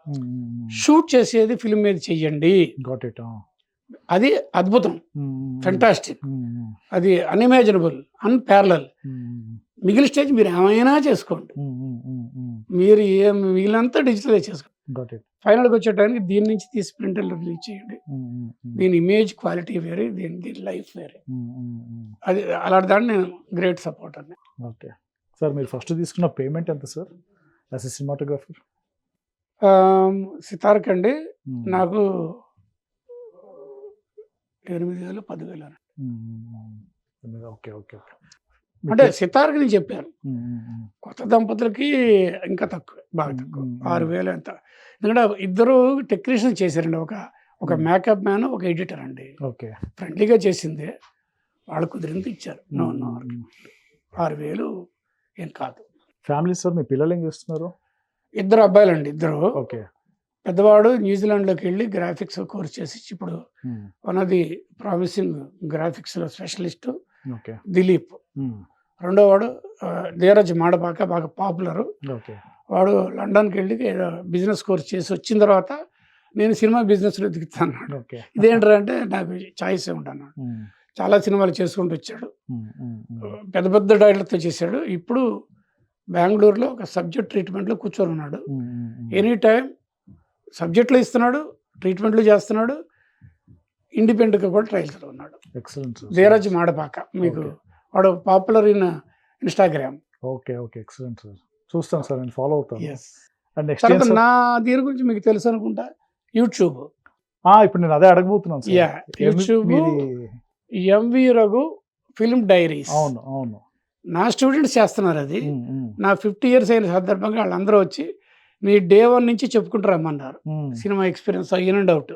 షూట్ చేసేది ఫిల్మ్ మీద చెయ్యండి. అది అద్భుతం, ఫెంటాస్టిక్, అది అన్ఇమాజినబుల్, అన్పారలల్. మిగిలిన స్టేజ్ మీరు ఏమైనా చేసుకోండి, మీరు మిగిలినంతా డిజిటలే చేసుకోండి. ఫైనల్కి వచ్చే టైంకి దీని నుంచి తీసి ప్రింటర్లో రిలీజ్ చేయండి. దీని ఇమేజ్ క్వాలిటీ వేరే, దీని లైఫ్ వేరే. అది అలాంటి దాన్ని నేను గ్రేట్ సపోర్ట్ అని. ఓకే సార్, మీరు ఫస్ట్ తీసుకున్న పేమెంట్ ఎంత సార్ యాజ్ ఎ సినిమాటోగ్రాఫర్? సితార్కండి నాకు 8,000 10,000. Okay okay okay. అంటే సితార్కి నేను చెప్పాను, కొత్త దంపతులకి ఇంకా తక్కువ, బాగా తక్కువ, 6,000 ఎంత. ఎందుకంటే ఇద్దరు టెక్నీషియన్స్ చేశారండి, ఒక మేకప్ మ్యాన్, ఒక ఎడిటర్ అండి. ఓకే, ఫ్రెండ్లీగా చేసింది, వాళ్ళు కుదిరింది ఇచ్చారు. 6,000 ఏం కాదు. ఫ్యామిలీ సార్, మీ పిల్లలు ఏం చేస్తున్నారు? 2 అబ్బాయిలండి, 2. ఓకే. పెద్దవాడు న్యూజిలాండ్లోకి వెళ్ళి గ్రాఫిక్స్ కోర్స్ చేసి ఇప్పుడు వన్ ఆఫ్ ది ప్రామిసింగ్ గ్రాఫిక్స్లో స్పెషలిస్టు దిలీప్. రెండోవాడు ధీరజ్ మాడపాక, బాగా పాపులరు. వాడు లండన్కి వెళ్ళి బిజినెస్ కోర్స్ చేసి వచ్చిన తర్వాత నేను సినిమా బిజినెస్లో దిగుతాను. ఇదేంటంటే నాకు చాయిస్ ఉంటాను. చాలా సినిమాలు చేసుకుంటూ వచ్చాడు, పెద్ద పెద్ద డైరెక్టర్తో చేశాడు. ఇప్పుడు బెంగళూరులో ఒక సబ్జెక్ట్ ట్రీట్మెంట్లో కూర్చొని ఉన్నాడు. ఎనీ టైం సబ్జెక్టులు ఇస్తున్నాడు, ట్రీట్మెంట్లు చేస్తున్నాడు, ఇండిపెండెంట్గా కూడా ట్రయల్స్లో ఉన్నాడు. ఎక్సలెంట్. ధీరజ్ మాడపాక, మీకు వాడు popular in Instagram. Okay okay, excellent sir. చూస్తాను సార్, నేను ఫాలో అవుతాను. అండ్ తర్వాత నా దీని గురించి మీకు తెలుసు అనుకుంటా, యూట్యూబ్. ఇప్పుడు నేను అదే అడగబోతున్నాను. YouTube MV Raghu film diaries. అవును అవును, నా స్టూడెంట్స్ చేస్తున్నారు అది. నా 50 years అయిన సందర్భంగా వాళ్ళందరూ వచ్చి మీ డే 1 నుంచి చెప్పుకుంటూ రమ్మన్నారు cinema experience, in and out.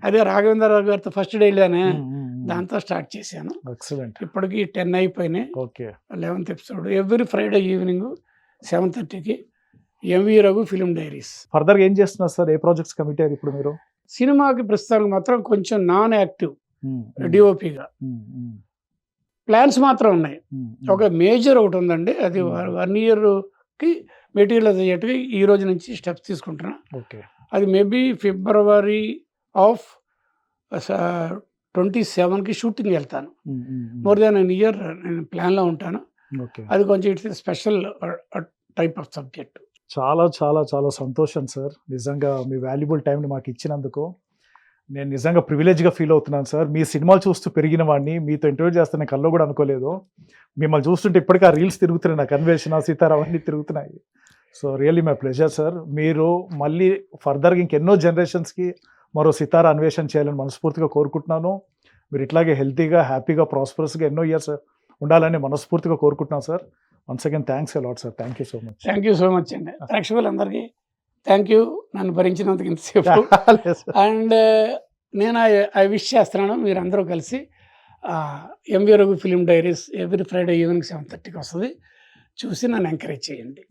అదే రాఘవేంద్రరావు గారితో ఫస్ట్ డే వెళ్ళానే, దాంతో స్టార్ట్ చేశాను. ఇప్పటికి 10 అయిపోయినాయి. 11th episode every Friday evening 7:30కి MV Raghu film diaries. Further ఏం చేస్తున్నారు సార్? ఏ ప్రాజెక్ట్స్ కమిట్ అయ్యారు ఇప్పుడు మీరు? సినిమాకి ప్రస్తుతానికి మాత్రం కొంచెం నాన్ యాక్టివ్ డిఓపిగా ప్లాన్స్ మాత్రం ఉన్నాయి. ఒక మేజర్ ఒకటి ఉందండి, అది 1 yearకి మెటీరియల్ అయ్యేట్టుగా ఈ రోజు నుంచి స్టెప్స్ తీసుకుంటున్నా. అది మేబీ February of 27కి షూటింగ్ వెళ్తాను. మోర్ దాన్ an year నేను ప్లాన్లో ఉంటాను. అది కొంచెం it's special type of subject. చాలా చాలా చాలా సంతోషం సార్, నిజంగా మీ వాల్యుబుల్ టైంని మాకు ఇచ్చినందుకు. నేను నిజంగా ప్రివిలేజ్గా ఫీల్ అవుతున్నాను సార్. మీ సినిమాలు చూస్తూ పెరిగిన వాడిని, మీతో ఇంటర్వ్యూ చేస్తే నేను కల్లో కూడా అనుకోలేదు. మిమ్మల్ని చూస్తుంటే ఇప్పటికీ ఆ రీల్స్ తిరుగుతున్నాయి, నా కన్వెన్షన్, సీతారాం అన్నీ తిరుగుతున్నాయి. So really my pleasure sir. మీరు మళ్ళీ ఫర్దర్గా ఇంకెన్నో జనరేషన్స్కి మరో సితారా అన్వేషణ చేయాలని మనస్ఫూర్తిగా కోరుకుంటున్నాను. మీరు ఇట్లాగే హెల్తీగా, హ్యాపీగా, ప్రాస్పరస్గా ఎన్నో ఇయర్స్ ఉండాలని మనస్ఫూర్తిగా కోరుకుంటున్నాను sir. Once again thanks a lot sir. Thank you so much. Thank you so much అండి. ప్రేక్షకులందరికీ థ్యాంక్ యూ, నన్ను భరించినందుకు ఇంతసేపు. అండ్ నేను ఐ విష్ చేస్తున్నాను, మీరందరూ కలిసి MV Raghu film diaries every Friday evening 7:30కి వస్తుంది, చూసి నన్ను ఎంకరేజ్ చేయండి.